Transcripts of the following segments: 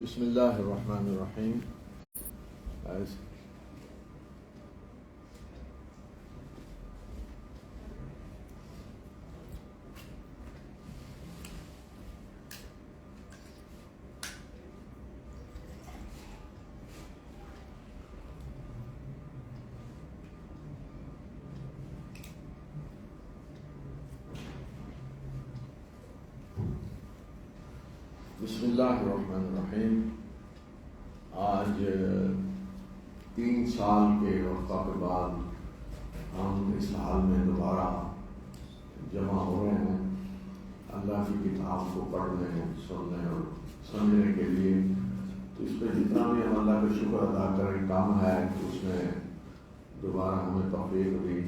بسم اللہ الرحمن الرحیم. بسم اللہ الرحمن الرحیم. آج 3 سال کے وقفہ کے بعد ہم اس حال میں دوبارہ جمع ہو رہے ہیں اللہ کی کتاب کو پڑھنے، سننے اور سمجھنے کے لیے. تو اس پہ جتنا بھی ہم اللہ کا شکر ادا کریں کام ہے کہ اس نے دوبارہ ہمیں توفیق دی.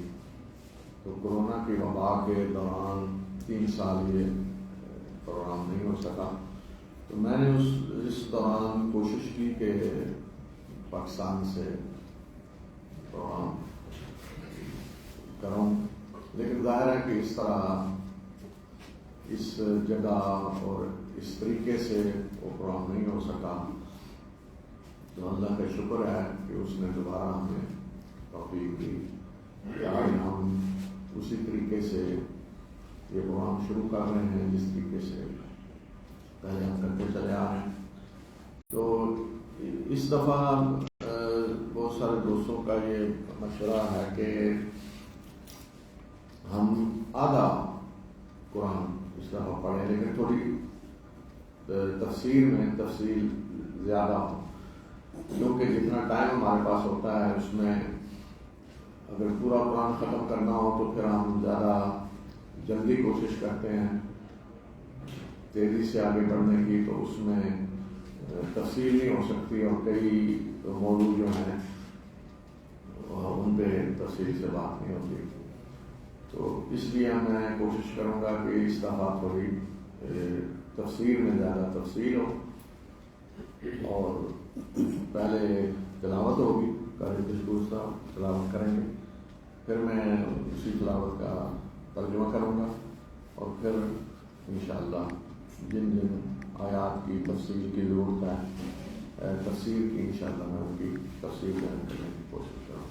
تو کورونا کی وبا کے دوران 3 سال یہ پروگرام نہیں ہو سکا. تو میں نے اس دوران کوشش کی کہ پاکستان سے پروگرام کروں، لیکن ظاہر ہے کہ اس طرح اس جگہ اور اس طریقے سے وہ پروگرام نہیں ہو سکا. تو اللہ کا شکر ہے کہ اس نے دوبارہ ہمیں توفیق دی کہ آج ہم اسی طریقے سے یہ پروگرام شروع کر رہے ہیں جس طریقے سے پہلے ہم کرتے چلے آ رہے ہیں. تو اس دفعہ بہت سارے دوستوں کا یہ مشورہ ہے کہ ہم آدھا قرآن اس دفعہ پڑھیں، لیکن تھوڑی تفصیل زیادہ ہو، کیونکہ جتنا ٹائم ہمارے پاس ہوتا ہے اس میں اگر پورا قرآن ختم کرنا ہو تو پھر ہم زیادہ جلدی کوشش کرتے ہیں تیزی سے آگے بڑھنے کی، تو اس میں تفصیل نہیں ہو سکتی اور کئی موضوع جو ہیں ان پہ تفصیل سے بات نہیں ہوتی. تو اس لیے میں کوشش کروں گا کہ اس دفعہ تھوڑی تفسیر میں زیادہ تفصیل ہو، اور پہلے تلاوت ہوگی، قاری مشکور صاحب تلاوت کریں گے، پھر میں اسی تلاوت کا ترجمہ کروں گا، اور پھر انشاءاللہ جن آیات کی تفصیل کی ضرورت ہے تفسیر کی انشاءاللہ میں ان کی تفصیل بیان کرنے کی کوشش کروں گا.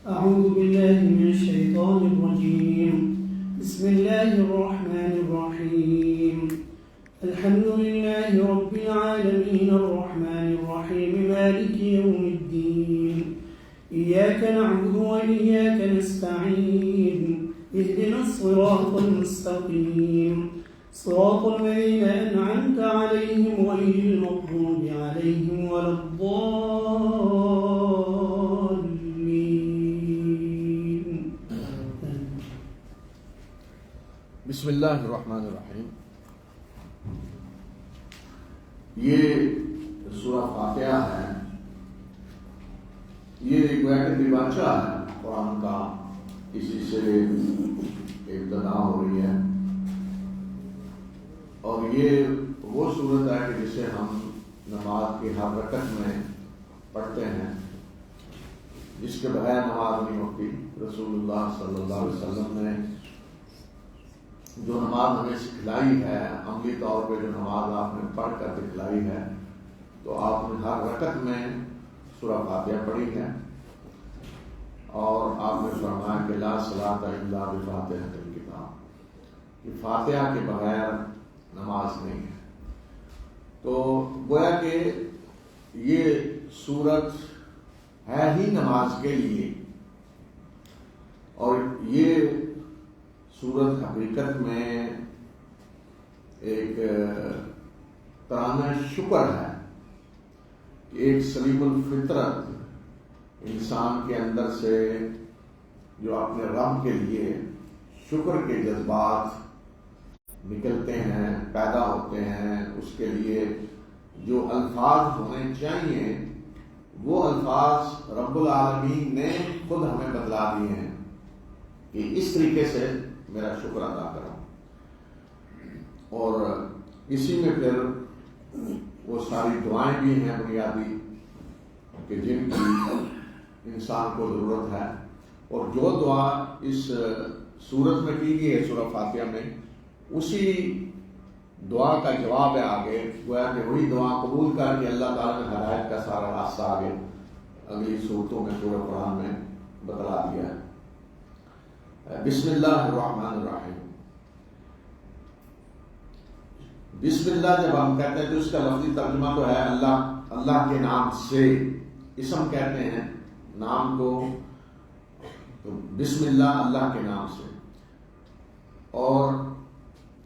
أعوذ بالله من الشيطان الرجيم. بسم الله الرحمن الرحيم. الحمد لله رب العالمين الرحمن الرحيم مالك يوم الدين. إياك نعبد وإياك نستعين. اهدنا الصراط المستقيم صراط الذين أنعمت عليهم غير المغضوب عليهم ولا الضالين. بسم اللہ الرحمن الرحیم. یہ سورہ فاتحہ ہے، یہ ایک دیباچہ ہے قرآن کا، اسی سے ابتدا ہو رہی ہے، اور یہ وہ سورت ہے کہ جسے ہم نماز کی ہر رکعت میں پڑھتے ہیں، جس کے بغیر نماز نہیں ہوتی. رسول اللہ صلی اللہ علیہ وسلم نے جو نماز ہمیں سکھلائی ہے، عملی طور پہ جو نماز آپ نے پڑھ کر دکھلائی ہے، تو آپ نے ہر رکعت میں سورہ فاتحہ پڑھی ہے، اور آپ نے فرمایا کہ لا صلاۃ الا بفاتحۃ الکتاب، کہ فاتحہ کے بغیر نماز نہیں ہے. تو گویا کہ یہ سورت ہے ہی نماز کے لیے، اور یہ سورت حقیقت میں ایک ترانہ شکر ہے کہ ایک سلیم الفطرت انسان کے اندر سے جو اپنے رب کے لیے شکر کے جذبات نکلتے ہیں، پیدا ہوتے ہیں، اس کے لیے جو الفاظ ہونے چاہیے وہ الفاظ رب العالمین نے خود ہمیں بتلا دیے ہیں کہ اس طریقے سے میرا شکر ادا کرو. اور اسی میں پھر وہ ساری دعائیں بھی ہیں بنیادی کہ جن کی انسان کو ضرورت ہے، اور جو دعا اس سورت میں کی گئی ہے سورہ فاتحہ میں، اسی دعا کا جواب ہے آگے، گویا کہ وہی دعا قبول کر کے اللہ تعالیٰ نے ہدایت کا سارا راستہ آگے اگلی صورتوں میں سورہ قرآن میں بتلا دیا ہے۔ بسم اللہ الرحمن الرحیم۔ بسم اللہ جب ہم کہتے ہیں تو اس کا لفظی ترجمہ تو ہے اللہ کے نام سے، اسم کہتے ہیں نام کو، تو بسم اللہ کے نام سے۔ اور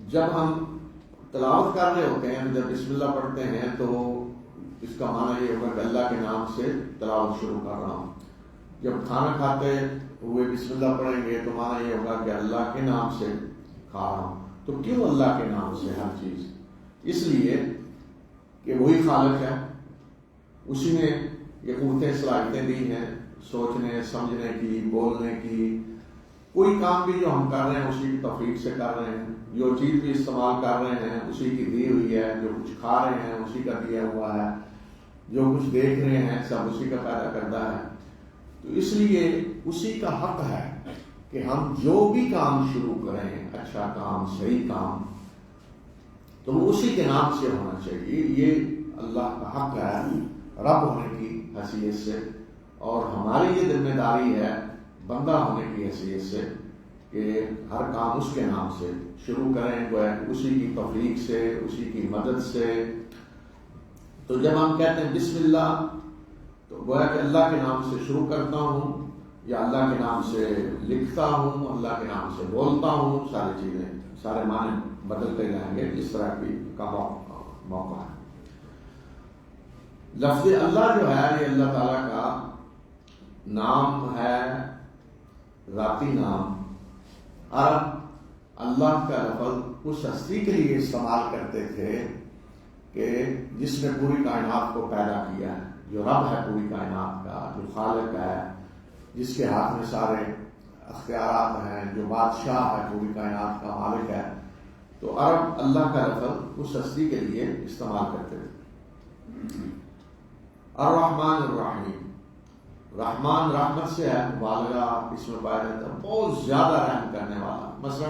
جب ہم تلاوت کر رہے ہوتے ہیں، جب بسم اللہ پڑھتے ہیں تو اس کا معنی یہ ہوگا کہ اللہ کے نام سے تلاوت شروع کر رہا ہوں۔ جب کھانا کھاتے ہوئے بسم اللہ پڑھیں گے تو معنی یہ ہوگا کہ اللہ کے نام سے کھا رہا ہوں۔ تو کیوں اللہ کے نام سے ہر چیز؟ اس لیے کہ وہی خالق ہے، اسی نے یہ قوتیں صلاحیتیں دی ہیں سوچنے سمجھنے کی، بولنے کی۔ کوئی کام بھی جو ہم کر رہے ہیں اسی کی توفیق سے کر رہے ہیں، جو چیز بھی استعمال کر رہے ہیں اسی کی دی ہوئی ہے، جو کچھ کھا رہے ہیں اسی کا دیا ہوا ہے، جو کچھ دیکھ رہے ہیں سب اسی کا پیدا کرتا ہے۔ تو اس لیے اسی کا حق ہے کہ ہم جو بھی کام شروع کریں، اچھا کام، صحیح کام، تو وہ اسی کے نام سے ہونا چاہیے۔ یہ اللہ کا حق ہے رب ہونے کی حیثیت سے، اور ہماری یہ ذمہ داری ہے بندہ ہونے کی حیثیت سے کہ ہر کام اس کے نام سے شروع کریں، گویا اسی کی توفیق سے، اسی کی مدد سے۔ تو جب ہم کہتے ہیں بسم اللہ تو گویا کہ اللہ کے نام سے شروع کرتا ہوں، یا اللہ کے نام سے لکھتا ہوں، اللہ کے نام سے بولتا ہوں، ساری چیزیں، سارے معنی بدلتے جائیں گے جس طرح کی کا موقع ہے۔ لفظ اللہ جو ہے یہ اللہ تعالیٰ کا نام ہے، ذاتی نام۔ عرب اللہ کا لفظ اس ہستی کے لیے استعمال کرتے تھے کہ جس نے پوری کائنات کو پیدا کیا ہے، جو رب ہے پوری کائنات کا، جو خالق ہے، جس کے ہاتھ میں سارے اختیارات ہیں، جو بادشاہ ہے پوری کائنات کا مالک ہے۔ تو عرب اللہ کا لفظ اس ہستی کے لیے استعمال کرتے تھے۔ الرحمن الرحیم، رحمان رحمت سے ہے، مبالغہ اس میں پایا جاتا ہے، بہت زیادہ رحم کرنے والا۔ مثلا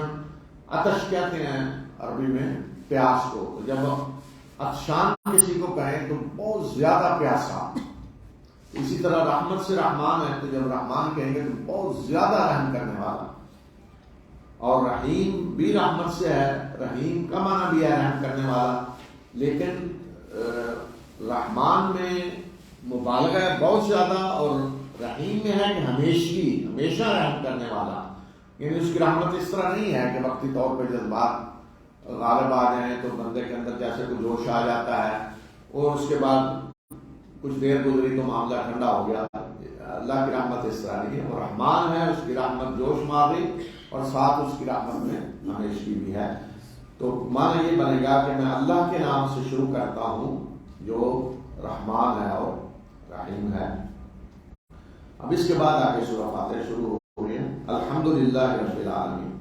عطش کہتے ہیں عربی میں پیاس کو، تو جب عطشان کسی کو کہیں تو بہت زیادہ پیاسا۔ اسی طرح رحمت سے رحمان ہے، تو جب رحمان کہیں گے تو بہت زیادہ رحم کرنے والا۔ اور رحیم بھی رحمت سے ہے، رحیم کا معنی بھی ہے رحم کرنے والا، لیکن رحمان میں مبالغہ ہے بہت زیادہ، اور رحیم میں ہے کہ ہمیشہ رحم کرنے والا۔ یعنی اس کی رحمت اس طرح نہیں ہے کہ وقتی طور پہ جذبات غالب آ جائیں تو بندے کے اندر جیسے کوئی جوش آ جاتا ہے اور اس کے بعد کچھ دیر گزری تو معاملہ ٹھنڈا ہو گیا۔ اللہ کی رحمت اس طرح نہیں ہے، وہ رحمان ہے، اس کی رحمت جوش مار گئی اور ساتھ اس کی رحمت میں ہمیشگی بھی ہے۔ تو معنی یہ بنے گا کہ میں اللہ کے نام سے شروع کرتا ہوں جو رحمان ہے اور رحیم ہے۔ اب اس کے بعد آگے سورہ فاتحہ شروع ہو گئی ہے۔ الحمدللہ رب العالمین۔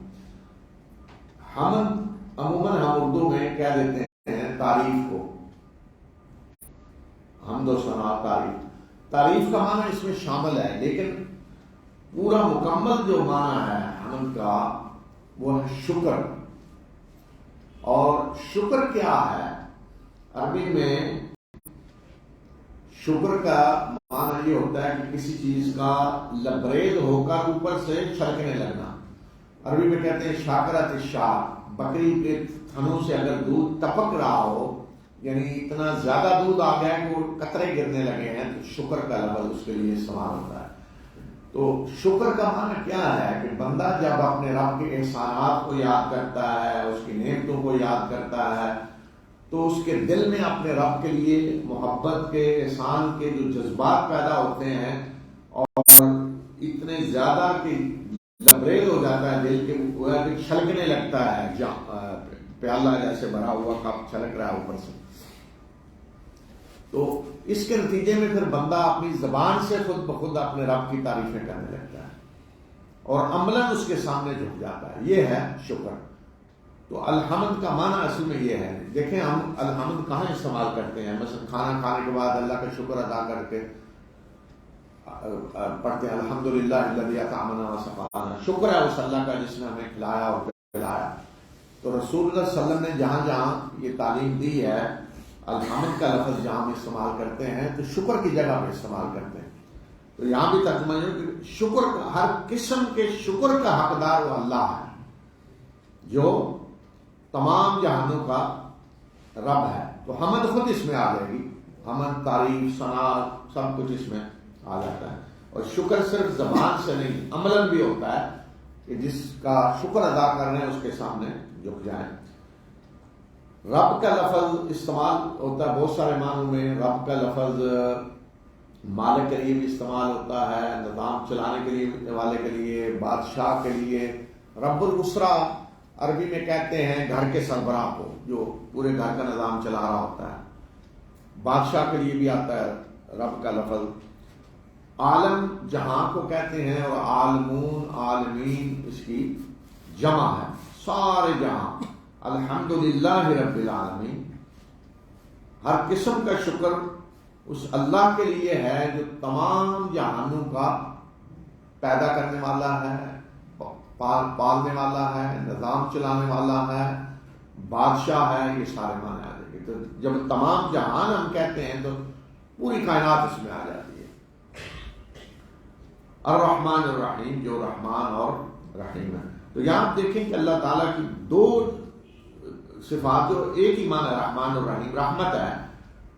حمد عموماً ہم اردو میں کہہ دیتے ہیں تعریف کو، حمد و ثنا، تعریف کا معنی اس میں شامل ہے، لیکن پورا مکمل جو معنی ہے حمد کا وہ ہے شکر۔ اور شکر کیا ہے؟ عربی میں شکر کا معنی یہ ہوتا ہے کہ کسی چیز کا لبریز ہو کر اوپر سے چھلکنے لگنا۔ عربی میں کہتے ہیں شاکرت الشاہ، بکری کے تھنوں سے اگر دودھ ٹپک رہا ہو، یعنی اتنا زیادہ دودھ آ گیا کہ وہ قطرے گرنے لگے ہیں، تو شکر کا لفظ اس کے لیے استعمال ہوتا ہے۔ تو شکر کا معنی کیا ہے کہ بندہ جب اپنے رب کے احسانات کو یاد کرتا ہے، اس کی نعمتوں کو یاد کرتا ہے، تو اس کے دل میں اپنے رب کے لیے محبت کے، احسان کے جو جذبات پیدا ہوتے ہیں، اور اتنے زیادہ کہ لبریز ہو جاتا ہے دل کے، چھلکنے لگتا ہے، پیالہ جیسے بھرا ہوا کپ چھلک رہا ہے اوپر سے۔ تو اس کے نتیجے میں پھر بندہ اپنی زبان سے خود بخود اپنے رب کی تعریفیں کرنے لگتا ہے اور عملاً اس کے سامنے جھک جاتا ہے۔ یہ ہے شکر۔ تو الحمد کا معنی اصل میں یہ ہے، دیکھیں ہم الحمد کہاں استعمال کرتے ہیں، مثلا کھانا کھانے کے بعد اللہ کا شکر ادا کر کے پڑھتے ہیں الحمدللہ الذی اطعمنا وسقانا، شکر ہے اس اللہ کا جس نے ہمیں کھلایا اور پلایا۔ تو رسول اللہ صلی اللہ علیہ وسلم نے جہاں جہاں یہ تعلیم دی ہے الحمد کا لفظ جہاں ہم استعمال کرتے ہیں تو شکر کی جگہ پہ استعمال کرتے ہیں۔ تو یہاں بھی ترجمہ ہے کہ شکر، ہر قسم کے شکر کا حقدار وہ اللہ ہے جو تمام جہانوں کا رب ہے۔ تو حمد خود اس میں آ جائے گی، حمد، تعریف، ثنا سب کچھ اس میں آ جاتا ہے۔ اور شکر صرف زبان سے نہیں، عملاً بھی ہوتا ہے کہ جس کا شکر ادا کر رہے ہیں اس کے سامنے جھک جائیں۔ رب کا لفظ استعمال ہوتا ہے بہت سارے معنوں میں۔ رب کا لفظ مالک کے لیے بھی استعمال ہوتا ہے، نظام چلانے کے لیے والے کے لیے، بادشاہ کے لیے۔ رب الاسرہ عربی میں کہتے ہیں گھر کے سربراہ کو، جو پورے گھر کا نظام چلا رہا ہوتا ہے۔ بادشاہ کے لیے بھی آتا ہے رب کا لفظ۔ عالم جہاں کو کہتے ہیں، اور عالمون، عالمین اس کی جمع ہے، سارے جہاں۔ الحمدللہ رب العالمین، ہر قسم کا شکر اس اللہ کے لیے ہے جو تمام جہانوں کا پیدا کرنے والا ہے، پالنے والا ہے، نظام چلانے والا ہے، بادشاہ ہے۔ یہ سارے معنی آ جائیں گے۔ تو جب تمام جہان ہم کہتے ہیں تو پوری کائنات اس میں آ جاتی ہے۔ الرحمن الرحیم، جو رحمان اور رحیم ہے۔ تو یہاں آپ دیکھیں کہ اللہ تعالیٰ کی دو صفات جو ایک ہی معنی رحمان اور رحیم، رحمت ہے،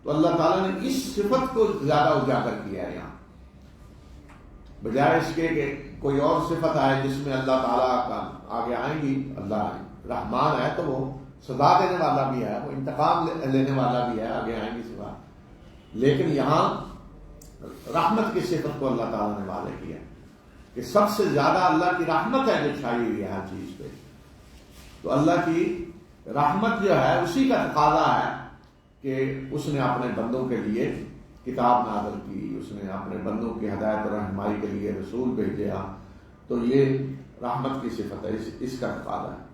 تو اللہ تعالیٰ نے اس صفت کو زیادہ اجاگر کیا ہے یہاں، بجائے اس کے کہ کوئی اور صفت آئے جس میں اللہ تعالیٰ کا آگے آئیں گی۔ اللہ رحمان ہے تو وہ سزا دینے والا بھی ہے، وہ انتقام لینے والا بھی ہے، آگے آئیں گی صفات۔ لیکن یہاں رحمت کی صفت کو اللہ تعالیٰ نے واضح کیا کہ سب سے زیادہ اللہ کی رحمت ہے جو چھائی ہوئی ہے ہر چیز پہ۔ تو اللہ کی رحمت جو ہے اسی کا تقاضا ہے کہ اس نے اپنے بندوں کے لیے کتاب نازل کی، اس نے اپنے بندوں کی ہدایت اور رہنمائی کے لیے رسول بھیجا۔ تو یہ رحمت کی صفت ہے، اس کا تقاضا ہے۔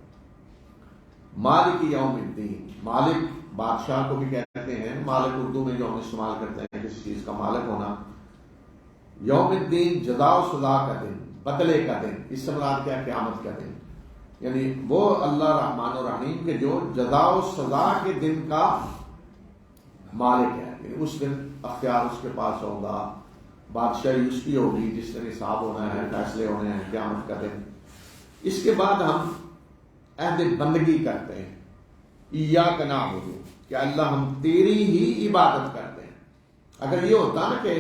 مالک یوم الدین، مالک بادشاہ کو بھی کہتے ہیں، مالک اردو میں جو ہم استعمال کرتے ہیں کسی چیز کا مالک ہونا۔ یوم الدین، جزا و سزا کا دن، بدلے کا دن، اس سے مراد کیا ہے؟ قیامت کا دن۔ یعنی وہ اللہ رحمان الرحیم کے جو جزا و سزا کے دن کا مالک ہے، یعنی اس دن اختیار اس کے پاس ہوگا، بادشاہی اس کی ہوگی، جس دن حساب ہونا ہے، فیصلے ہونے ہیں، قیامت کا دن۔ اس کے بعد ہم عہد بندگی کرتے ہیں، ایاک نعبد، کہ اللہ ہم تیری ہی عبادت کرتے ہیں۔ اگر یہ ہوتا نا کہ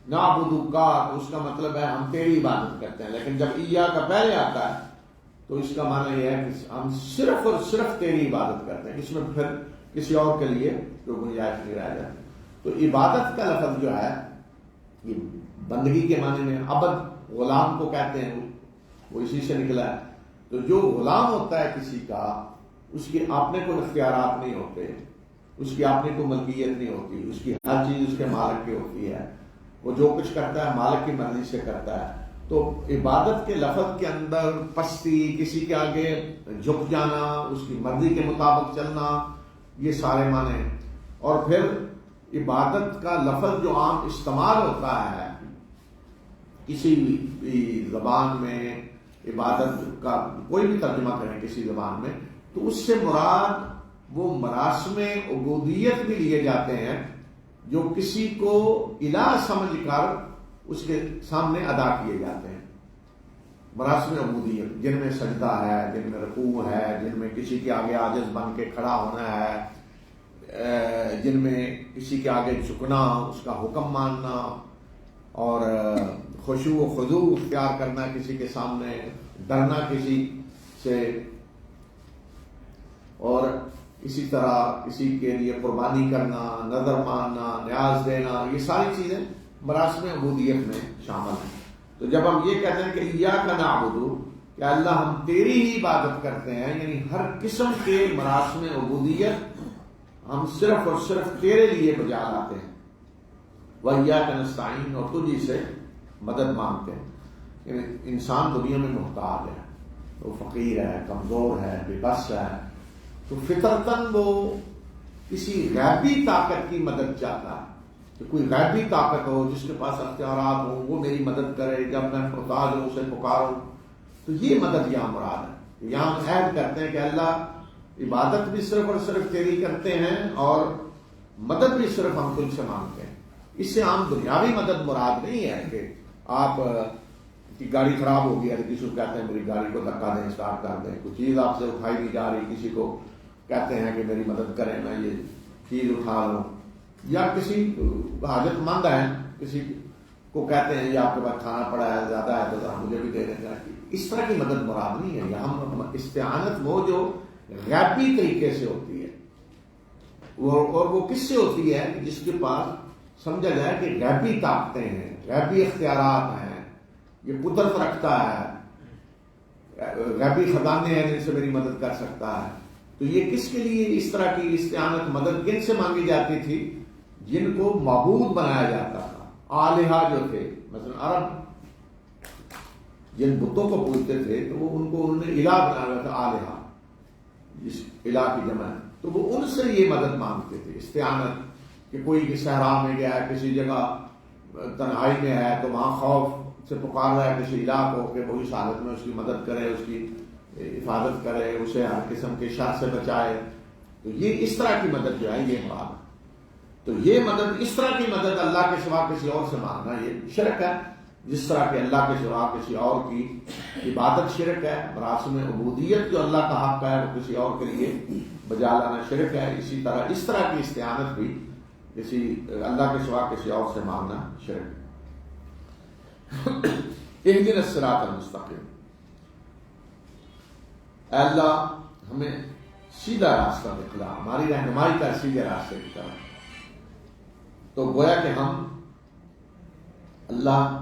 نعبد کا، تو اس کا مطلب ہے ہم تیری عبادت کرتے ہیں، لیکن جب ایاک پہلے آتا ہے تو اس کا معنی یہ ہے کہ ہم صرف اور صرف تیری عبادت کرتے ہیں، اس میں پھر کسی اور کے لیے کوئی گنجائش نہیں رہ جاتی۔ تو عبادت کا لفظ جو ہے یہ بندگی کے معنی میں، عبد غلام کو کہتے ہیں، وہ اسی سے نکلا ہے۔ تو جو غلام ہوتا ہے کسی کا، اس کی اپنے کو اختیارات نہیں ہوتے، اس کی اپنی کو ملکیت نہیں ہوتی، اس کی ہر چیز اس کے مالک کی ہوتی ہے، وہ جو کچھ کرتا ہے مالک کی مرضی سے کرتا ہے۔ تو عبادت کے لفظ کے اندر پستی، کسی کے آگے جھک جانا، اس کی مرضی کے مطابق چلنا، یہ سارے معنی ہیں۔ اور پھر عبادت کا لفظ جو عام استعمال ہوتا ہے کسی بھی زبان میں، عبادت کا کوئی بھی ترجمہ کریں کسی زبان میں، تو اس سے مراد وہ مراسم عبودیت بھی لیے جاتے ہیں جو کسی کو الہ سمجھ کر اس کے سامنے ادا کیے جاتے ہیں۔ مراسم عبودیت جن میں سجدہ ہے، جن میں رکوع ہے، جن میں کسی کے آگے عاجز بن کے کھڑا ہونا ہے، جن میں کسی کے آگے جھکنا، اس کا حکم ماننا، اور خشوع و خضوع اختیار کرنا کسی کے سامنے، ڈرنا کسی سے، اور اسی طرح کسی کے لیے قربانی کرنا، نظر ماننا، نیاز دینا، یہ ساری چیزیں مراسم عبودیت میں شامل ہیں۔ تو جب ہم یہ کہتے ہیں کہ ایاک نعبد، کہ اللہ ہم تیری ہی عبادت کرتے ہیں، یعنی ہر قسم کے مراسم عبودیت ہم صرف اور صرف تیرے لیے بجا لاتے ہیں۔ وَإِيَّاكَ نَسْتَعِينُ، اور تجھ ہی سے مدد مانگتے ہیں۔ یعنی انسان دنیا میں محتاج ہے، وہ فقیر ہے، کمزور ہے، بے بس ہے، تو فطرتاً وہ کسی غیبی طاقت کی مدد چاہتا ہے کہ کوئی غیبی طاقت ہو جس کے پاس اختیارات ہوں، وہ میری مدد کرے، جب میں محتاج ہوں اسے پکاروں. تو یہ مدد یہاں مراد ہے. یہاں ہم عہد کرتے ہیں کہ اللہ عبادت بھی صرف اور صرف تیری کرتے ہیں اور مدد بھی صرف ہم تجھ سے مانگتے ہیں. اس سے عام دنیاوی مدد مراد نہیں ہے کہ آپ کی گاڑی خراب ہو گئی ہے، کسی کو کہتے ہیں میری گاڑی کو دھکا دیں، اسٹارٹ کر دیں. کوئی چیز آپ سے اٹھائی نہیں جا رہی، کسی کو کہتے ہیں کہ میری مدد کریں، میں یہ چیز اٹھا لوں. یا کسی حاجت مند ہے، کسی کو کہتے ہیں یہ آپ کے پاس کھانا پڑا ہے زیادہ ہے تو ذرا مجھے بھی دے دیں. اس طرح کی مدد مراد نہیں ہے. یہاں استعانت وہ جو غیبی طریقے سے ہوتی ہے، اور وہ کس سے ہوتی ہے؟ جس کے پاس سمجھا جائے کہ غیبی طاقتیں ہیں، غیبی اختیارات ہیں، یہ قدرت رکھتا ہے، غیبی خزانے ہیں جن سے میری مدد کر سکتا ہے. تو یہ کس کے لیے اس طرح کی استعانت مدد کن سے مانگی جاتی تھی؟ جن کو معبود بنایا جاتا تھا. آلہہ جو تھے، مثلا عرب جن بتوں کو پوجتے تھے تو وہ انہوں نے الہ بنایا ہوا تھا، آلہہ جس الہ کی جمع ہے. تو وہ ان سے یہ مدد مانگتے تھے، استعانت. کہ کوئی صحرا میں گیا ہے، کسی جگہ تنہائی میں ہے تو وہاں خوف سے پکار رہا ہے کسی الہ کو کہ وہ اس حالت میں اس کی مدد کرے، اس کی حفاظت کرے، اسے ہر قسم کے شر سے بچائے. تو یہ اس طرح کی مدد جو ہے یہ مراد. تو یہ مدد، اس طرح کی مدد اللہ کے سوا کسی اور سے مانگنا یہ شرک ہے. جس طرح کہ اللہ کے سوا کسی اور کی عبادت شرک ہے، مراسم عبودیت جو اللہ کا حق ہے وہ کسی اور کے لیے بجا لانا شرک ہے. اسی طرح اس طرح کی استعانت بھی کسی اللہ کے سوا کسی اور سے مانگنا شرک ہے. اہدنا الصراط المستقیم، اے اللہ ہمیں سیدھا راستہ دکھلا، ہماری رہنمائی کر سیدھے راستے کی طرف. تو گویا کہ ہم اللہ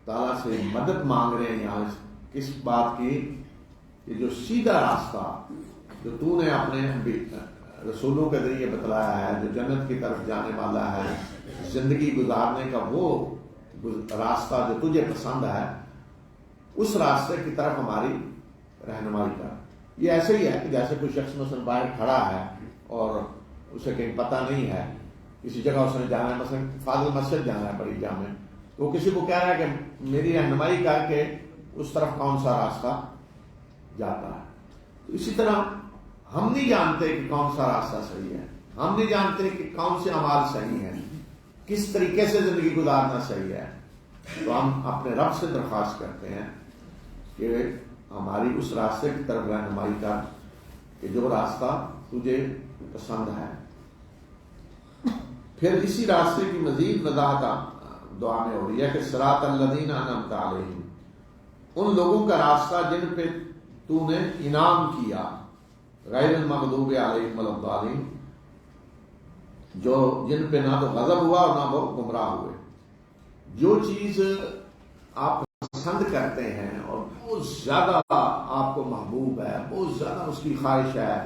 تعالیٰ سے مدد مانگ رہے ہیں یہاں کس بات کی کہ جو سیدھا راستہ جو تو نے اپنے رسولوں کے ذریعے بتلایا ہے، جو جنت کی طرف جانے والا ہے، زندگی گزارنے کا وہ راستہ جو تجھے پسند ہے، اس راستے کی طرف ہماری رہنمائی کر. یہ ایسے ہی ہے کہ جیسے کوئی شخص مثلا باہر کھڑا ہے اور اسے کہیں پتہ نہیں ہے، کسی جگہ اس نے جانا ہے، مثلا فاضل مسجد جانا ہے بڑی جامع، تو وہ کسی کو کہہ رہا ہے کہ میری رہنمائی کر کے اس طرف کون سا راستہ جاتا ہے. تو اسی طرح ہم نہیں جانتے کہ کون سا راستہ صحیح ہے، ہم نہیں جانتے کہ کون سے اعمال صحیح ہیں، کس طریقے سے زندگی گزارنا صحیح ہے. تو ہم اپنے رب سے درخواست کرتے ہیں کہ ہماری اس راستے کی طرف رہنمائی کر کہ جو راستہ تجھے پسند ہے. پھر اسی راستے کی مزید وضاحت دعا میں ہو رہی ہے کہ صراط الذین انعمت علیہم، ان لوگوں کا راستہ جن پہ تو نے انعام کیا، غیر المغضوب علیہم ولا الضالین، جو جن پہ نہ تو غضب ہوا اور نہ وہ گمراہ ہوئے. جو چیز آپ پسند کرتے ہیں اور بہت زیادہ آپ کو محبوب ہے، بہت زیادہ اس کی خواہش ہے،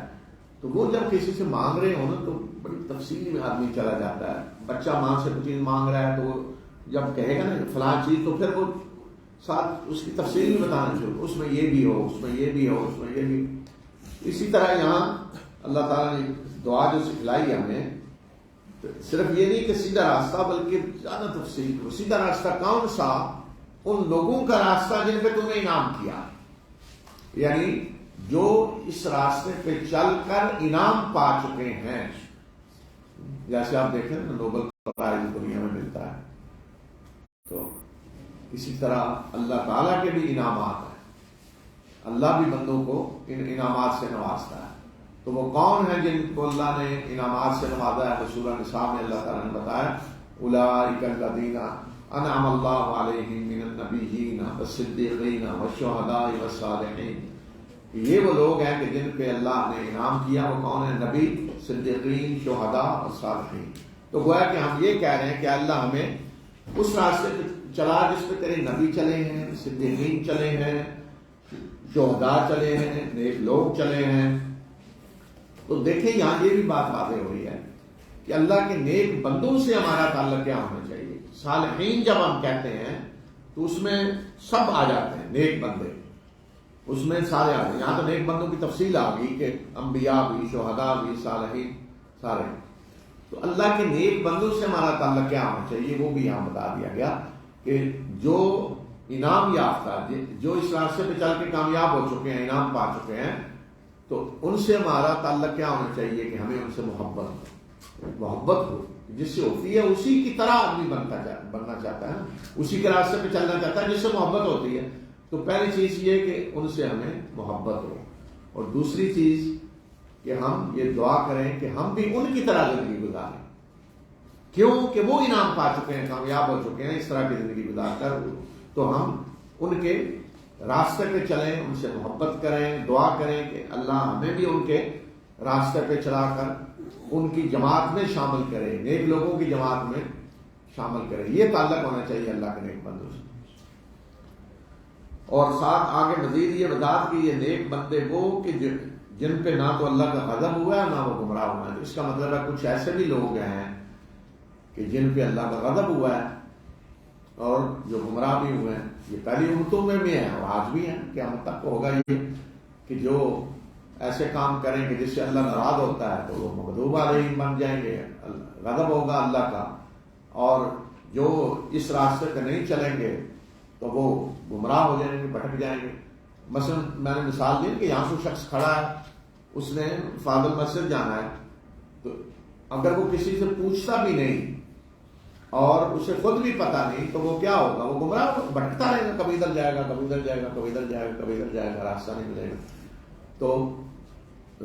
تو وہ جب کسی سے مانگ رہے ہو نا تو بڑی تفصیل میں آدمی چلا جاتا ہے. بچہ ماں سے کوئی چیز مانگ رہا ہے تو وہ جب کہے گا نا فلاں چیز، تو پھر وہ ساتھ اس کی تفصیل بھی بتانا شروع، اس میں یہ بھی ہو، اس میں یہ بھی ہو، اس میں یہ بھی. اسی طرح یہاں اللہ تعالیٰ نے دعا جو سکھلائی ہمیں، صرف یہ نہیں کہ سیدھا راستہ بلکہ زیادہ تفصیل. سیدھا راستہ کون سا؟ ان لوگوں کا راستہ جن پہ تم نے انعام کیا، یعنی جو اس راستے پہ چل کر انعام پا چکے ہیں. جیسے آپ دیکھیں نا نوبل پرائز دنیا میں ملتا ہے، تو اسی طرح اللہ تعالیٰ کے بھی انعامات ہیں. اللہ بھی بندوں کو ان انعامات سے نوازتا ہے. تو وہ کون ہیں جن کو اللہ نے انعامات سے نوازا ہے؟ سورہ نساء میں اللہ تعالیٰ نے بتایا اولئک الذین انعم اللہ علیہم من النبیین والصدیقین والشہداء والصالحین. یہ وہ لوگ ہیں کہ جن پہ اللہ نے انعام کیا. وہ کون ہیں؟ نبی، صدیقین، شہداء اور صالحین. تو گویا کہ ہم یہ کہہ رہے ہیں کہ اللہ ہمیں اس راستے پہ چلا جس پہ تیرے نبی چلے ہیں، صدیقین چلے ہیں، شہداء چلے ہیں، نیک لوگ چلے ہیں. تو دیکھیں یہاں یہ بھی بات واضح ہو رہی ہے کہ اللہ کے نیک بندوں سے ہمارا تعلق کیا ہونا چاہیے. صالحین جب ہم کہتے ہیں تو اس میں سب آ جاتے ہیں، نیک بندے. اس میں سارے آ گئے. یہاں تو نیک بندوں کی تفصیل آ گئی کہ انبیاء بھی، شہداء بھی، صالحین سارے. تو اللہ کے نیک بندوں سے ہمارا تعلق کیا ہونا چاہیے وہ بھی یہاں بتا دیا گیا کہ جو انعام یافتہ، جو اس راستے پہ چل کے کامیاب ہو چکے ہیں، انعام پا چکے ہیں، تو ان سے ہمارا تعلق کیا ہونا چاہیے کہ ہمیں ان سے محبت ہو. جس سے ہوتی ہے اسی کی طرح آدمی بننا چاہتا ہے، اسی کے راستے پہ چلنا چاہتا ہے جس سے محبت ہوتی ہے. تو پہلی چیز یہ کہ ان سے ہمیں محبت ہو، اور دوسری چیز کہ ہم یہ دعا کریں کہ ہم بھی ان کی طرح زندگی گزاریں. کیوں کہ وہ انعام پا چکے ہیں، کامیاب ہو چکے ہیں اس طرح کی زندگی گزار کر، تو ہم ان کے راستے پہ چلیں، ان سے محبت کریں، دعا کریں کہ اللہ ہمیں بھی ان کے راستے پہ چلا کر ان کی جماعت میں شامل کرے، نیک لوگوں کی جماعت میں شامل کرے. یہ تعلق ہونا چاہیے اللہ کے نیک بندوں سے. اور ساتھ آگے مزید یہ وضاحت کہ یہ نیک بندے وہ کہ جن پہ نہ تو اللہ کا غضب ہوا ہے نہ وہ گمراہ ہوا ہے. اس کا مطلب ہے کچھ ایسے بھی لوگ ہیں کہ جن پہ اللہ کا غضب ہوا ہے اور جو گمراہ بھی ہوئے ہیں. یہ پہلی امتوں میں بھی ہیں اور آج بھی ہیں، قیامت تک ہوگا یہ کہ جو ایسے کام کریں گے جس سے اللہ ناراض ہوتا ہے تو وہ مغضوب علیہم بن جائیں گے، غضب ہوگا اللہ کا. اور جو اس راستے پہ نہیں چلیں گے تو وہ گمراہ ہو جائیں گے، بھٹک جائیں گے. مثلا میں نے مثال دی کہ یہاں سے شخص کھڑا ہے، اس نے فاضل مسجد جانا ہے، تو اگر وہ کسی سے پوچھتا بھی نہیں اور اسے خود بھی پتا نہیں تو وہ کیا ہوگا؟ وہ گمراہ بھٹکتا رہے گا، کبھی ادھر جائے گا، کبھی ادھر جائے گا، کبھی ادھر جائے گا، کبھی ادھر جائے گا، راستہ نہیں ملے گا. تو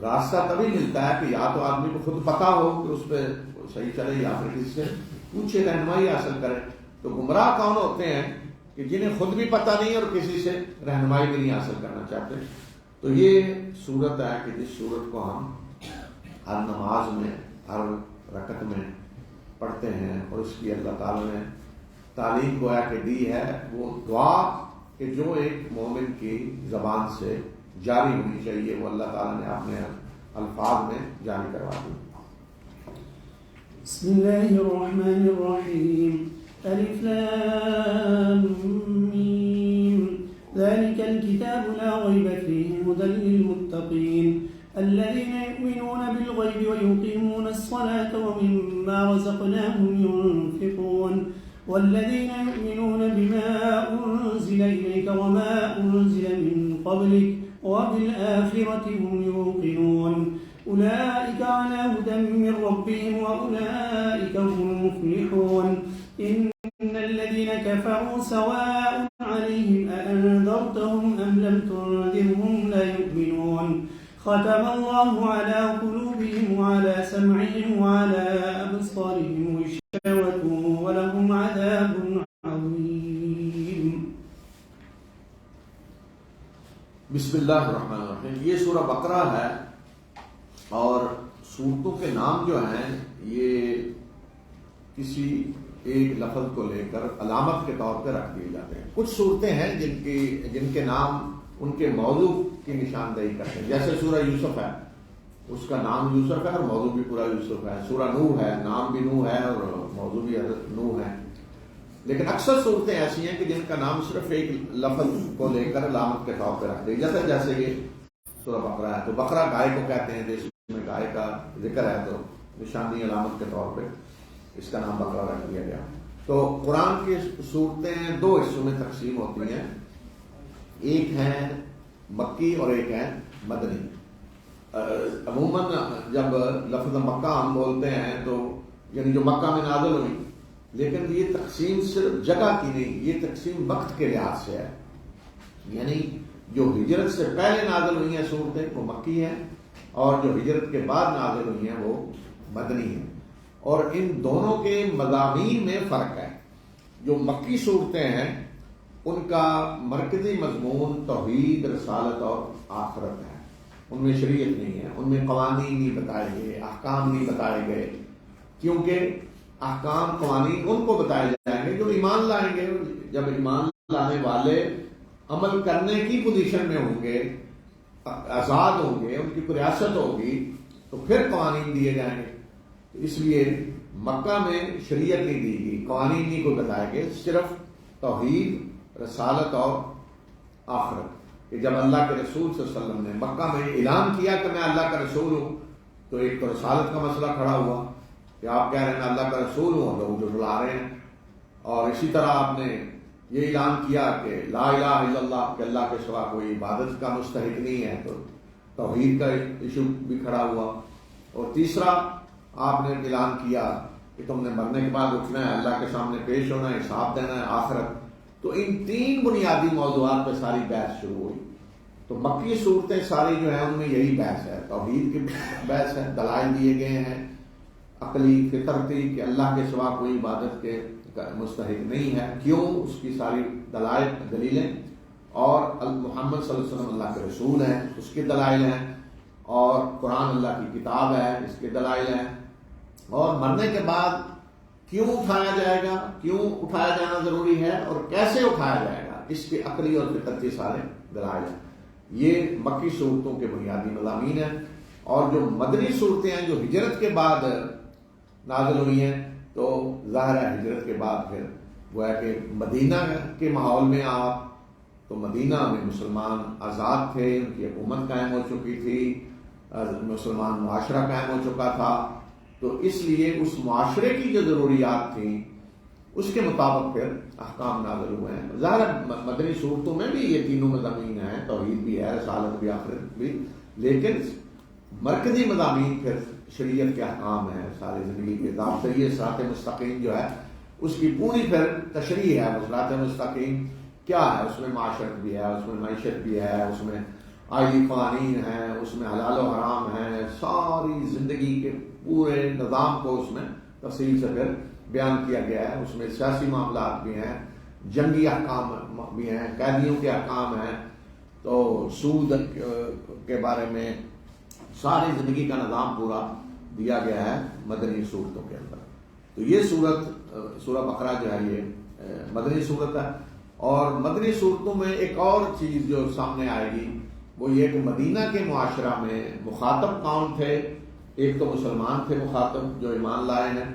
راستہ تبھی ملتا ہے کہ یا تو آدمی کو خود پتا ہو کہ اس پہ صحیح چلے، یا پھر کسی سے پوچھے، رہنمائی حاصل کرے. تو گمراہ کون ہوتے ہیں؟ کہ جنہیں خود بھی پتا نہیں اور کسی سے رہنمائی بھی نہیں حاصل کرنا چاہتے. تو یہ صورت ہے کہ جس صورت کو ہم ہر نماز میں، ہر رکعت میں پڑھتے ہیں، اور اس کی اللہ تعالیٰ نے تعلیم گویا کہ دی ہے، وہ دعا کہ جو ایک مومن کی زبان سے جاری ہونی چاہیے، وہ اللہ تعالیٰ نے اپنے الفاظ میں جاری کروا دی. بسم اللہ الرحمن الرحیم. الف لام میم ذلك الكتاب لا ريب فيه هدى للمتقين الذين يؤمنون بالغيب ويقيمون الصلاة ومما رزقناهم ينفقون والذين يؤمنون بما أنزل إليك وما أنزل من قبلك وبالآخرة هم يوقنون أولئك على هدى من ربهم وأولئك هم المفلحون. إن الذين كفروا سواء عليهم أأنذرتهم أم لم تنذرهم لا يؤمنون. ختم الله على قلوبهم وعلى سمعهم وعلى أبصارهم غشاوة ولهم عذاب عظيم. بسم اللہ الرحمن الرحیم. یہ سورہ بقرہ ہے، اور صورتوں کے نام جو ہیں یہ کسی ایک لفظ کو لے کر علامت کے طور پہ رکھ دیے جاتے ہیں. کچھ صورتیں ہیں جن کے نام ان کے موضوع کی نشاندہی کرتے ہیں. جیسے سورہ یوسف ہے، اس کا نام یوسف ہے اور موضوع بھی پورا یوسف ہے. سورہ نوح ہے، نام بھی نوح ہے اور موضوع بھی حضرت نوح ہے. لیکن اکثر صورتیں ایسی ہیں کہ جن کا نام صرف ایک لفظ کو لے کر علامت کے طور پہ رکھ دیا جاتا ہے. جیسے یہ سورہ بقرہ ہے، تو بقرہ گائے کو کہتے ہیں، جس میں گائے کا ذکر ہے تو نشانی علامت کے طور پہ اس کا نام بقرہ رکھ دیا گیا. تو قرآن کی صورتیں دو حصوں میں تقسیم ہوتی ہیں، ایک ہیں مکی اور ایک ہیں مدنی. عموماً جب لفظ مکہ ہم بولتے ہیں تو یعنی جو مکہ میں نازل ہوئی، لیکن یہ تقسیم صرف جگہ کی نہیں، یہ تقسیم وقت کے لحاظ سے ہے. یعنی جو ہجرت سے پہلے نازل ہوئی ہیں صورتیں وہ مکی ہیں، اور جو ہجرت کے بعد نازل ہوئی ہیں وہ مدنی ہیں. اور ان دونوں کے مضامین میں فرق ہے. جو مکی صورتیں ہیں ان کا مرکزی مضمون توحید، رسالت اور آخرت ہے. ان میں شریعت نہیں ہے، ان میں قوانین نہیں بتائے گئے، احکام نہیں بتائے گئے، کیونکہ احکام قوانین ان کو بتائے جائیں گے جو ایمان لائیں گے. جب ایمان لانے والے عمل کرنے کی پوزیشن میں ہوں گے، آزاد ہوں گے، ان کی ریاست ہوگی، تو پھر قوانین دیے جائیں گے. اس لیے مکہ میں شریعت نہیں دی گئی، قوانین نہیں کو بتائے گئے، صرف توحید، رسالت اور آخرت. کہ جب اللہ کے رسول صلی اللہ علیہ وسلم نے مکہ میں اعلان کیا کہ میں اللہ کا رسول ہوں، تو ایک تو رسالت کا مسئلہ کھڑا ہوا کہ آپ کہہ رہے ہیں میں اللہ کا رسول ہوں، لوگ جو بلا رہے ہیں، اور اسی طرح آپ نے یہ اعلان کیا کہ لا الہ الا اللہ، کہ اللہ کے سوا کوئی عبادت کا مستحق نہیں ہے، تو توحید کا ایشو بھی کھڑا ہوا۔ اور تیسرا آپ نے اعلان کیا کہ تم نے مرنے کے بعد اٹھنا ہے، اللہ کے سامنے پیش ہونا ہے، حساب دینا ہے، آخرت۔ تو ان تین بنیادی موضوعات پہ ساری بحث شروع ہوئی۔ تو مکی صورتیں ساری جو ہیں ان میں یہی بحث ہے، توحید کی بحث ہے، دلائل دیے گئے ہیں عقلی فطرتی کہ اللہ کے سوا کوئی عبادت کے مستحق نہیں ہے، کیوں، اس کی ساری دلائل دلیلیں، اور محمد صلی اللہ علیہ وسلم اللہ کے رسول ہیں اس کے دلائل ہیں، اور قرآن اللہ کی کتاب ہے اس کے دلائل ہیں، اور مرنے کے بعد کیوں اٹھایا جائے گا، کیوں اٹھایا جانا ضروری ہے، اور کیسے اٹھایا جائے گا، اس کے عقلی اور فطرتی سارے دلائل ہیں۔ یہ مکی صورتوں کے بنیادی مضامین ہیں۔ اور جو مدنی صورتیں ہیں جو ہجرت کے بعد نازل ہوئی ہیں، تو ظاہر ہے ہجرت کے بعد پھر وہ ہے کہ مدینہ کے ماحول میں آپ، تو مدینہ میں مسلمان آزاد تھے، ان کی حکومت قائم ہو چکی تھی، مسلمان معاشرہ قائم ہو چکا تھا، تو اس لیے اس معاشرے کی جو ضروریات تھیں اس کے مطابق پھر احکام نازل ہوئے ہیں۔ ظاہر مدنی صورتوں میں بھی یہ تینوں مضامین ہیں، توحید بھی ہے، رسالت بھی، آخرت بھی، لیکن مرکزی مضامین پھر شریعت کے احکام ہیں، ساری زندگی کے ضابطۂ صراط مستقیم جو ہے اس کی پوری پھر تشریح ہے۔ صراط مستقیم کیا ہے، اس میں معاشرت بھی ہے، اس میں معیشت بھی ہے، اس میں آئلی قوانین ہیں، اس میں حلال و حرام ہیں، ساری زندگی کے پورے نظام کو اس میں تفصیل سے پھر بیان کیا گیا ہے۔ اس میں سیاسی معاملات بھی ہیں، جنگی احکام بھی ہیں، قیدیوں کے احکام ہیں، تو سود کے بارے میں ساری زندگی کا نظام پورا دیا گیا ہے مدنی صورتوں کے اندر۔ تو یہ سورہ بقرہ جو ہے یہ مدنی صورت ہے۔ اور مدنی صورتوں میں ایک اور چیز جو سامنے آئے گی وہ یہ کہ مدینہ کے معاشرہ میں مخاطب کون تھے، ایک تو مسلمان تھے مخاطب جو ایمان لائے ہیں،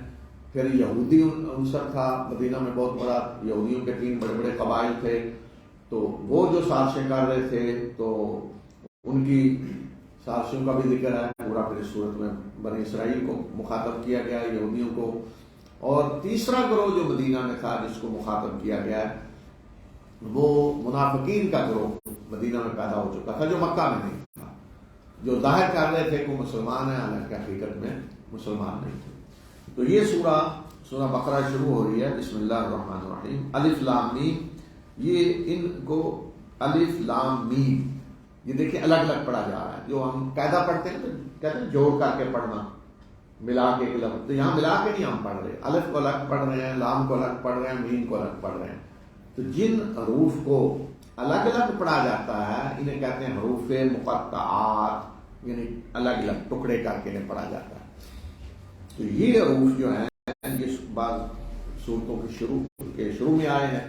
پھر یہودی عنصر تھا مدینہ میں بہت بڑا، یہودیوں کے 3 بڑے بڑے قبائل تھے، تو وہ جو سازشیں کر رہے تھے تو ان کی سازشوں کا بھی ذکر ہے پورا پھر اس صورت میں۔ بنی اسرائیل کو مخاطب کیا گیا، یہودیوں کو، اور تیسرا گروہ جو مدینہ میں تھا جس کو مخاطب کیا گیا ہے وہ منافقین کا گروہ مدینہ میں پیدا ہو چکا تھا جو مکہ میں نہیں تھا، جو ظاہر کر رہے تھے کہ مسلمان ہیں حالانکہ حقیقت میں مسلمان نہیں تھے۔ تو یہ سورہ بقرہ شروع ہو رہی ہے، بسم اللہ الرحمن الرحیم، الف لام میم۔ یہ ان کو الف لام میم یہ دیکھیں الگ الگ پڑھا جا رہا ہے، جو ہم قاعدہ پڑھتے ہیں تو کہتے ہیں جوڑ کر کے پڑھنا، ملا کے ایک لفظ، تو یہاں ملا کے نہیں ہم پڑھ رہے، الف کو الگ پڑھ رہے ہیں، لام کو الگ پڑھ رہے ہیں، میم کو الگ پڑھ رہے ہیں۔ تو جن حروف کو الگ الگ پڑھا جاتا ہے انہیں کہتے ہیں حروف مقطعات، یعنی الگ الگ ٹکڑے کر کے انہیں پڑھا جاتا ہے۔ تو یہ حروف جو ہیں یہ بعض صورتوں کے شروع میں آئے ہیں۔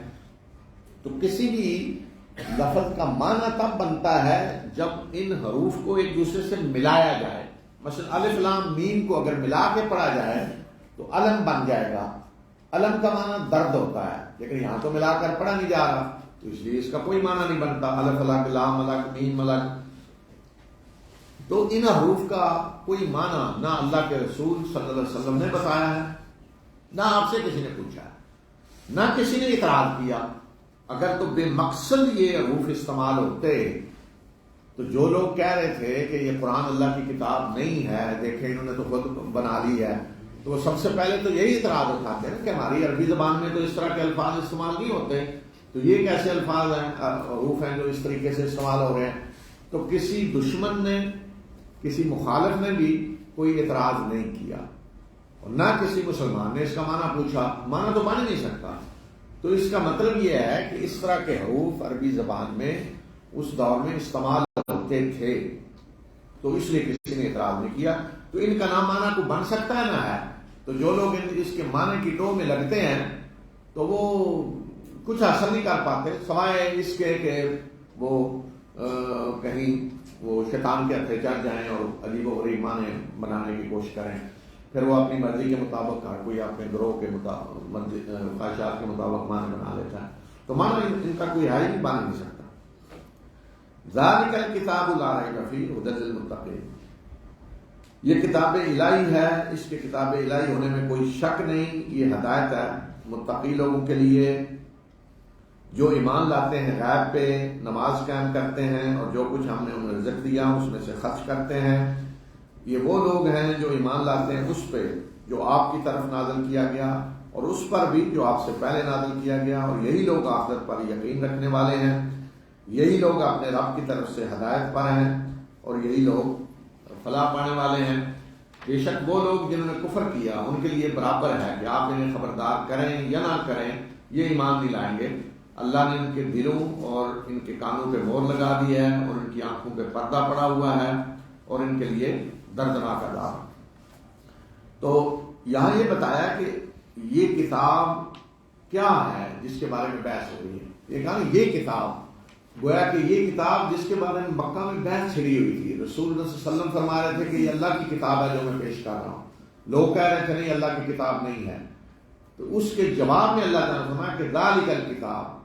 تو کسی بھی لفظ کا معنی تب بنتا ہے جب ان حروف کو ایک دوسرے سے ملایا جائے۔ مثلا الف لام میم کو اگر ملا کے پڑھا جائے تو علم بن جائے گا، علم کا معنی درد ہوتا ہے، لیکن یہاں تو ملا کر پڑھا نہیں جا رہا، تو اس لیے اس کا کوئی معنی نہیں بنتا، الف الگ، لام الگ، میم الگ۔ تو ان حروف کا کوئی معنی نہ اللہ کے رسول صلی اللہ علیہ وسلم نے بتایا ہے، نہ آپ سے کسی نے پوچھا ہے، نہ کسی نے اعتراض کیا۔ اگر تو بے مقصد یہ حروف استعمال ہوتے تو جو لوگ کہہ رہے تھے کہ یہ قرآن اللہ کی کتاب نہیں ہے، دیکھیں انہوں نے تو خود بنا لی ہے، تو وہ سب سے پہلے تو یہی اعتراض اٹھاتے ہیں کہ ہماری عربی زبان میں تو اس طرح کے الفاظ استعمال نہیں ہوتے، تو یہ کیسے الفاظ ہیں، حروف ہیں جو اس طریقے سے استعمال ہو رہے ہیں۔ تو کسی دشمن نے، کسی مخالف نے بھی کوئی اعتراض نہیں کیا، اور نہ کسی مسلمان نے اس کا معنی پوچھا، معنی تو بن نہیں سکتا۔ تو اس کا مطلب یہ ہے کہ اس طرح کے حروف عربی زبان میں اس دور میں استعمال ہوتے تھے، تو اس لیے کسی نے اعتراض نہیں کیا۔ تو ان کا نام معنی کو بن سکتا ہے نہ ہے، تو جو لوگ اس کے معنی کی ٹو میں لگتے ہیں تو وہ کچھ حاصل نہیں کر پاتے سوائے اس کے کہ وہ کہیں وہ شیطان کے ہتھے چڑھ جائیں اور عجیب و غریب معنی بنانے کی کوشش کریں، پھر وہ اپنی مرضی کے مطابق ہر کوئی اپنے گروہ کے مطابق خواہشات کے مطابق معنی بنا لیتا ہے، تو معنی ان کا کوئی حل نہیں بن نہیں سکتا۔ ذالک الکتاب لا ریب فیہ ھدی للمتقین، یہ کتاب الہی ہے، اس کے کتاب الہی ہونے میں کوئی شک نہیں، یہ ہدایت ہے متقی لوگوں کے لیے جو ایمان لاتے ہیں غیب پہ، نماز قائم کرتے ہیں اور جو کچھ ہم نے انہیں رزق دیا اس میں سے خرچ کرتے ہیں۔ یہ وہ لوگ ہیں جو ایمان لاتے ہیں اس پہ جو آپ کی طرف نازل کیا گیا اور اس پر بھی جو آپ سے پہلے نازل کیا گیا، اور یہی لوگ آخرت پر یقین رکھنے والے ہیں، یہی لوگ اپنے رب کی طرف سے ہدایت پر ہیں اور یہی لوگ فلاح پانے والے ہیں۔ بے شک وہ لوگ جنہوں نے کفر کیا ان کے لیے برابر ہے کہ آپ انہیں خبردار کریں یا نہ کریں، یہ ایمان نہیں لائیں گے۔ اللہ نے ان کے دلوں اور ان کے کانوں پہ مہر لگا دی ہے اور ان کی آنکھوں پہ پردہ پڑا ہوا ہے اور ان کے لیے دردناک عذاب۔ تو یہاں یہ بتایا کہ یہ کتاب کیا ہے جس کے بارے میں بحث ہو رہی ہے۔ یہ کہا یہ کتاب، گویا کہ یہ کتاب جس کے بارے میں مکہ میں بحث چھڑی ہوئی تھی، رسول اللہ صلی اللہ علیہ وسلم فرما رہے تھے کہ یہ اللہ کی کتاب ہے جو میں پیش کر رہا ہوں، لوگ کہہ رہے تھے نہیں اللہ کی کتاب نہیں ہے، تو اس کے جواب میں اللہ تعالیٰ نے فرمایا کہ ذالک الکتاب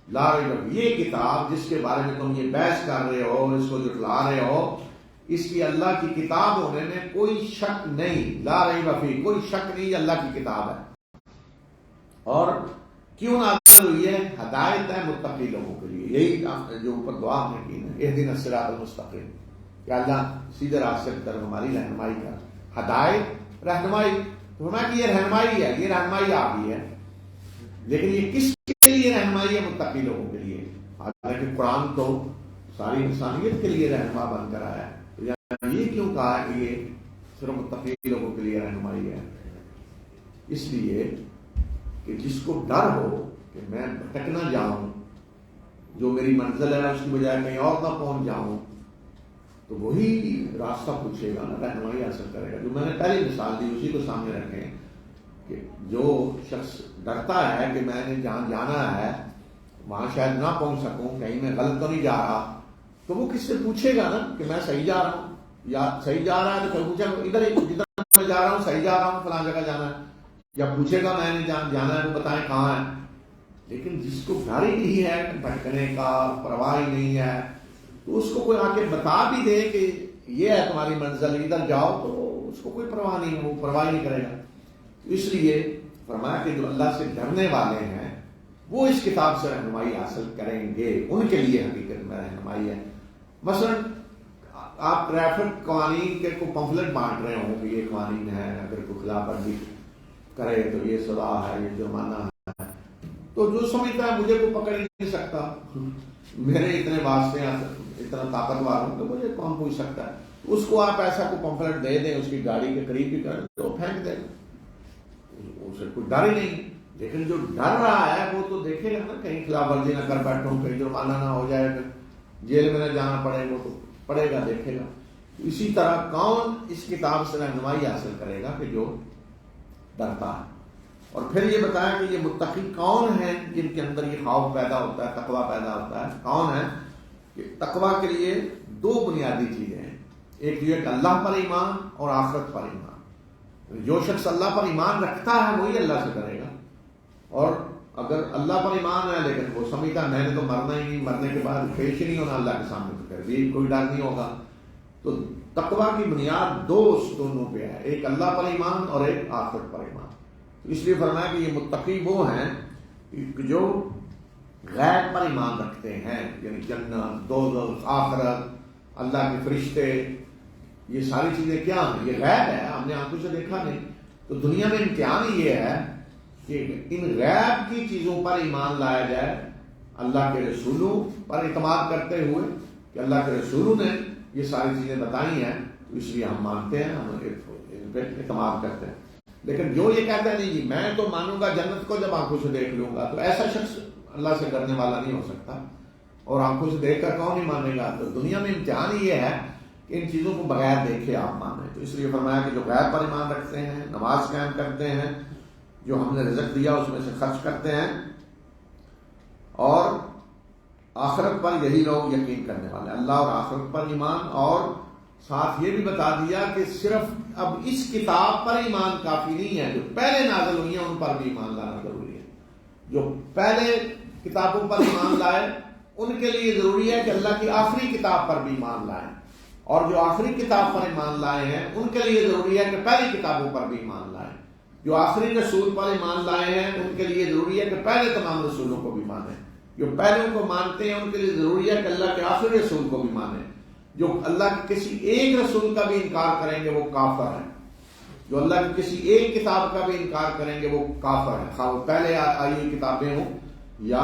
لا ریب، یہ کتاب جس کے بارے میں تم یہ بحث کر رہے ہو اور اس کو جھٹلا رہے ہو، اس کی اللہ کی کتاب ہونے میں کوئی شک نہیں، لا ریب فیہ، کوئی شک نہیں، یہ اللہ کی کتاب ہے۔ اور کیوں نازل ہوئی ہے؟ ہدایت ہے متقی لوگوں کے لیے، یہی جو اوپر دعا ہم نے کی ہے، اہدنا الصراط المستقیم، کہ اللہ سیدھے راستے کی طرف ہماری رہنمائی کر، ہدایت رہنمائی، تو فرمایا کہ یہ رہنمائی ہے، یہ رہنمائی آ گئی ہے، لیکن یہ کس کے لیے رہنمائی ہے؟ متقی لوگوں کے لیے۔ حالانکہ قرآن تو ساری انسانیت کے لیے رہنما بن کر آیا ہے، تو یہ کیوں کہا ہے کہ یہ صرف متقی لوگوں کے لیے رہنمائی ہے؟ اس لیے کہ جس کو ڈر ہو کہ میں بھٹک نہ جاؤں، جو میری منزل ہے اس کی بجائے کہیں اور نہ پہنچ جاؤں، تو وہی راستہ پوچھے گا نا، رہنمائی حاصل کرے گا۔ جو میں نے پہلی مثال دی اسی کو سامنے رکھیں کہ جو شخص ڈرتا ہے کہ میں نے جہاں جانا ہے وہاں شاید نہ پہنچ سکوں، کہیں میں غلط تو نہیں جا رہا، تو وہ کس سے پوچھے گا نا کہ میں صحیح جا رہا ہوں، یا صحیح جا رہا ہے تو پوچھے گا ادھر جدھر میں جا رہا ہوں صحیح جا رہا ہوں، فلاں جگہ جانا ہے، یا پوچھے گا میں نے جانا ہے وہ بتائیں کہاں ہے۔ لیکن جس کو ڈر ہی نہیں ہے بھٹکنے کا، پرواہ ہی نہیں ہے، تو اس کو کوئی آ کے بتا بھی دے کہ یہ ہے تمہاری منزل، ادھر جاؤ، تو اس کو کوئی پرواہ نہیں ہے، وہ پرواہ نہیں کرے گا۔ اس لیے فرمایا کہ جو اللہ سے ڈرنے والے ہیں وہ اس کتاب سے رہنمائی حاصل کریں گے، ان کے لیے حقیقت میں رہنمائی ہے۔ مثلا آپ ٹریفک قوانین کے کو پمفلٹ بانٹ رہے ہوں کہ یہ قوانین ہے، اگر کوئی خلاف ورزی کرے تو یہ سزا ہے، یہ جرمانہ ہے، تو جو سمجھتا ہے مجھے کوئی پکڑ نہیں سکتا، میرے اتنے واسطے اتنا طاقتور ہوں کہ مجھے کون پوچھ سکتا ہے، اس کو آپ ایسا کوئی پمفلٹ دے دیں، اس کی گاڑی کے قریب بھی کریں تو پھینک دے گا، اسے کوئی ڈر ہی نہیں۔ لیکن جو ڈر رہا ہے وہ تو دیکھے گا نا، کہیں خلاف ورزی نہ کر بیٹھوں، کہیں جرمانہ نہ ہو جائے، جیل میں نہ جانا پڑے، وہ تو پڑے گا، دیکھے گا۔ اسی طرح کون اس کتاب سے رہنمائی حاصل کرے گا؟ کہ جو ڈرتا ہے۔ اور پھر یہ بتایا کہ یہ متقی کون ہیں جن کے اندر یہ خوف پیدا ہوتا ہے، تقویٰ پیدا ہوتا ہے۔ کون ہے؟ کہ تقویٰ کے لیے دو بنیادی چیزیں ہیں، ایک یہ کہ اللہ پر ایمان اور آخرت پر ایمان۔ جو شخص اللہ پر ایمان رکھتا ہے وہی اللہ سے ڈرے گا، اور اگر اللہ پر ایمان ہے لیکن وہ سمجھتا ہے میں نے تو مرنا ہی نہیں، مرنے کے بعد پیش نہیں ہونا اللہ کے سامنے، تو پھر بھی کوئی ڈر نہیں ہوگا۔ تو تقویٰ کی بنیاد دونوں پہ ہے، ایک اللہ پر ایمان اور ایک آخرت پر ایمان۔ اس لیے فرمایا کہ یہ متقی وہ ہیں جو غیب پر ایمان رکھتے ہیں، یعنی جنت، دوزخ، آخرت، اللہ کے فرشتے، یہ ساری چیزیں کیا ہیں؟ یہ غیب ہے، ہم نے آنکھوں سے دیکھا نہیں۔ تو دنیا میں امتحان یہ ہے کہ ان غیب کی چیزوں پر ایمان لایا جائے، اللہ کے رسولوں پر اعتماد کرتے ہوئے کہ اللہ کے رسولوں نے یہ ساری چیزیں بتائی ہیں، تو اس لیے ہم مانتے ہیں، ہم ان پہ اعتماد کرتے ہیں۔ لیکن جو یہ کہتا ہے نہیں جی میں تو مانوں گا جنت کو جب آنکھوں سے دیکھ لوں گا، تو ایسا شخص اللہ سے ڈرنے والا نہیں ہو سکتا، اور آنکھوں سے دیکھ کر کون نہیں مانے گا؟ تو دنیا میں امتحان یہ ہے کہ ان چیزوں کو بغیر دیکھے آپ مانیں۔ تو اس لیے فرمایا کہ جو غیب پر ایمان رکھتے ہیں، نماز قائم کرتے ہیں، جو ہم نے رزق دیا اس میں سے خرچ کرتے ہیں، اور آخرت پر یہی لوگ یقین کرنے والے ہیں، اللہ اور آخرت پر ایمان۔ اور ساتھ یہ بھی بتا دیا کہ صرف اب اس کتاب پر ایمان کافی نہیں ہے، جو پہلے نازل ہوئی ہیں ان پر بھی ایمان لانا ضروری ہے۔ جو پہلے کتابوں پر ایمان لائے ان کے لیے ضروری ہے کہ اللہ کی آخری کتاب پر بھی ایمان لائیں، اور جو آخری کتاب پر ایمان لائے ہیں ان کے لیے ضروری ہے کہ پہلی کتابوں پر بھی ایمان لائیں۔ جو آخری رسول پر ایمان لائے ہیں ان کے لیے ضروری ہے کہ پہلے تمام رسولوں کو بھی مانیں۔ جو پہلوں کو مانتے ہیں ان کے لیے ضروری ہے کہ اللہ کے آخری رسول کو بھی مانیں۔ جو اللہ کے کسی ایک رسول کا بھی انکار کریں گے وہ کافر ہے۔ جو اللہ کی کسی ایک کتاب کا بھی انکار کریں گے وہ کافر ہے، خواہ وہ پہلے آئی ہوئی کتابیں ہوں یا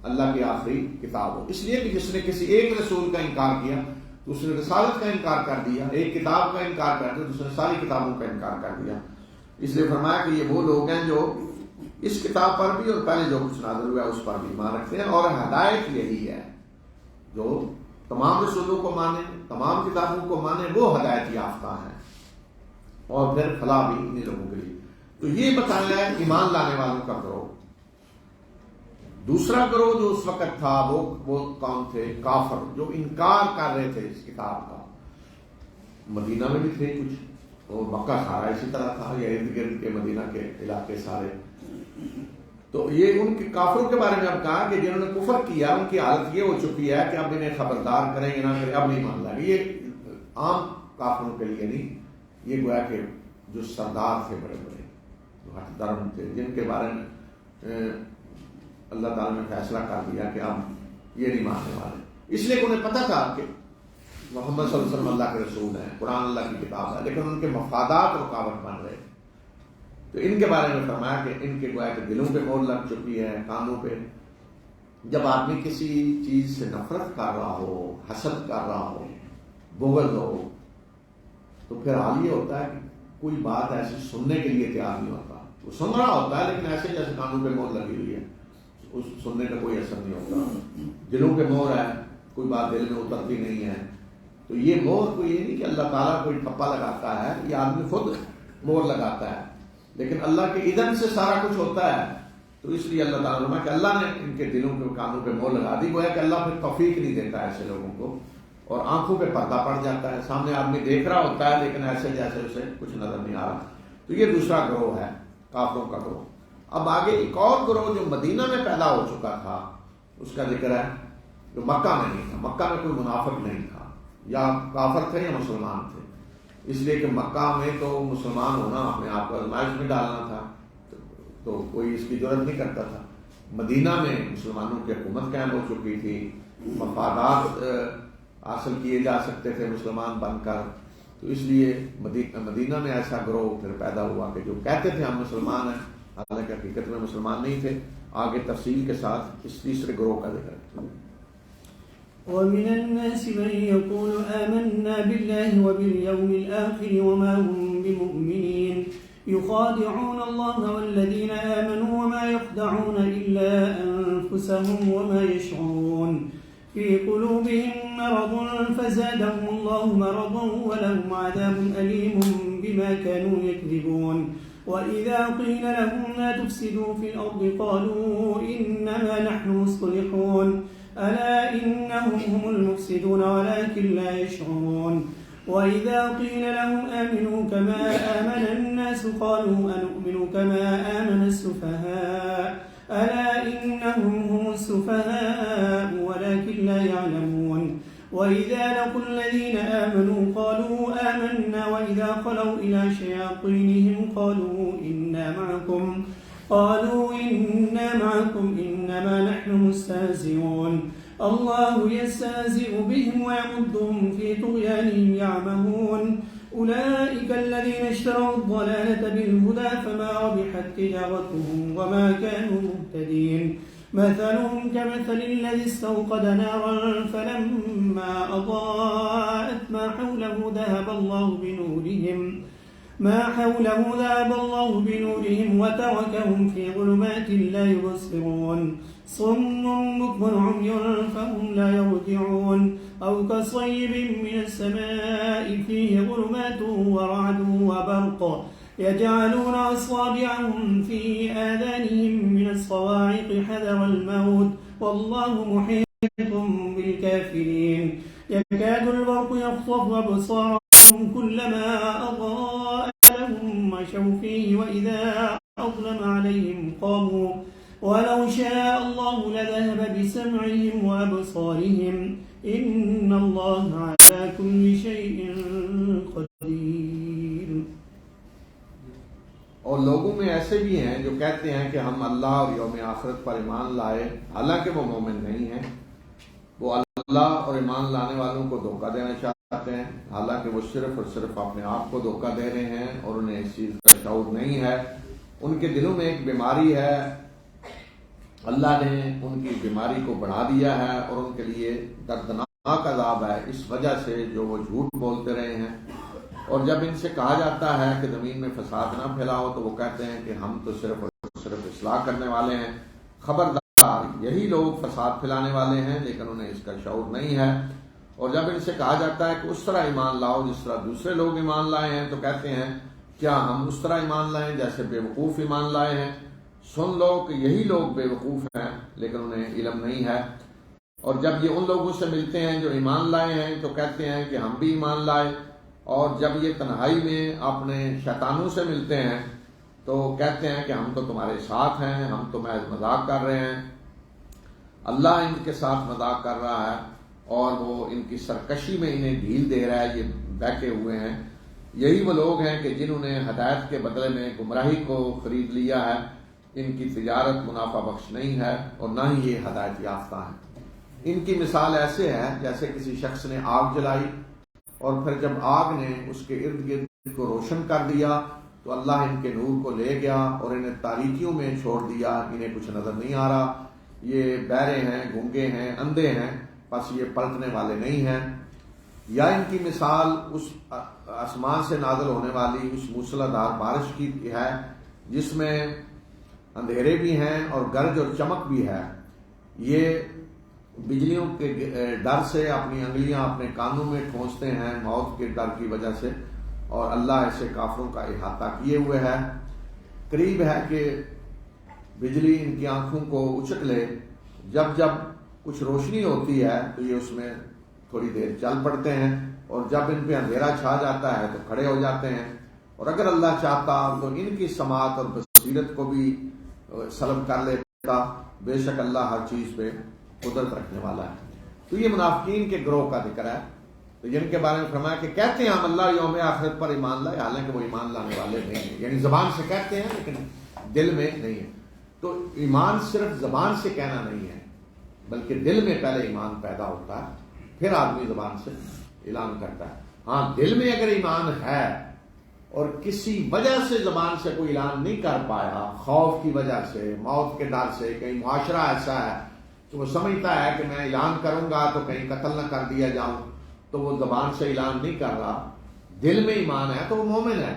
اللہ کی آخری کتاب ہو۔ اس لیے کہ جس نے کسی ایک رسول کا انکار کیا تو اس نے رسالت کا انکار کر دیا، ایک کتاب کا انکار کر دیا تو اس نے ساری کتابوں کا انکار کر دیا۔ اس لیے فرمایا کہ یہ وہ لوگ ہیں جو اس کتاب پر بھی اور پہلے جو کچھ نازل ہوا ہے اس پر بھی ایمان رکھتے ہیں، اور ہدایت یہی ہے جو تمام رسولوں کو مانے، تمام کتابوں کو مانے، وہ ہدایت یافتہ ہے، اور پھر فلاح بھی انہیں لوگوں کے لیے۔ تو یہ بتایا ہے ایمان لانے والوں کا گروہ۔ دوسرا گروہ جو اس وقت تھا وہ کون تھے؟ کافر، جو انکار کر رہے تھے اس کتاب کا۔ مدینہ میں بھی تھے کچھ، اور مکہ سارا اسی طرح تھا، یا ارد گرد کے مدینہ کے علاقے سارے۔ تو یہ ان کے کافروں کے بارے میں اب کہا کہ جنہوں نے کفر کیا ان کی حالت یہ ہو چکی ہے کہ اب انہیں خبردار کریں گے نہ کریں، اب نہیں مان لیں گے۔ یہ عام کافروں کے لیے نہیں، یہ گویا کہ جو سردار تھے بڑے بڑے، جو ہٹ درم تھے، جن کے بارے میں اللہ تعالیٰ نے فیصلہ کر دیا کہ اب یہ نہیں ماننے والے، اس لیے کہ انہیں پتہ تھا کہ محمد صلی اللہ علیہ وسلم اللہ کے رسول ہیں، قرآن اللہ کی کتاب ہے، لیکن ان کے مفادات رکاوٹ بن رہے۔ تو ان کے بارے میں فرمایا کہ ان کے گویا کہ دلوں پہ مہر لگ چکی ہے، کانوں پہ۔ جب آدمی کسی چیز سے نفرت کر رہا ہو، حسد کر رہا ہو، بغض ہو، تو پھر حال یہ ہوتا ہے کہ کوئی بات ایسی سننے کے لیے تیار نہیں ہوتا۔ وہ سن رہا ہوتا ہے لیکن ایسے جیسے کانوں پہ مہر لگی ہوئی ہے، اس سننے کا کوئی اثر نہیں ہوتا۔ دلوں پہ مہر ہے، کوئی بات دل میں اترتی نہیں ہے۔ تو یہ مہر کوئی یہ نہیں کہ اللہ تعالیٰ کوئی ٹھپا لگاتا ہے، یہ آدمی خود مہر لگاتا ہے، لیکن اللہ کے اذن سے سارا کچھ ہوتا ہے۔ تو اس لیے اللہ تعالیٰ نے کہ اللہ نے ان کے دلوں کے کانوں پہ مہر لگا دی، وہ ہے کہ اللہ پھر توفیق نہیں دیتا ایسے لوگوں کو، اور آنکھوں پہ پردہ پڑ جاتا ہے، سامنے آدمی دیکھ رہا ہوتا ہے لیکن ایسے جیسے اسے کچھ نظر نہیں آ رہا۔ تو یہ دوسرا گروہ ہے، کافروں کا گروہ۔ اب آگے ایک اور گروہ جو مدینہ میں پیدا ہو چکا تھا، اس کا ذکر ہے، جو مکہ میں نہیں تھا۔ مکہ میں کوئی منافق نہیں تھا، یا کافر تھے یا مسلمان تھے، اس لیے کہ مکہ میں تو مسلمان ہونا اپنے آپ کو آزمائش میں ڈالنا تھا، تو کوئی اس کی ضرورت نہیں کرتا تھا۔ مدینہ میں مسلمانوں کی حکومت قائم ہو چکی تھی، مفادات حاصل کیے جا سکتے تھے مسلمان بن کر، تو اس لیے مدینہ میں ایسا گروہ پھر پیدا ہوا کہ جو کہتے تھے ہم مسلمان ہیں، حالانکہ حقیقت میں مسلمان نہیں تھے۔ آگے تفصیل کے ساتھ اس تیسرے گروہ کا ذکر ہے۔ ومن الناس من يقول آمنا بالله وباليوم الآخر وما هم بمؤمنين يخادعون الله والذين آمنوا وما يخدعون إلا أنفسهم وما يشعرون في قلوبهم مرض فزادهم الله مرضا ولهم عذاب أليم بما كانوا يكذبون وإذا قيل لهم لا تفسدوا في الأرض قالوا إنما نحن مصلحون ألا إنهم هم المفسدون ولكن لا يشعرون وإذا قيل لهم آمنوا كما آمن الناس قالوا أنؤمن كما آمن السفهاء ألا إنهم هم السفهاء ولكن لا يعلمون وإذا لقوا الذين آمنوا قالوا آمنا وإذا خلوا إلى شياطينهم قالوا إنا معكم إنما نحن مستهزئون الله يستهزئ بهم ويمدهم في طغيانهم يعمهون أولئك الذين اشتروا الضلالة بالهدى فما ربحت تجارتهم وما كانوا مهتدين مثلهم كمثل الذي استوقد نارا فلما أضاءت ما حوله ذهب الله بنورهم وتركهم في ظلمات لا يبصرون صم بكم عمي فهم لا يرجعون أو كصيب من السماء فيه ظلمات ورعد وبرق يجعلون أصابعهم في آذانهم من الصواعق حذر الموت والله محيط بالكافرين يكاد البرق يخطف أبصارهم كلما أضاء لهم مشوا فيه وإذا أظلم عليهم ولو شاء الله لذهب بسمعهم وأبصارهم إن الله على كل شيء قدير. اور لوگوں میں ایسے بھی ہیں جو کہتے ہیں کہ ہم اللہ اور یوم آخرت پر ایمان لائے، حالانکہ وہ مومن نہیں ہیں. وہ اللہ اور ایمان لانے والوں کو دھوکہ دینا چاہتے ہیں، حالانکہ وہ صرف اور صرف اپنے آپ کو دھوکہ دے رہے ہیں اور انہیں اس چیز کا شعور نہیں ہے. ان کے دلوں میں ایک بیماری ہے، اللہ نے ان کی بیماری کو بڑھا دیا ہے اور ان کے لیے دردناک عذاب ہے اس وجہ سے جو وہ جھوٹ بولتے رہے ہیں. اور جب ان سے کہا جاتا ہے کہ زمین میں فساد نہ پھیلاؤ تو وہ کہتے ہیں کہ ہم تو صرف اور صرف اصلاح کرنے والے ہیں. خبردار، یہی لوگ فساد پھیلانے والے ہیں لیکن انہیں اس کا شعور نہیں ہے. اور جب ان سے کہا جاتا ہے کہ اس طرح ایمان لاؤ جس طرح دوسرے لوگ ایمان لائے ہیں تو کہتے ہیں کیا ہم اس طرح ایمان لائیں جیسے بے وقوف ایمان لائے ہیں. سن لو کہ یہی لوگ بے وقوف ہیں لیکن انہیں علم نہیں ہے. اور جب یہ ان لوگوں سے ملتے ہیں جو ایمان لائے ہیں تو کہتے ہیں کہ ہم بھی ایمان لائے. اور جب یہ تنہائی میں اپنے شیطانوں سے ملتے ہیں تو کہتے ہیں کہ ہم تو تمہارے ساتھ ہیں، ہم تو محض مذاق کر رہے ہیں. اللہ ان کے ساتھ مذاق کر رہا ہے اور وہ ان کی سرکشی میں انہیں ڈھیل دے رہا ہے. یہ بہکے ہوئے ہیں. یہی وہ لوگ ہیں کہ جنہوں نے ہدایت کے بدلے میں گمراہی کو خرید لیا ہے. ان کی تجارت منافع بخش نہیں ہے اور نہ ہی یہ ہدایت یافتہ ہیں. ان کی مثال ایسے ہے جیسے کسی شخص نے آگ جلائی اور پھر جب آگ نے اس کے ارد گرد کو روشن کر دیا تو اللہ ان کے نور کو لے گیا اور انہیں تاریکیوں میں چھوڑ دیا. انہیں کچھ نظر نہیں آ رہا. یہ بہرے ہیں، گونگے ہیں، اندھے ہیں، بس یہ پلٹنے والے نہیں ہیں. یا ان کی مثال اس آسمان سے نازل ہونے والی اس موسلادھار بارش کی ہے جس میں اندھیرے بھی ہیں اور گرج اور چمک بھی ہے. یہ بجلیوں کے ڈر سے اپنی انگلیاں اپنے کانوں میں ٹھونستے ہیں موت کے ڈر کی وجہ سے، اور اللہ ایسے کافروں کا احاطہ کیے ہوئے ہے. قریب ہے کہ بجلی ان کی آنکھوں کو اچک لے. جب جب کچھ روشنی ہوتی ہے تو یہ اس میں تھوڑی دیر چل پڑتے ہیں اور جب ان پہ اندھیرا چھا جاتا ہے تو کھڑے ہو جاتے ہیں. اور اگر اللہ چاہتا تو ان کی سماعت اور بصیرت کو بھی سلب کر لیتا. بے شک اللہ ہر چیز پہ قدرت رکھنے والا ہے. تو یہ منافقین کے گروہ کا ذکر ہے. تو جن کے بارے میں فرمایا کہ کہتے ہیں ہم اللہ یوم آخرت پر ایمان لائے، حالانکہ وہ ایمان لانے والے نہیں ہیں. یعنی زبان سے کہتے ہیں لیکن دل میں نہیں ہے. تو ایمان صرف زبان سے کہنا نہیں ہے بلکہ دل میں پہلے ایمان پیدا ہوتا ہے پھر آدمی زبان سے اعلان کرتا ہے. ہاں، دل میں اگر ایمان ہے اور کسی وجہ سے زبان سے کوئی اعلان نہیں کر پایا، خوف کی وجہ سے، موت کے ڈر سے، کہیں معاشرہ ایسا ہے کہ وہ سمجھتا ہے کہ میں اعلان کروں گا تو کہیں قتل نہ کر دیا جاؤں، تو وہ زبان سے اعلان نہیں کر رہا. دل میں ایمان ہے تو وہ مومن ہے.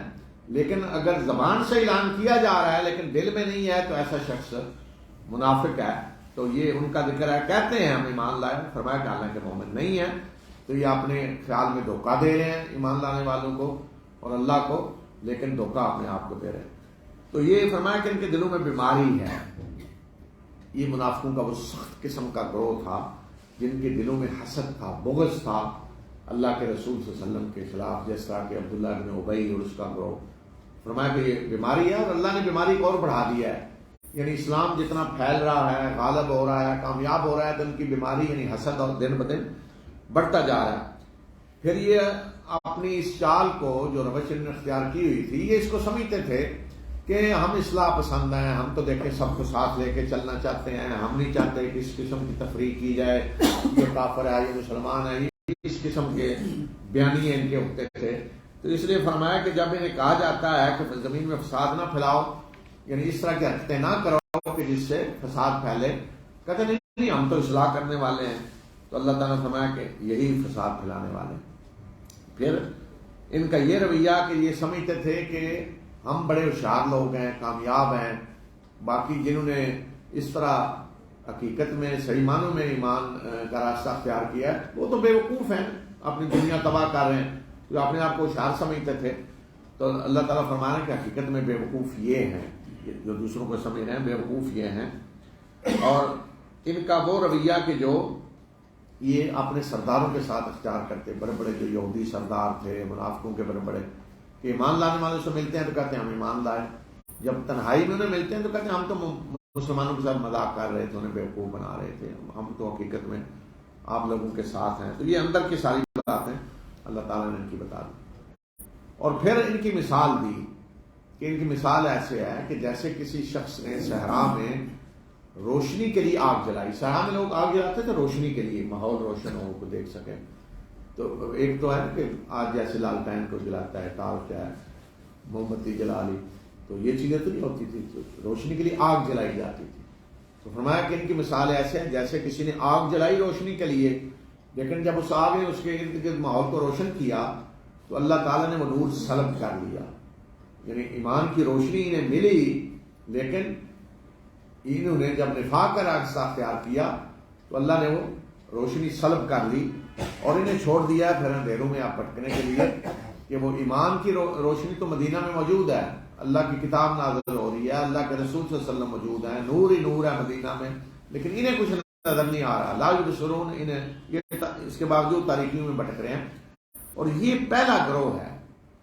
لیکن اگر زبان سے اعلان کیا جا رہا ہے لیکن دل میں نہیں ہے تو ایسا شخص منافق ہے. تو یہ ان کا ذکر ہے. کہتے ہیں ہم ایمان لائے، فرمایا کہ حالانکہ مومن نہیں ہے. تو یہ اپنے خیال میں دھوکہ دے رہے ہیں ایمان لانے والوں کو اور اللہ کو، لیکن دھوکہ اپنے آپ کو دے رہے ہیں. تو یہ فرمایا کہ ان کے دلوں میں بیماری ہے. یہ منافقوں کا وہ سخت قسم کا گروہ تھا جن کے دلوں میں حسد تھا، بغض تھا اللہ کے رسول صلی اللہ علیہ وسلم کے خلاف، جس طرح کہ عبداللہ بن ابی اور اس کا گروہ. فرمایا کہ یہ بیماری ہے اور اللہ نے بیماری کو اور بڑھا دیا ہے. یعنی اسلام جتنا پھیل رہا ہے، غالب ہو رہا ہے، کامیاب ہو رہا ہے، تو ان کی بیماری یعنی حسد اور دن بدن بڑھتا جا رہا ہے. پھر یہ اپنی اس چال کو جو روش نے اختیار کی ہوئی تھی، یہ اس کو سمجھتے تھے کہ ہم اصلاح پسند ہیں، ہم تو دیکھیں سب کو ساتھ لے کے چلنا چاہتے ہیں، ہم نہیں چاہتے کہ اس قسم کی تفریق کی جائے، یہ کافر ہے، یہ مسلمان ہے، اس قسم کے بیانیے ان کے ہوتے تھے. تو اس لیے فرمایا کہ جب انہیں کہا جاتا ہے کہ زمین میں فساد نہ پھیلاؤ، یعنی اس طرح کی حرکتیں نہ کرو کہ جس سے فساد پھیلے، کہتے نہیں ہم تو اصلاح کرنے والے ہیں. تو اللہ تعالیٰ نے فرمایا کہ یہی فساد پھیلانے والے ہیں. پھر ان کا یہ رویہ کہ یہ سمجھتے تھے کہ ہم بڑے ہوشیار لوگ ہیں، کامیاب ہیں، باقی جنہوں نے اس طرح حقیقت میں صحیح معنوں میں ایمان کا راستہ اختیار کیا ہے وہ تو بے وقوف ہیں، اپنی دنیا تباہ کر رہے ہیں. جو اپنے آپ کو ہوشیار سمجھتے تھے. تو اللہ تعالیٰ فرمانا کہ حقیقت میں بے وقوف یہ ہیں، جو دوسروں کو سمجھ رہے ہیں بے وقوف یہ ہیں. اور ان کا وہ رویہ کہ جو یہ اپنے سرداروں کے ساتھ اختیار کرتے، بڑے بڑے جو یہودی سردار تھے، منافقوں کے بڑے بڑے، کہ ایمان لانے والوں سے ملتے ہیں تو کہتے ہیں ہم ایمان لائے. جب تنہائی میں انہیں ملتے ہیں تو کہتے ہیں ہم تو مسلمانوں کے ساتھ مذاق کر رہے تھے، انہیں بیوقوف بنا رہے تھے، ہم تو حقیقت میں آپ لوگوں کے ساتھ ہیں. تو یہ اندر کی ساری باتیں اللہ تعالیٰ نے ان کی بتا دی. اور پھر ان کی مثال دی کہ ان کی مثال ایسے ہے کہ جیسے کسی شخص نے صحرا میں روشنی کے لیے آگ جلائی. صحرا میں لوگ آگ جلاتے تھے روشنی کے لیے، ماحول روشن ہو کو دیکھ سکیں. تو ایک تو ہے کہ آج جیسے لالٹین کو جلاتا ہے، ٹارچ ہے، موم بتی جلا لی، تو یہ چیزیں تو نہیں ہوتی تھی، تو روشنی کے لیے آگ جلائی جاتی تھی. تو فرمایا کہ ان کی مثال ایسے ہے جیسے کسی نے آگ جلائی روشنی کے لیے، لیکن جب اس آگ نے اس کے ارد گرد ماحول کو روشن کیا تو اللہ تعالیٰ نے وہ نور سلب کر لیا. یعنی ایمان کی روشنی انہیں ملی، لیکن انہوں نے جب نفاق کا راستہ اختیار کیا تو اللہ نے وہ روشنی سلب کر لی اور انہیں چھوڑ دیا پھر اندھیروں میں آپ بھٹکنے کے لیے. کہ وہ ایمان کی روشنی تو مدینہ میں موجود ہے، اللہ کی کتاب نازل ہو رہی ہے، اللہ کے رسول صلی اللہ علیہ وسلم موجود ہیں، نور ہی نور ہے مدینہ میں، لیکن انہیں کچھ نظر نہیں آ رہا. لا یبصرون، انہیں یہ اس کے باوجود تاریکیوں میں بھٹک رہے ہیں. اور یہ پہلا گروہ ہے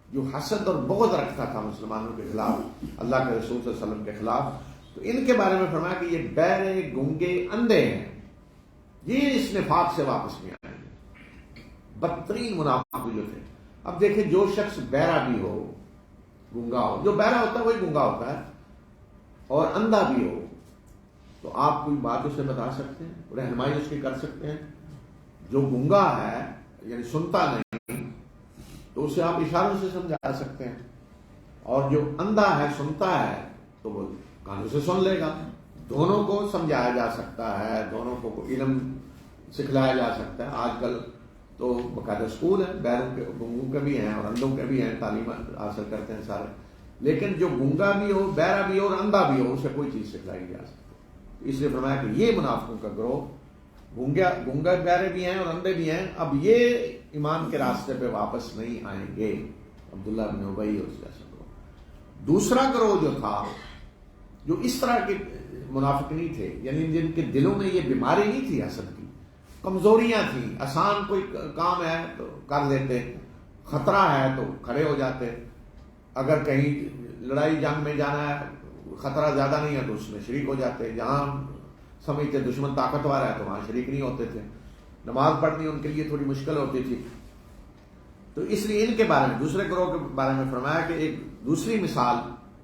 جو حسد اور بغض رکھتا تھا مسلمانوں کے خلاف، اللہ کے رسول صلی اللہ علیہ وسلم کے خلاف. تو ان کے بارے میں فرمایا کہ یہ بہرے، گونگے، اندھے ہیں، یہ اس نفاق سے واپس نہیں آئیں گے. بدترین منافق جو تھے. اب دیکھیں جو شخص بہرا بھی ہو، گونگا ہو، جو بہرا ہوتا ہے وہی گونگا ہوتا ہے، اور اندھا بھی ہو، تو آپ کوئی بات اسے بتا سکتے ہیں، رہنمائی اس کی کر سکتے ہیں. جو گونگا ہے یعنی سنتا نہیں تو اسے آپ اشاروں سے سمجھا سکتے ہیں، اور جو اندھا ہے سنتا ہے تو وہ کانوں سے سن لے گا. دونوں کو سمجھایا جا سکتا ہے، دونوں کو علم سکھلایا جا سکتا ہے. آج کل تو باقاعدہ اسکول ہیں، بہروں کے، گونگوں کے بھی ہیں اور اندھوں کے بھی ہیں، تعلیم حاصل کرتے ہیں سارے. لیکن جو گونگا بھی ہو، بہرا بھی ہو اور اندھا بھی ہو، اسے کوئی چیز سکھلائی جا سکتی. اس لیے فرمایا کہ یہ منافقوں کا گروہ گونگا بہرے بھی ہیں اور اندھے بھی ہیں، اب یہ ایمان کے راستے پہ واپس نہیں آئیں گے. عبداللہ بن ابی اور جیسا گروہ. دوسرا گروہ جو تھا، جو اس طرح کے منافق نہیں تھے، یعنی جن کے دلوں میں یہ بیماری نہیں تھی حسد کی، کمزوریاں تھیں، آسان کوئی کام ہے تو کر لیتے، خطرہ ہے تو کھڑے ہو جاتے، اگر کہیں لڑائی جنگ میں جانا ہے خطرہ زیادہ نہیں ہے تو اس میں شریک ہو جاتے، جہاں سمجھتے دشمن طاقتور ہے تو وہاں شریک نہیں ہوتے تھے. نماز پڑھنی ان کے لیے تھوڑی مشکل ہوتی تھی. تو اس لیے ان کے بارے میں، دوسرے گروہ کے بارے میں فرمایا کہ ایک دوسری مثال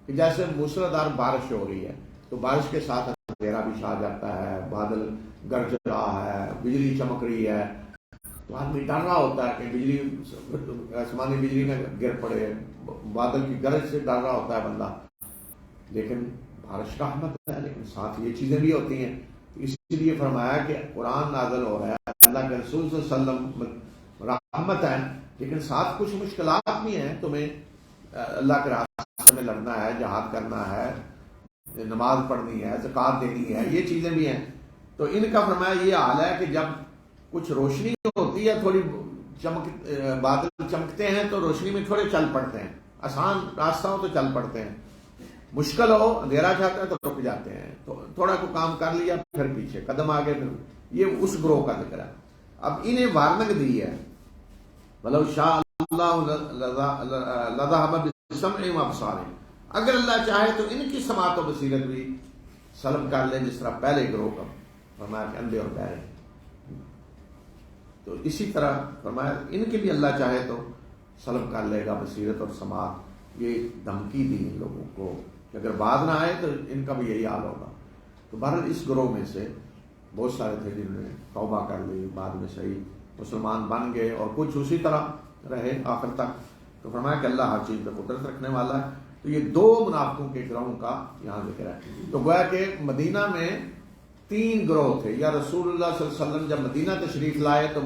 کہ جیسے موسلادھار بارش ہو رہی ہے تو بارش کے ساتھ اندھیرا بھی چھا جاتا ہے، بادل گرج رہا ہے، بجلی چمک رہی ہے، تو آدمی ڈر رہا ہوتا ہے کہ بجلی، آسمانی بجلی نہ گر پڑے، بادل کی گرج سے ڈر رہا ہوتا ہے بندہ. لیکن بارش رحمت ہے، لیکن ساتھ یہ چیزیں بھی ہوتی ہیں. اس لیے فرمایا کہ قرآن نازل ہو رہا ہے، اللہ کے رسول صلی اللہ علیہ وسلم رحمت ہے، لیکن ساتھ کچھ مشکلات بھی ہیں. تمہیں اللہ کے راستے میں لڑنا ہے، جہاد کرنا ہے، نماز پڑھنی ہے، زکوٰۃ دینی ہے، یہ چیزیں بھی ہیں. تو ان کا فرمایا یہ حال ہے کہ جب کچھ روشنی ہوتی ہے، تھوڑی بادل چمکتے ہیں تو روشنی میں تھوڑے چل پڑتے ہیں، آسان راستہ ہو تو چل پڑتے ہیں، مشکل ہو اندھیرا چاہتا ہے تو رک جاتے ہیں، تو تھوڑا کو کام کر لیا پھر پیچھے قدم آگے. یہ اس گروہ کا ذکر ہے. اب انہیں وارننگ دی ہے، وَلَوْ شَاءَ اللَّهُ لَذَهَبَ بِسَمْعِهِمْ وَأَبْصَارِهِمْ، اگر اللہ چاہے تو ان کی سماعت و بصیرت بھی سلب کر لے، جس طرح پہلے گروہ کا فرمایا کہ اندھے اور بہرے. تو اسی طرح فرمایا ان کے بھی اللہ چاہے تو سلب کر لے گا بصیرت اور سماعت. یہ دھمکی دی ان لوگوں کو کہ اگر بعد نہ آئے تو ان کا بھی یہی حال ہوگا. تو بہرحال اس گروہ میں سے بہت سارے تھے جنہوں نے توبہ کر لی، بعد میں صحیح مسلمان بن گئے، اور کچھ اسی طرح رہے آخر تک. تو فرمایا کہ اللہ ہر چیز پہ قدرت رکھنے والا ہے. تو یہ دو منافقوں کے گروہوں کا یہاں ذکر ہے. تو گویا کہ مدینہ میں 3 گروہ تھے. یا رسول اللہ صلی اللہ علیہ وسلم جب مدینہ تشریف لائے تو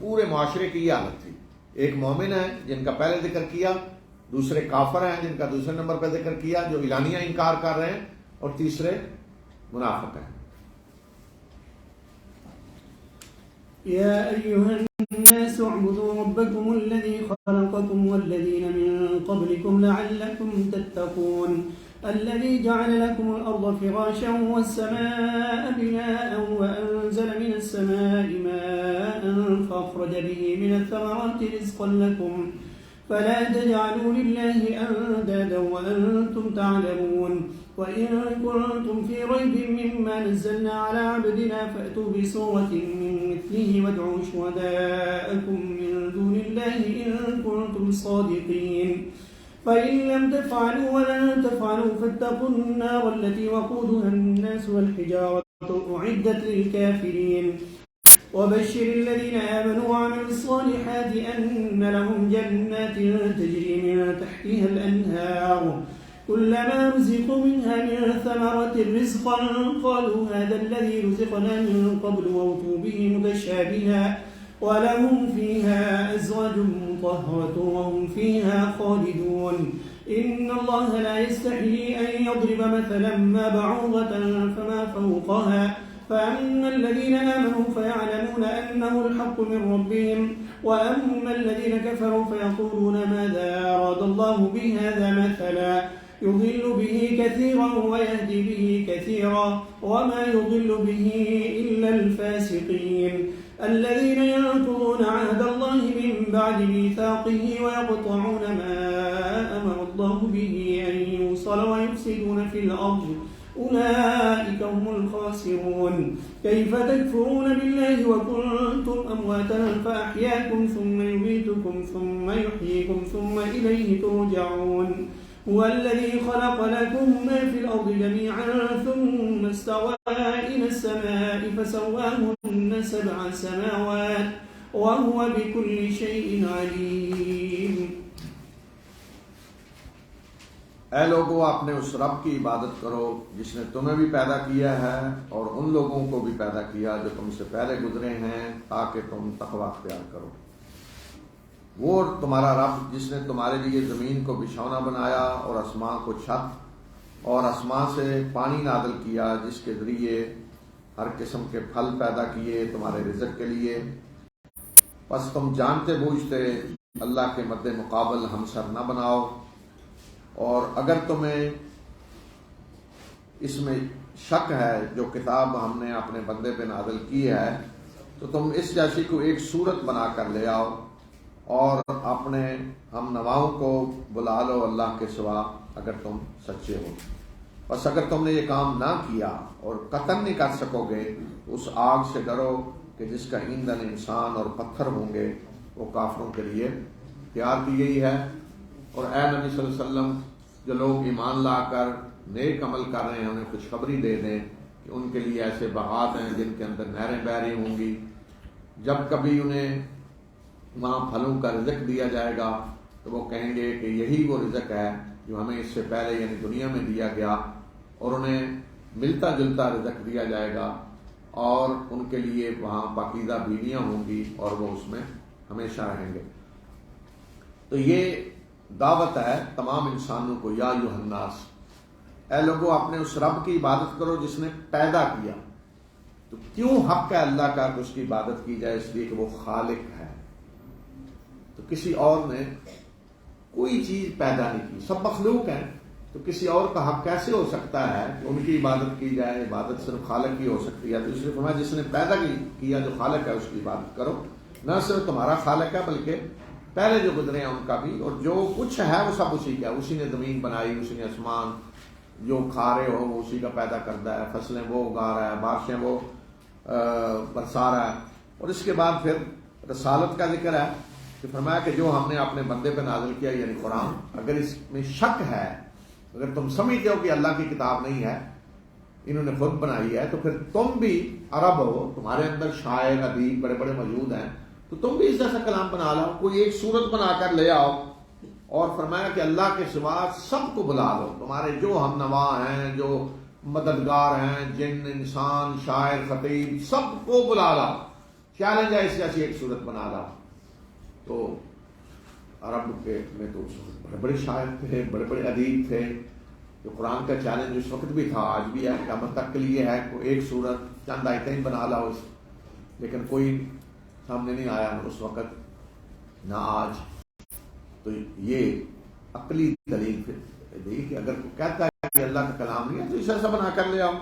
پورے معاشرے کی یہ حالت تھی. ایک مومن ہے جن کا پہلے ذکر کیا، دوسرے کافر ہیں جن کا دوسرے نمبر پہ ذکر کیا جو اعلانیہ انکار کر رہے ہیں، اور تیسرے منافق ہیں. يا أيها الناس اعبدوا ربكم الذي خلقكم والذين من قبلكم لعلكم تتقون الذي جعل لكم الأرض فراشا والسماء بناء وأنزل من السماء ماء فأخرج به من الثمرات رزقا لكم فلا تجعلوا لله أندادا وأنتم تعلمون وإن كنتم في ريب مما نزلنا على عبدنا فأتوا بسورة من مثله وادعوا شهداءكم من دون الله إن كنتم صادقين فإن لم تفعلوا ولن تفعلوا فاتقوا النار التي وقودها الناس والحجارة أعدت للكافرين وبشر الذين آمنوا وعملوا الصالحات أن لهم جنات تجري من تحتها الأنهار كلما رزقوا منها من ثمرة رزقا قالوا هذا الذي رزقنا من قبل وأتوا به متشابها ولهم فيها أزواج مطهرة وهم فيها خالدون إن الله لا يستحيي أن يضرب مثلا ما بعوضة فما فوقها فأما الذين آمنوا فيعلمون أنه الحق من ربهم وأما الذين كفروا فيقولون ماذا أراد الله بهذا مثلا يضل به كثيرا ويهدي به كثيرا وما يضل به إلا الفاسقين الذين ينقضون عهد الله من بعد ميثاقه ويقطعون ما أمر الله به أن يوصل ويفسدون في الأرض أولئك هم الخاسرون كيف تكفرون بالله وكنتم أمواتا فأحياكم ثم يميتكم ثم يحييكم ثم إليه ترجعون هو الذي خلق لكم ما في الأرض جميعا ثم استوى إلى السماء فسواهن 7 سماوات وهو بكل شيء عليم اے لوگو اپنے اس رب کی عبادت کرو جس نے تمہیں بھی پیدا کیا ہے اور ان لوگوں کو بھی پیدا کیا جو تم سے پہلے گزرے ہیں تاکہ تم تقوی اختیار کرو وہ تمہارا رب جس نے تمہارے لیے زمین کو بچھونا بنایا اور آسمان کو چھت اور آسمان سے پانی نازل کیا جس کے ذریعے ہر قسم کے پھل پیدا کیے تمہارے رزق کے لیے پس تم جانتے بوجھتے اللہ کے مد مقابل ہمسر نہ بناؤ اور اگر تمہیں اس میں شک ہے جو کتاب ہم نے اپنے بندے پہ نازل کی ہے تو تم اس جیسی کو ایک صورت بنا کر لے آؤ اور اپنے ہم نواؤں کو بلا لو اللہ کے سوا اگر تم سچے ہو بس اگر تم نے یہ کام نہ کیا اور قتل نہیں کر سکو گے اس آگ سے ڈرو کہ جس کا ایندھن انسان اور پتھر ہوں گے وہ کافروں کے لیے تیار کی گئی ہے اور اے نبی صلی اللہ علیہ وسلم جو لوگ ایمان لا کر نیک عمل کر رہے ہیں انہیں خوشخبری دے دیں کہ ان کے لیے ایسے باغات ہیں جن کے اندر نہریں بہ رہی ہوں گی جب کبھی انہیں وہاں پھلوں کا رزق دیا جائے گا تو وہ کہیں گے کہ یہی وہ رزق ہے جو ہمیں اس سے پہلے یعنی دنیا میں دیا گیا اور انہیں ملتا جلتا رزق دیا جائے گا اور ان کے لیے وہاں پاکیزہ بیویاں ہوں گی اور وہ اس میں ہمیشہ رہیں گے تو یہ دعوت ہے تمام انسانوں کو یا ایھا الناس اے لوگوں اپنے اس رب کی عبادت کرو جس نے پیدا کیا تو کیوں حق ہے اللہ کا کہ اس کی عبادت کی جائے اس لیے کہ وہ خالق ہے تو کسی اور نے کوئی چیز پیدا نہیں کی سب مخلوق ہیں تو کسی اور کا حق کیسے ہو سکتا ہے کہ ان کی عبادت کی جائے عبادت صرف خالق کی ہو سکتی ہے تو اس لیے فرمایا جس نے پیدا کیا جو خالق ہے اس کی عبادت کرو نہ صرف تمہارا خالق ہے بلکہ پہلے جو گزرے ہیں ان کا بھی اور جو کچھ ہے وہ سب اسی کا ہے اسی نے زمین بنائی اسی نے آسمان جو کھا رہے ہو وہ اسی کا پیدا کرتا ہے فصلیں وہ اگا رہا ہے بارشیں وہ برسا رہا ہے اور اس کے بعد پھر رسالت کا ذکر ہے کہ فرمایا کہ جو ہم نے اپنے بندے پہ نازل کیا یعنی قرآن اگر اس میں شک ہے اگر تم سمجھتے ہو کہ اللہ کی کتاب نہیں ہے انہوں نے خود بنائی ہے تو پھر تم بھی عرب ہو تمہارے اندر شاعر ادیب بڑے بڑے موجود ہیں تو تم بھی اس جیسا کلام بنا لو کوئی ایک صورت بنا کر لے آؤ اور فرمایا کہ اللہ کے سوا سب کو بلا لو تمہارے جو ہم نوا ہیں جو مددگار ہیں جن انسان شاعر خطیب سب کو بلا لاؤ چیلنج ہے اس جیسی ایک صورت بنا لاؤ تو عرب کے میں تو بڑے بڑے شاعر تھے بڑے بڑے ادیب تھے جو قرآن کا چیلنج اس وقت بھی تھا آج بھی ہے قیامت تک کے لیے ہے ایک صورت چند آیتیں بنا لاؤ لیکن کوئی سامنے نہیں آیا نہ اس وقت نہ آج تو یہ عقلی دلیل پھر کہ اگر کہتا ہے کہ اللہ کا کلام نہیں ہے تو اسے ایسا بنا کر لے آؤ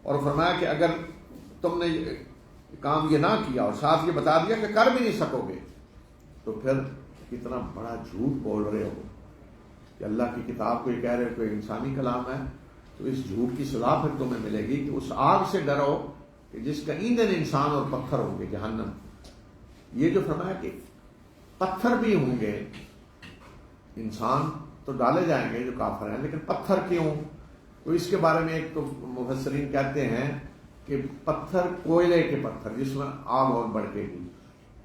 اور فرمایا کہ اگر تم نے کام یہ نہ کیا اور ساتھ یہ بتا دیا کہ کر بھی نہیں سکو گے تو پھر کتنا بڑا جھوٹ بول رہے ہو کہ اللہ کی کتاب کو یہ کہہ رہے ہو کہ انسانی کلام ہے تو اس جھوٹ کی سزا پھر تمہیں ملے گی کہ اس آگ سے ڈرو کہ جس کا ایندھن انسان اور پتھر ہوں گے، جہنم۔ یہ جو فرمایا کہ پتھر بھی ہوں گے، انسان تو ڈالے جائیں گے جو کافر ہیں، لیکن پتھر کیوں؟ تو اس کے بارے میں ایک تو مفسرین کہتے ہیں کہ پتھر کوئلے کے پتھر جس میں آگ اور بڑھے گی،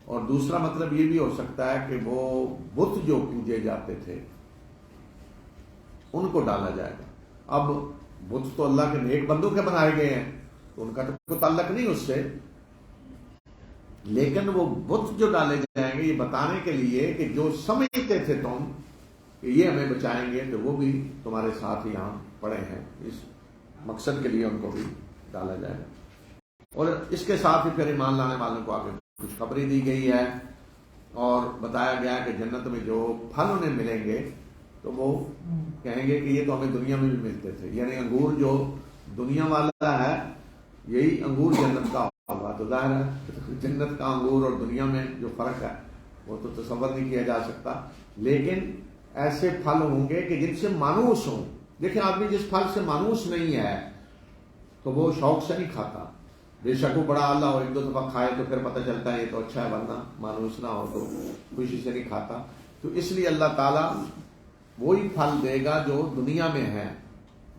اور دوسرا مطلب یہ بھی ہو سکتا ہے کہ وہ بت جو پوجے جاتے تھے ان کو ڈالا جائے گا۔ اب بت تو اللہ کے نیک بندوں کے بنائے گئے ہیں تو ان کا تو کوئی تعلق نہیں اس سے، لیکن وہ بت جو ڈالے جائیں گے یہ بتانے کے لیے کہ جو سمجھتے تھے تم کہ یہ ہمیں بچائیں گے تو وہ بھی تمہارے ساتھ یہاں پڑے ہیں، اس مقصد کے لیے ان کو بھی ڈالا جائے گا۔ اور اس کے ساتھ ہی پھر ایمان لانے والوں کو آگے خوشخبری دی گئی ہے اور بتایا گیا کہ جنت میں جو پھل انہیں ملیں گے تو وہ کہیں گے کہ یہ تو ہمیں دنیا میں بھی ملتے تھے، یعنی انگور جو دنیا والا ہے یہی انگور جنت کا ہوگا۔ تو ظاہر ہے جنت کا انگور اور دنیا میں جو فرق ہے وہ تو تصور نہیں کیا جا سکتا، لیکن ایسے پھل ہوں گے کہ جن سے مانوس ہوں۔ دیکھیں آدمی جس پھل سے مانوس نہیں ہے تو وہ شوق سے نہیں کھاتا، بے شک وہ بڑا اعلیٰ ہو، ایک دو دفعہ کھائے تو پھر پتہ چلتا ہے یہ تو اچھا ہے، ورنہ مانوس نہ ہو تو خوشی سے نہیں کھاتا۔ تو اس لیے اللہ تعالیٰ وہی پھل دے گا جو دنیا میں ہے،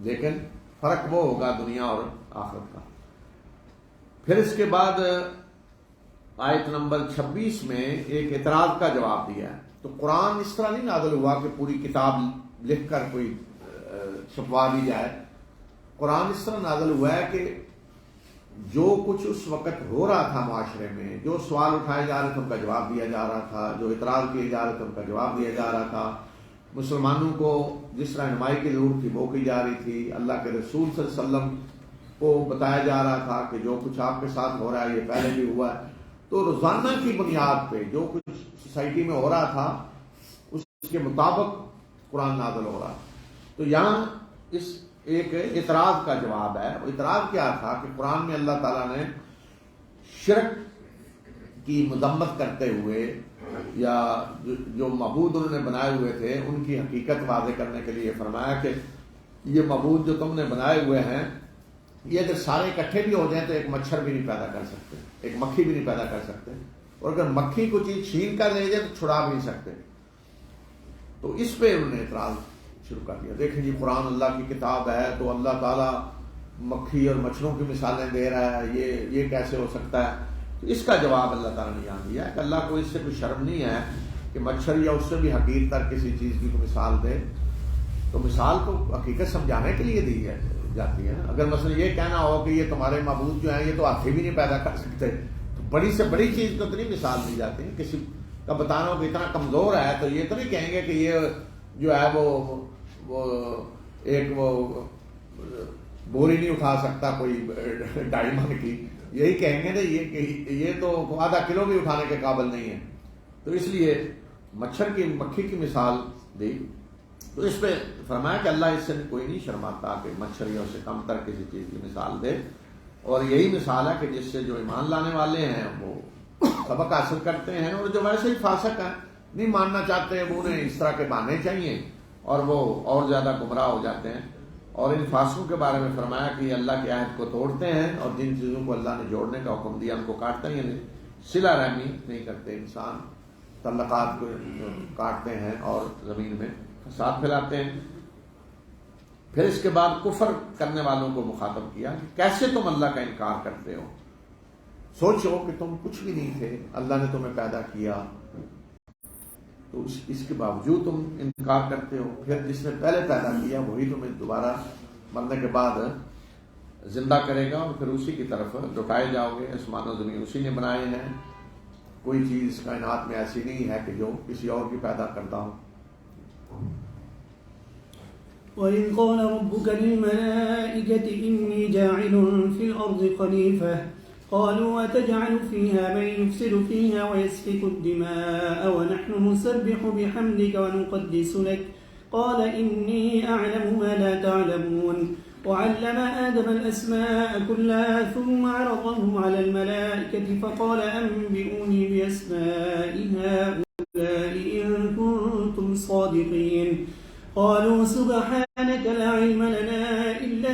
لیکن فرق وہ ہوگا دنیا اور آخرت کا۔ پھر اس کے بعد آیت نمبر 26 میں ایک اعتراض کا جواب دیا ہے۔ تو قرآن اس طرح نہیں نازل ہوا کہ پوری کتاب لکھ کر کوئی چھپوا دی جائے، قرآن اس طرح نازل ہوا ہے کہ جو کچھ اس وقت ہو رہا تھا معاشرے میں، جو سوال اٹھائے جا رہے تھے ان کا جواب دیا جا رہا تھا، جو اعتراض کیے جا رہے تھے ان کا جواب دیا جا رہا تھا، مسلمانوں کو جس رہنمائی کی ضرورت تھی وہ کی جا رہی تھی، اللہ کے رسول صلی اللہ علیہ وسلم کو بتایا جا رہا تھا کہ جو کچھ آپ کے ساتھ ہو رہا ہے یہ پہلے بھی ہوا ہے۔ تو روزانہ کی بنیاد پہ جو کچھ سوسائٹی میں ہو رہا تھا اس کے مطابق قرآن نازل ہو رہا۔ تو یہاں اس ایک اعتراض کا جواب ہے۔ اعتراض کیا تھا کہ قرآن میں اللہ تعالیٰ نے شرک کی مذمت کرتے ہوئے یا جو معبود انہوں نے بنائے ہوئے تھے ان کی حقیقت واضح کرنے کے لیے فرمایا کہ یہ معبود جو تم نے بنائے ہوئے ہیں یہ اگر سارے اکٹھے بھی ہو جائیں تو ایک مچھر بھی نہیں پیدا کر سکتے، ایک مکھی بھی نہیں پیدا کر سکتے، اور اگر مکھی کو چیز چھین کر لے جائے تو چھڑا بھی نہیں سکتے۔ تو اس پہ انہوں نے اعتراض شروع کر دیا۔ دیکھیں جی قرآن اللہ کی کتاب ہے تو اللہ تعالیٰ مکھی اور مچھروں کی مثالیں دے رہا ہے، یہ کیسے ہو سکتا ہے؟ تو اس کا جواب اللہ تعالیٰ نے یہاں دیا ہے کہ اللہ کو اس سے کوئی شرم نہیں ہے کہ مچھر یا اس سے بھی حقیر تر کسی چیز کی کوئی مثال دے۔ تو مثال تو حقیقت سمجھانے کے لیے دی جاتی ہے نا۔ اگر مثلا یہ کہنا ہو کہ یہ تمہارے معبود جو ہیں یہ تو ہاتھی بھی نہیں پیدا کر سکتے تو بڑی سے بڑی چیز کو اتنی مثال دی جاتی ہے۔ کسی کا بتانا ہو کہ اتنا کمزور ہے تو یہ تو نہیں کہیں گے کہ یہ جو ہے وہ ایک وہ بوری نہیں اٹھا سکتا کوئی 2.5 من کی، یہی کہیں گے نا یہ تو آدھا کلو بھی اٹھانے کے قابل نہیں ہے۔ تو اس لیے مکھی کی مثال دی۔ تو اس پہ فرمایا کہ اللہ اس سے کوئی نہیں شرماتا کہ مچھریوں سے کم تر کسی چیز کی مثال دے، اور یہی مثال ہے کہ جس سے جو ایمان لانے والے ہیں وہ سبق حاصل کرتے ہیں، اور جو ویسے ہی فاسق ہیں نہیں ماننا چاہتے وہ انہیں اس طرح کے بہانے چاہیے اور وہ اور زیادہ گمراہ ہو جاتے ہیں۔ اور ان فاسقوں کے بارے میں فرمایا کہ یہ اللہ کے عہد کو توڑتے ہیں اور جن چیزوں کو اللہ نے جوڑنے کا حکم دیا ان کو کاٹتے ہیں، یعنی صلہ رحمی نہیں کرتے، انسان تعلقات کو کاٹتے ہیں اور زمین میں فساد پھیلاتے ہیں۔ پھر اس کے بعد کفر کرنے والوں کو مخاطب کیا کہ کیسے تم اللہ کا انکار کرتے ہو، سوچو کہ تم کچھ بھی نہیں تھے، اللہ نے تمہیں پیدا کیا تو اس کے باوجود تم انکار کرتے ہو۔ پھر جس نے پہلے پیدا کیا وہی تمہیں دوبارہ مرنے کے بعد زندہ کرے گا اور پھر اسی کی طرف لوٹائے جاؤ گے۔ آسمان و زمین اسی نے بنائے ہیں، کوئی چیز کائنات میں ایسی نہیں ہے کہ جو کسی اور کی پیدا کرتا ہو۔ وَإِذْ قَالَ رَبُّكَ لِلْمَلَائِكَةِ إِنِّي جَاعِلٌ فِي الْأَرْضِ خَلِيفَةً قالوا أتجعل فيها من يفسد فيها ويسفك الدماء ونحن نسبح بحمدك ونقدس لك قال إني أعلم ما لا تعلمون وعلم آدم الأسماء كلها ثم عرضهم على الملائكة فقال أنبئوني بأسماء هؤلاء إن كنتم صادقين قالوا سبحانك لا علم لنا إلا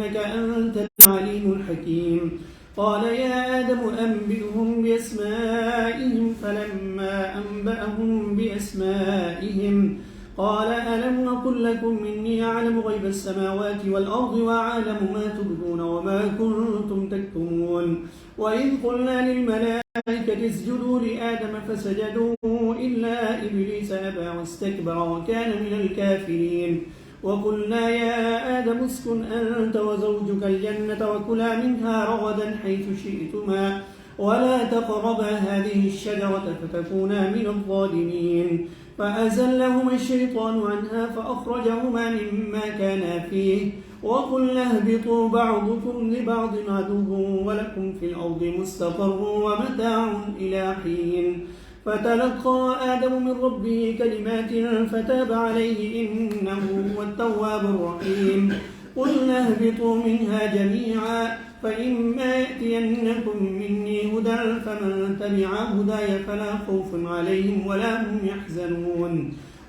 إنك أنت العليم الحكيم. قال يا آدم أنبئهم بأسمائهم فلما أنبأهم بأسمائهم قال ألم أقل لكم إني أعلم غيب السماوات والأرض وأعلم ما تبدون وما كنتم تكتمون. وإذ قلنا للملائكة اسجدوا لآدم فسجدوا إلا إبليس أبى واستكبر وكان من الكافرين. وقلنا يا آدم اسكن أنت وزوجك الجنة وكلا منها رغدا حيث شئتما ولا تقربا هذه الشجرة فتكونا من الظالمين. فأزلهما الشيطان عنها فأخرجهما مما كانا فيه وقلنا اهبطوا بعضكم لبعض عدو ولكم في الأرض مستقر ومتاع إلى حين. فتلقى آدم من ربه كلمات فتاب عليه إنه هو التواب الرحيم. قلنا اهبطوا منها جميعا فإما يأتينكم مني هدى فمن تبع هداي فلا خوف عليهم ولا هم يحزنون.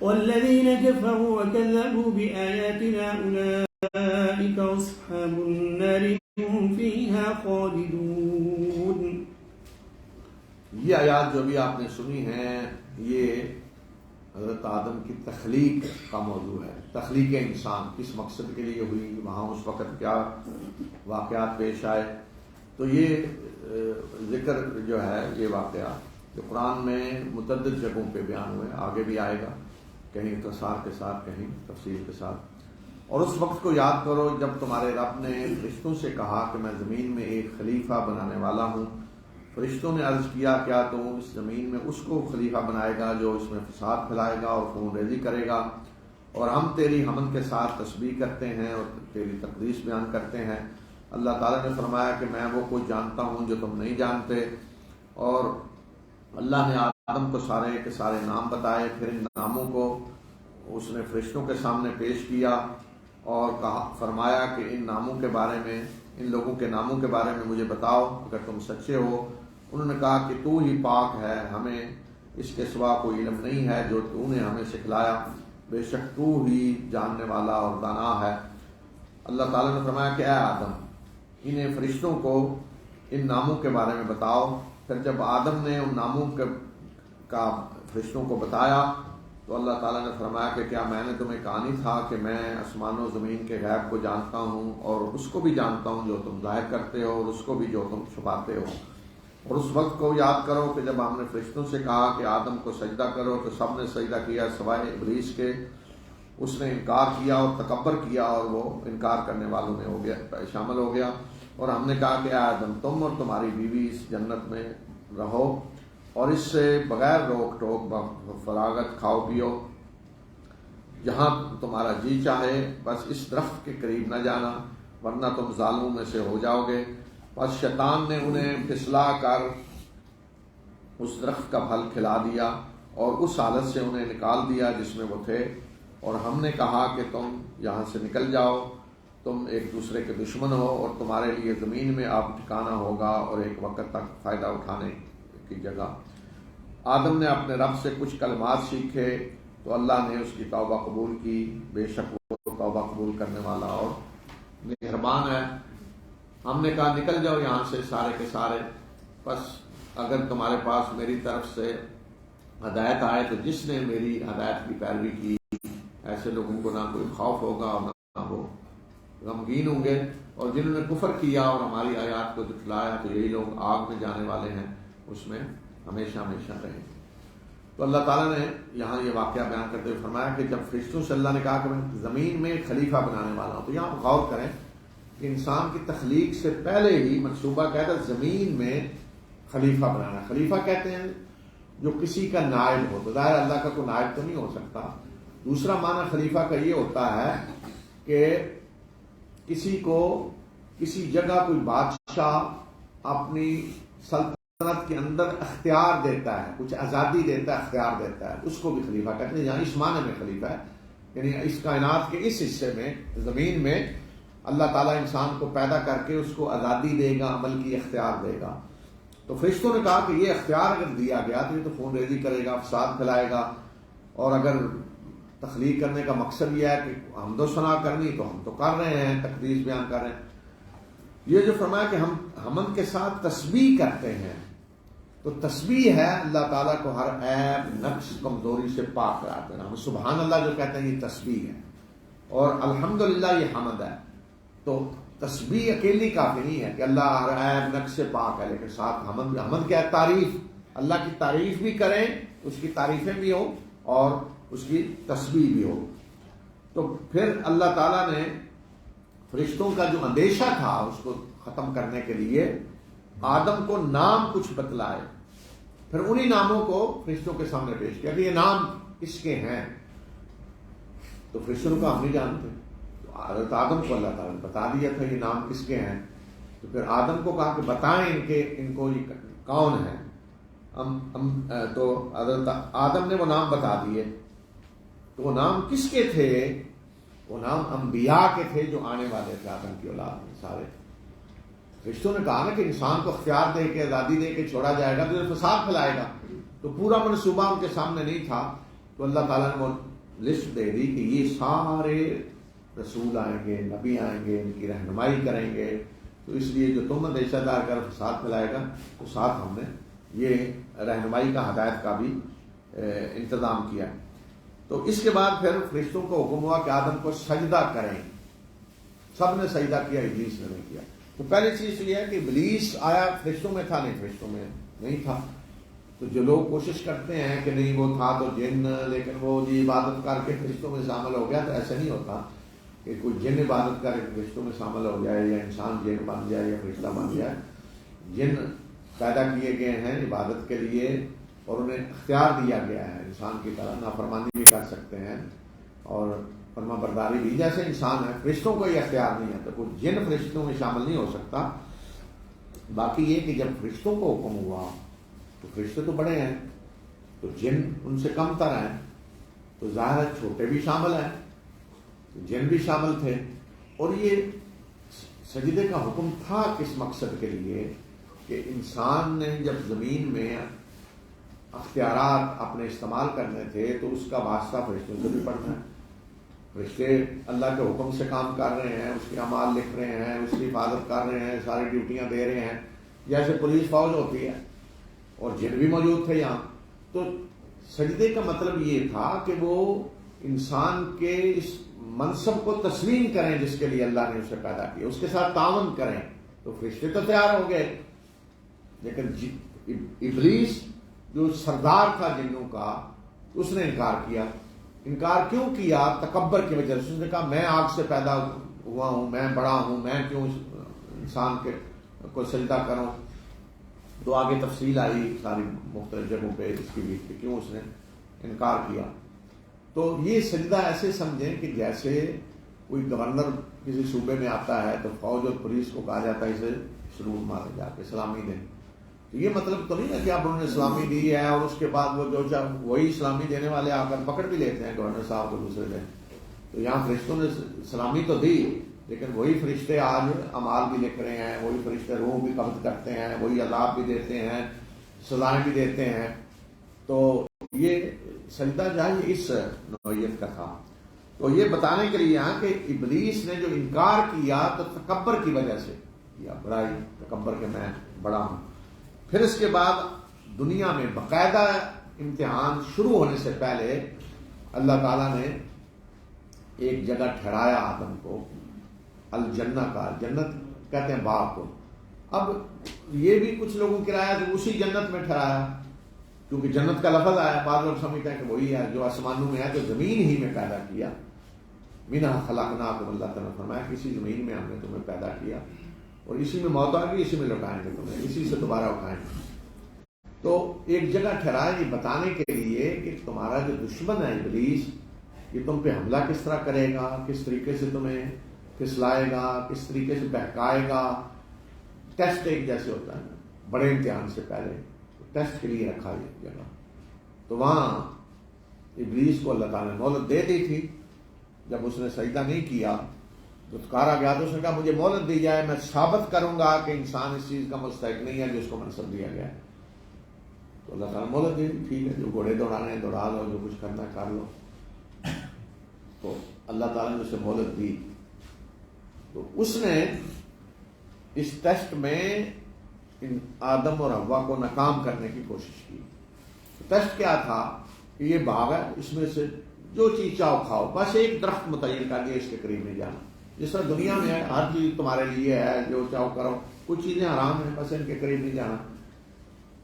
والذين كفروا وكذبوا بآياتنا أولئك أصحاب النار هم فيها خالدون. یہ آیات جو بھی آپ نے سنی ہیں یہ حضرت آدم کی تخلیق کا موضوع ہے. تخلیق انسان کس مقصد کے لیے ہوئی, وہاں اس وقت کیا واقعات پیش آئے. تو یہ ذکر جو ہے یہ واقعات جو قرآن میں متعدد جگہوں پہ بیان ہوئے, آگے بھی آئے گا کہیں اختصار کے ساتھ کہیں تفصیل کے ساتھ. اور اس وقت کو یاد کرو جب تمہارے رب نے فرشتوں سے کہا کہ میں زمین میں ایک خلیفہ بنانے والا ہوں. فرشتوں نے عرض کیا کیا تو اس زمین میں اس کو خلیفہ بنائے گا جو اس میں فساد پھیلائے گا اور خون ریزی کرے گا, اور ہم تیری حمد کے ساتھ تسبیح کرتے ہیں اور تیری تقدیس بیان کرتے ہیں. اللہ تعالیٰ نے فرمایا کہ میں وہ کچھ جانتا ہوں جو تم نہیں جانتے. اور اللہ نے آدم کو سارے کے سارے نام بتائے, پھر ان ناموں کو اس نے فرشتوں کے سامنے پیش کیا اور کہا فرمایا کہ ان ناموں کے بارے میں, ان لوگوں کے ناموں کے بارے میں مجھے بتاؤ اگر تم سچے ہو. انہوں نے کہا کہ تو ہی پاک ہے, ہمیں اس کے سوا کوئی علم نہیں ہے جو تو نے ہمیں سکھلایا, بے شک تو ہی جاننے والا اور دانا ہے. اللہ تعالیٰ نے فرمایا کہ اے آدم انہیں فرشتوں کو ان ناموں کے بارے میں بتاؤ. پھر جب آدم نے ان ناموں کا فرشتوں کو بتایا تو اللہ تعالیٰ نے فرمایا کہ کیا میں نے تمہیں کہا نہیں تھا کہ میں آسمان و زمین کے غیب کو جانتا ہوں اور اس کو بھی جانتا ہوں جو تم ظاہر کرتے ہو اور اس کو بھی جو تم چھپاتے ہو. اور اس وقت کو یاد کرو کہ جب ہم نے فرشتوں سے کہا کہ آدم کو سجدہ کرو تو سب نے سجدہ کیا سوائے ابلیس کے. اس نے انکار کیا اور تکبر کیا اور وہ انکار کرنے والوں میں ہو گیا, شامل ہو گیا. اور ہم نے کہا کہ اے آدم تم اور تمہاری بیوی اس جنت میں رہو اور اس سے بغیر روک ٹوک فراغت کھاؤ پیو جہاں تمہارا جی چاہے, بس اس درخت کے قریب نہ جانا ورنہ تم ظالموں میں سے ہو جاؤ گے. بس شیطان نے انہیں پھسلا کر اس درخت کا پھل کھلا دیا اور اس حالت سے انہیں نکال دیا جس میں وہ تھے. اور ہم نے کہا کہ تم یہاں سے نکل جاؤ, تم ایک دوسرے کے دشمن ہو اور تمہارے لیے زمین میں اب ٹھکانا ہوگا اور ایک وقت تک فائدہ اٹھانے کی جگہ. آدم نے اپنے رب سے کچھ کلمات سیکھے تو اللہ نے اس کی توبہ قبول کی, بے شک وہ توبہ قبول کرنے والا اور مہربان ہے. ہم نے کہا نکل جاؤ یہاں سے سارے کے سارے, بس اگر تمہارے پاس میری طرف سے ہدایت آئے تو جس نے میری ہدایت کی پیروی کی ایسے لوگوں کو نہ کوئی خوف ہوگا اور نہ وہ غمگین ہوں گے. اور جنہوں نے کفر کیا اور ہماری آیات کو جھٹلایا تو یہی لوگ آگ میں جانے والے ہیں, اس میں ہمیشہ ہمیشہ رہیں. تو اللہ تعالیٰ نے یہاں یہ واقعہ بیان کرتے ہوئے فرمایا کہ جب فرشتوں سے اللہ نے کہا کہ میں زمین میں خلیفہ بنانے والا ہوں, تو یہاں غور کریں کہ انسان کی تخلیق سے پہلے ہی منصوبہ کہتا ہے زمین میں خلیفہ بنانا. خلیفہ کہتے ہیں جو کسی کا نائب ہو, تو ظاہر اللہ کا کوئی نائب تو نہیں ہو سکتا. دوسرا معنی خلیفہ کا یہ ہوتا ہے کہ کسی کو کسی جگہ کوئی بادشاہ اپنی سلطنت کے اندر اختیار دیتا ہے, کچھ آزادی دیتا ہے, اختیار دیتا ہے, اس کو بھی خلیفہ کہتے ہیں. یہاں اس معنی میں خلیفہ ہے, یعنی اس کائنات کے اس حصے میں زمین میں اللہ تعالیٰ انسان کو پیدا کر کے اس کو آزادی دے گا, عمل کی اختیار دے گا. تو فرشتوں نے کہا کہ یہ اختیار اگر دیا گیا تو یہ تو خون ریزی کرے گا, فساد پھیلائے گا, اور اگر تخلیق کرنے کا مقصد یہ ہے کہ حمد و ثنا کرنی تو ہم تو کر رہے ہیں، تقدیس بیان کر رہے ہیں. یہ جو فرمایا کہ ہم حمد کے ساتھ تسبیح کرتے ہیں، تو تسبیح ہے اللہ تعالیٰ کو ہر عیب نقص کمزوری سے پاک قرار دینا. ہم سبحان اللہ جو کہتے ہیں یہ تسبیح ہے، اور الحمدللہ یہ حمد ہے. تو تسبیح اکیلی کافی نہیں ہے کہ اللہ ہر عیب نقص سے پاک ہے، لیکن ساتھ حمد. حمد کیا ہے؟ تعریف. اللہ کی تعریف بھی کریں، اس کی تعریفیں بھی ہوں اور اس کی تسبیح بھی ہو. تو پھر اللہ تعالیٰ نے فرشتوں کا جو اندیشہ تھا اس کو ختم کرنے کے لیے آدم کو نام کچھ بتلائے، پھر انہی ناموں کو فرشتوں کے سامنے پیش کیا کہ یہ نام کس کے ہیں. تو فرشتوں کا ہم نہیں جانتے، تو حضرت آدم کو اللہ تعالیٰ نے بتا دیا تھا یہ نام کس کے ہیں. تو پھر آدم کو کہا کہ بتائیں ان کو یہ کون ہے. تو حضرت آدم نے وہ نام بتا دیے. تو وہ نام کس کے تھے؟ وہ نام انبیاء کے تھے جو آنے والے تھے آدم کی اولاد میں سارے. فرشتوں نے کہا نا کہ انسان کو اختیار دے کے آزادی دے کے چھوڑا جائے گا تو یہ فساد پھیلائے گا. تو پورا منصوبہ ان کے سامنے نہیں تھا. تو اللہ تعالیٰ نے وہ لسٹ دے دی کہ یہ سارے رسول آئیں گے، نبی آئیں گے، ان کی رہنمائی کریں گے. تو اس لیے جو تم اندیشہ دار کر فساد پھیلائے گا، تو ساتھ ہم نے یہ رہنمائی کا، ہدایت کا بھی انتظام کیا. تو اس کے بعد پھر فرشتوں کو حکم ہوا کہ آدم کو سجدہ کریں. سب نے سجدہ کیا، ابلیس نے نہیں کیا. تو پہلی چیز یہ ہے کہ ابلیس آیا فرشتوں میں تھا؟ نہیں، فرشتوں میں نہیں تھا. تو جو لوگ کوشش کرتے ہیں کہ نہیں وہ تھا تو جن، لیکن وہ جی عبادت کر کے فرشتوں میں شامل ہو گیا، تو ایسا نہیں ہوتا کہ کوئی جن عبادت کر کے فرشتوں میں شامل ہو جائے، یا انسان جن بن جائے یا فرشتہ بن جائے. جن پیدا کیے گئے ہیں عبادت کے لیے اور انہیں اختیار دیا گیا ہے انسان کی طرح، نافرمانی بھی کر سکتے ہیں اور فرما برداری بھی جیسے انسان ہے. فرشتوں کو یہ اختیار نہیں ہے، تو کوئی جن فرشتوں میں شامل نہیں ہو سکتا. باقی یہ کہ جب فرشتوں کو حکم ہوا تو فرشتے تو بڑے ہیں، تو جن ان سے کم تر ہیں، تو ظاہر ہے چھوٹے بھی شامل ہیں، جن بھی شامل تھے. اور یہ سجدے کا حکم تھا کس مقصد کے لیے؟ کہ انسان نے جب زمین میں اختیارات اپنے استعمال کرنے تھے تو اس کا واسطہ فرشتوں سے بھی پڑنا ہے. فرشتے اللہ کے حکم سے کام کر رہے ہیں، اس کے اعمال لکھ رہے ہیں، اس کی حفاظت کر رہے ہیں، ساری ڈیوٹیاں دے رہے ہیں جیسے پولیس فوج ہوتی ہے. اور جن بھی موجود تھے یہاں. تو سجدے کا مطلب یہ تھا کہ وہ انسان کے اس منصب کو تسلیم کریں جس کے لیے اللہ نے اسے پیدا کیا، اس کے ساتھ تعاون کریں. تو فرشتے تو تیار ہو گئے، لیکن ابلیس جو سردار تھا جنوں کا، اس نے انکار کیا. انکار کیوں کیا؟ تکبر کی وجہ سے. اس نے کہا میں آگ سے پیدا ہوا ہوں، میں بڑا ہوں، میں کیوں انسان کے کو سجدہ کروں. تو آگے تفصیل آئی ساری مختلف جگہوں پہ اس کی بھی کہ کیوں اس نے انکار کیا. تو یہ سجدہ ایسے سمجھیں کہ جیسے کوئی گورنر کسی صوبے میں آتا ہے تو فوج اور پولیس کو کہا جاتا ہے اسے سلوٹ مارے، جا کے سلامی دیں. تو یہ مطلب تو نہیں ہے کہ اب انہوں نے سلامی دی ہے اور اس کے بعد وہ جو وہی سلامی دینے والے آ کر پکڑ بھی لیتے ہیں گورنر صاحب کو دوسرے دن. تو یہاں فرشتوں نے سلامی تو دی، لیکن وہی فرشتے آج اعمال بھی لکھ رہے ہیں، وہی فرشتے روح بھی قبض کرتے ہیں، وہی عذاب بھی دیتے ہیں، سزائیں بھی دیتے ہیں. تو یہ سجدہ جو ہے یہ اس نوعیت کا تھا. تو یہ بتانے کے لیے یہاں کہ ابلیس نے جو انکار کیا تو تکبر کی وجہ سے کیا، بڑائی تکبر کے میں بڑا ہوں. پھر اس کے بعد دنیا میں باقاعدہ امتحان شروع ہونے سے پہلے اللہ تعالیٰ نے ایک جگہ ٹھہرایا آدم کو، الجنہ کا. جنت کہتے ہیں باغ کو. اب یہ بھی کچھ لوگوں کی رائے ہے اسی جنت میں ٹھہرایا، کیونکہ جنت کا لفظ آیا. بعض لوگ سمجھتے ہیں کہ وہی ہے جو آسمانوں میں ہے، جو زمین ہی میں پیدا کیا. منہا خلقناکم، اللہ تعالیٰ نے فرمایا کسی زمین میں ہم نے تمہیں پیدا کیا اور اسی میں موت آ گئی، اسی میں لوٹائیں گے تمہیں، اسی سے دوبارہ اٹھائیں گے. تو ایک جگہ ٹھہرایا یہ بتانے کے لیے کہ تمہارا جو دشمن ہے ابلیس، یہ تم پہ حملہ کس طرح کرے گا، کس طریقے سے تمہیں پھسلائے گا، کس طریقے سے بہکائے گا. ٹیسٹ ایک جیسے ہوتا ہے بڑے امتحان سے پہلے، ٹیسٹ کے لیے رکھا یہ جگہ. تو وہاں ابلیس کو اللہ تعالیٰ نے مہلت دے دی تھی. جب اس نے سجدہ نہیں کیا، دھتکارا گیا، تو اس نے کہا مجھے مہلت دی جائے، میں ثابت کروں گا کہ انسان اس چیز کا مستحق نہیں ہے جو اس کو منصب دیا گیا ہے. تو اللہ تعالیٰ مہلت دی، ٹھیک ہے جو گھوڑے دوڑانے ہیں دوڑا لو، جو کچھ کرنا ہے کر لو. تو اللہ تعالیٰ نے اسے مہلت دی، تو اس نے اس ٹیسٹ میں ان آدم اور حوا کو ناکام کرنے کی کوشش کی۔ ٹیسٹ کیا تھا کہ یہ باغ ہے، اس میں سے جو چیز چاہو کھاؤ، بس ایک درخت متعین کر دیا، اس کے قریب نہیں جانا۔ جس طرح دنیا میں ہے ہر چیز تمہارے لیے ہے، جو چاہو کرو، کچھ چیزیں حرام ہیں، بس ان کے قریب نہیں جانا۔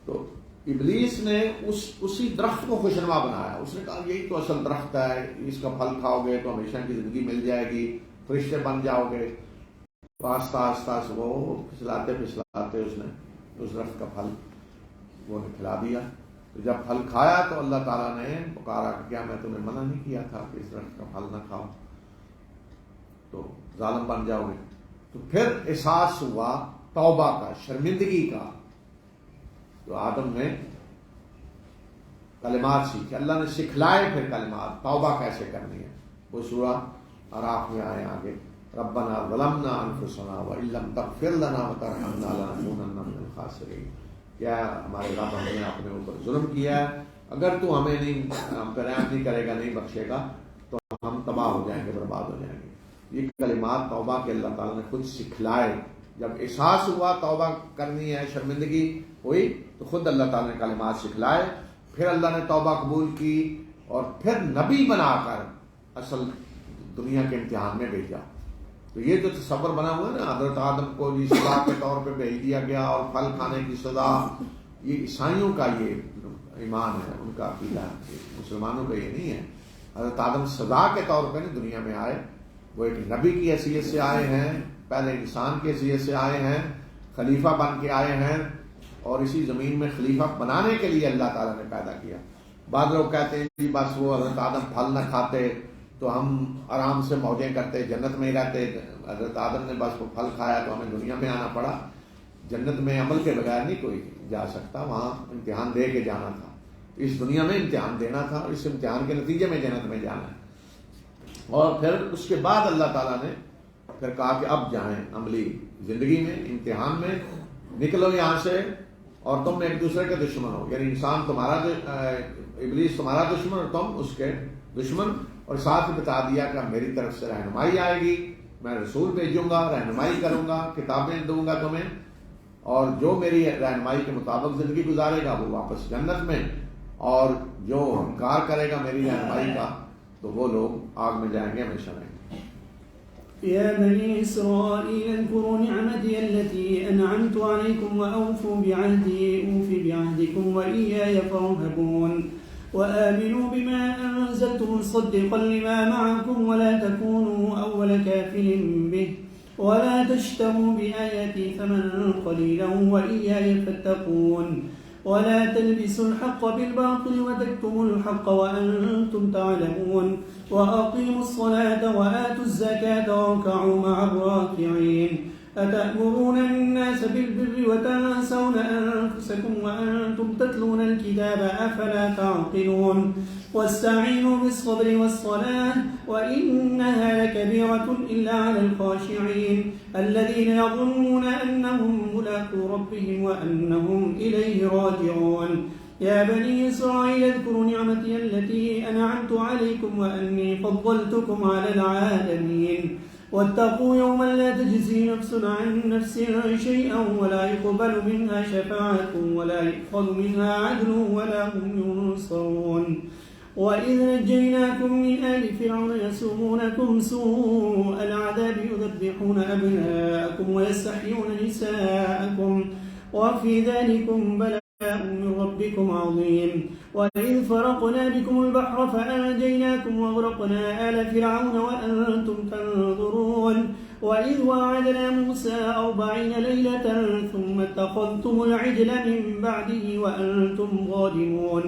تو ابلیس نے اسی درخت کو خوشنما بنایا، اس نے کہا یہی تو اصل درخت ہے، اس کا پھل کھاؤ گے تو ہمیشہ کی زندگی مل جائے گی، فرشتے بن جاؤ گے۔ تو آہستہ آہستہ سے وہ پھسلاتے پھسلاتے اس نے اس درخت کا پھل وہ نے کھلا دیا۔ تو جب پھل کھایا تو اللہ تعالیٰ نے پکارا کہ کیا میں تمہیں منع نہیں کیا تھا کہ اس درخت کا پھل نہ کھاؤ، تو ظالم بن جاؤ گے۔ تو پھر احساس ہوا توبہ کا، شرمندگی کا، تو آدم نے کلمات سیکھے، اللہ نے سکھلائے پھر کلمات، توبہ کیسے کرنی ہے۔ وہ سورہ اعراف میں آئے آگے، ربنا ظلمنا انفسنا وان لم تغفر لنا وترحمنا لنکونن من الخاسرین، کیا ہمارے رب ہم نے اپنے اوپر ظلم کیا ہے، اگر تو ہمیں ہم پہ رحم نہیں کرے گا، نہیں بخشے گا، تو ہم تباہ ہو جائیں گے، برباد ہو جائیں گے۔ یہ کلمات توبہ کے اللہ تعالیٰ نے خود سکھلائے۔ جب احساس ہوا توبہ کرنی ہے، شرمندگی ہوئی، تو خود اللہ تعالیٰ نے کلمات سکھلائے، پھر اللہ نے توبہ قبول کی، اور پھر نبی بنا کر اصل دنیا کے امتحان میں بھیجا۔ تو یہ جو تصور بنا ہوا ہے نا، حضرت آدم کو جی سزا کے طور پہ بھیج دیا گیا اور پھل کھانے کی سزا، یہ عیسائیوں کا یہ ایمان ہے، ان کا عقیدہ ہے، مسلمانوں کا یہ نہیں ہے۔ حضرت آدم سزا کے طور پہ دنیا میں آئے، وہ ایک نبی کی حیثیت سے آئے ہیں، پہلے انسان کی حیثیت سے آئے ہیں، خلیفہ بن کے آئے ہیں، اور اسی زمین میں خلیفہ بنانے کے لیے اللہ تعالیٰ نے پیدا کیا۔ بعض لوگ کہتے ہیں جی بس وہ حضرت آدم پھل نہ کھاتے تو ہم آرام سے موجیں کرتے، جنت میں ہی رہتے، حضرت آدم نے بس وہ پھل کھایا تو ہمیں دنیا میں آنا پڑا۔ جنت میں عمل کے بغیر نہیں کوئی جا سکتا، وہاں امتحان دے کے جانا تھا، اس دنیا میں امتحان دینا تھا، اور اس امتحان کے نتیجے میں جنت میں جانا ہے۔ اور پھر اس کے بعد اللہ تعالیٰ نے پھر کہا کہ اب جائیں عملی زندگی میں، امتحان میں، نکلو یہاں سے، اور تم ایک دوسرے کے دشمن ہو، یعنی انسان تمہارا ابلیس تمہارا دشمن اور تم اس کے دشمن۔ اور ساتھ ہی بتا دیا کہ میری طرف سے رہنمائی آئے گی، میں رسول بھیجوں گا، رہنمائی کروں گا، کتابیں دوں گا تمہیں، اور جو میری رہنمائی کے مطابق زندگی گزارے گا وہ واپس جنت میں، اور جو انکار کرے گا میری رہنمائی کا تو وہ لوگ آگ میں جائیں گے، ہمیشہ رہیں گے۔ يا بني إسرائيل اذكروا نعمتي التي أنعمت عليكم وأوفوا بعهدي أوف بعهدكم وإياي فارهبون وآمنوا بما أنزلت مصدقا لما معكم ولا تكونوا أول كافر به ولا تشتروا بآياتي ثمنا قليلا وإياي فاتقون ولا تلبسوا الحق بالباطل وتكتموا الحق وأنتم تعلمون وأقيموا الصلاة وآتوا الزكاة واركعوا مع الراكعين أتأمرون الناس بالبر وتنسون أنفسكم وأنتم تتلون الكتاب أفلا تعقلون واستعينوا بالصبر والصلاة وإنها لكبيرة إلا على الخاشعين الذين يظنون أنهم ملاقو ربهم وأنهم إليه راجعون يا بني إسرائيل اذكروا نعمتي التي أنعمت عليكم وأني فضلتكم على العالمين واتقوا يوما لا تجزي نفس عن نفس شيئا ولا يقبل منها شفاعة ولا يؤخذ منها عدل ولا هم ينصرون وإذ نجيناكم من آل فرعون يسومونكم سوء العذاب يذبحون أبناءكم ويستحيون نساءكم وفي ذلكم بلاء من ربكم عظيم وإذ فرقنا بكم البحر فأنجيناكم وأغرقنا آل فرعون وأنتم تنظرون وإذ وعدنا موسى 40 ليلة ثم اتخذتم العجل من بعده وأنتم ظالمون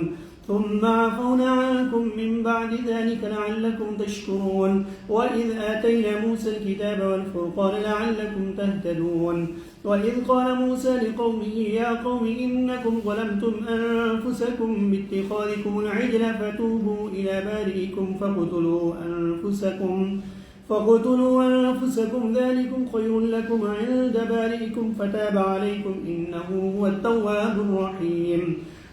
ثم عفونا عنكم من بعد ذلك لعلكم تشكرون وإذ آتينا موسى الكتاب والفرقان لعلكم تهتدون وإذ قال موسى لقومه يا قوم إنكم ظلمتم أنفسكم باتخاذكم العجل فتوبوا إلى بارئكم فاقتلوا أنفسكم ذلكم خير لكم عند بارئكم فتاب عليكم إنه هو التواب الرحيم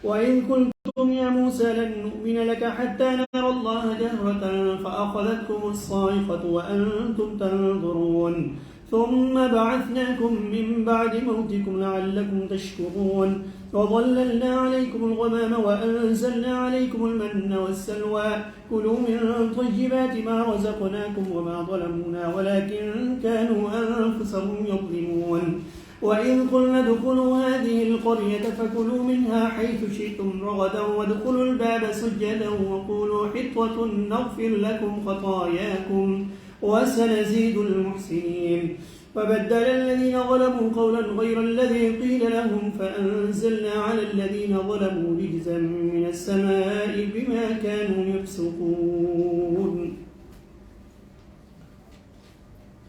وإذ قلتم يا موسى لن نؤمن لك حتى نرى الله جهرة فأخذتكم الصاعقة وأنتم تنظرون ثم بعثناكم من بعد موتكم لعلكم تشكرون وظللنا عليكم الغمام وأنزلنا عليكم المن والسلوى كلوا من طيبات ما رزقناكم وما ظلمونا ولكن كانوا أنفسهم يظلمون وإذ قلنا ادخلوا هذه القرية فكلوا منها حيث شئتم رغدا وادخلوا الباب سجدا وقولوا حطة نغفر لكم خطاياكم وسنزيد المحسنين فبدل الذين ظلموا قولا غير الذي قيل لهم فأنزلنا على الذين ظلموا رجزا من السماء بما كانوا يفسقون.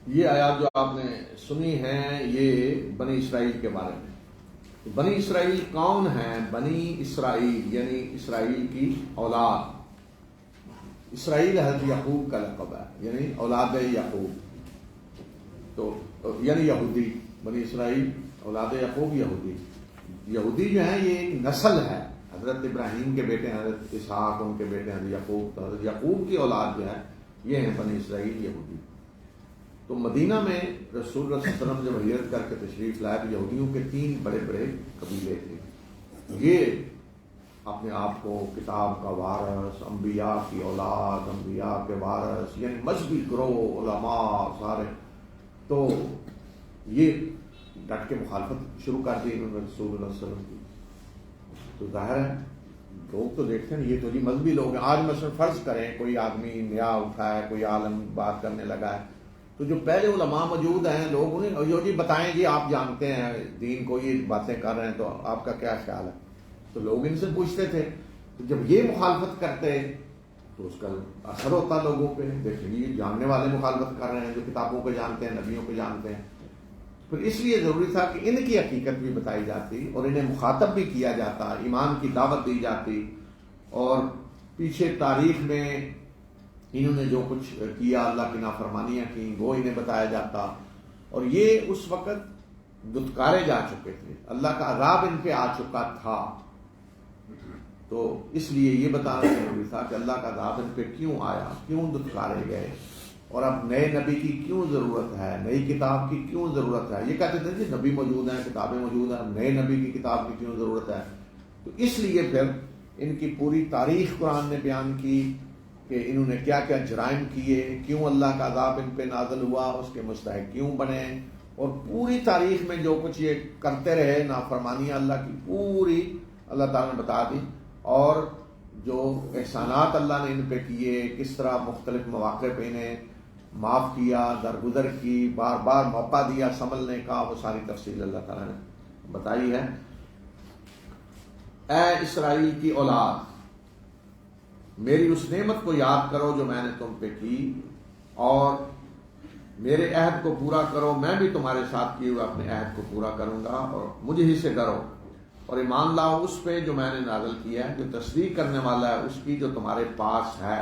یہ آیات جو آپ نے سنی ہیں یہ بنی اسرائیل کے بارے میں. بنی اسرائیل کون ہیں؟ بنی اسرائیل یعنی اسرائیل کی اولاد. اسرائیل حضرت یعقوب کا لقب ہے یعنی اولاد یعقوب، تو یعنی یہودی. بنی اسرائیل اولاد یعقوب یہودی. یہودی جو ہیں یہ ایک نسل ہے. حضرت ابراہیم کے بیٹے حضرت اسحاق، ان کے بیٹے حضرت یعقوب، تو حضرت یعقوب کی اولاد جو ہے یہ ہیں بنی اسرائیل یہودی. تو مدینہ میں رسول اللہ صلی اللہ علیہ وسلم جب ہجرت کر کے تشریف لائے تو یہودیوں کے 3 بڑے بڑے قبیلے تھے. یہ اپنے آپ کو کتاب کا وارث، انبیاء کی اولاد، انبیاء کے وارث یعنی مذہبی گروہ، علماء سارے، تو یہ ڈٹ کے مخالفت شروع کر دی انہوں نے رسول اللہ صلی اللہ علیہ وسلم کی. تو ظاہر ہے لوگ تو دیکھتے ہیں یہ تو جی مذہبی لوگ ہیں. آج مثلا فرض کریں کوئی آدمی نیا اٹھا ہے، کوئی عالم بات کرنے لگا ہے، تو جو پہلے علماء موجود ہیں لوگ انہیں جو جی بتائیں جی آپ جانتے ہیں دین کو، یہ باتیں کر رہے ہیں تو آپ کا کیا خیال ہے؟ تو لوگ ان سے پوچھتے تھے. تو جب یہ مخالفت کرتے تو اس کا اثر ہوتا لوگوں پہ. دیکھیں یہ جاننے والے مخالفت کر رہے ہیں جو کتابوں کو جانتے ہیں، نبیوں کو جانتے ہیں. پھر اس لیے ضروری تھا کہ ان کی حقیقت بھی بتائی جاتی اور انہیں مخاطب بھی کیا جاتا، ایمان کی دعوت دی جاتی، اور پیچھے تاریخ میں انہوں نے جو کچھ کیا، اللہ کی نافرمانیاں کی، وہ انہیں بتایا جاتا. اور یہ اس وقت دھتکارے جا چکے تھے، اللہ کا عذاب ان پہ آ چکا تھا. تو اس لیے یہ بتانا ضروری تھا کہ اللہ کا عذاب ان پہ کیوں آیا، کیوں دھتکارے گئے، اور اب نئے نبی کی کیوں ضرورت ہے، نئی کتاب کی کیوں ضرورت ہے. یہ کہتے تھے کہ نبی موجود ہیں، کتابیں موجود ہیں، نئے نبی کی کتاب کی کیوں ضرورت ہے. تو اس لیے پھر ان کی پوری تاریخ قرآن نے بیان کی کہ انہوں نے کیا کیا جرائم کیے، کیوں اللہ کا عذاب ان پہ نازل ہوا، اس کے مستحق کیوں بنے، اور پوری تاریخ میں جو کچھ یہ کرتے رہے نافرمانیاں اللہ کی پوری اللہ تعالیٰ نے بتا دی، اور جو احسانات اللہ نے ان پہ کیے، کس طرح مختلف مواقع پہ انہیں معاف کیا، درگزر کی، بار بار موقع دیا سنبھلنے کا، وہ ساری تفصیل اللہ تعالیٰ نے بتائی ہے. اے اسرائیل کی اولاد، میری اس نعمت کو یاد کرو جو میں نے تم پہ کی، اور میرے عہد کو پورا کرو. میں بھی تمہارے ساتھ کیے ہوئے اپنے عہد کو پورا کروں گا، اور مجھے ہی سے ڈرو، اور ایمان لاؤ اس پہ جو میں نے نازل کیا ہے، جو تصدیق کرنے والا ہے اس کی جو تمہارے پاس ہے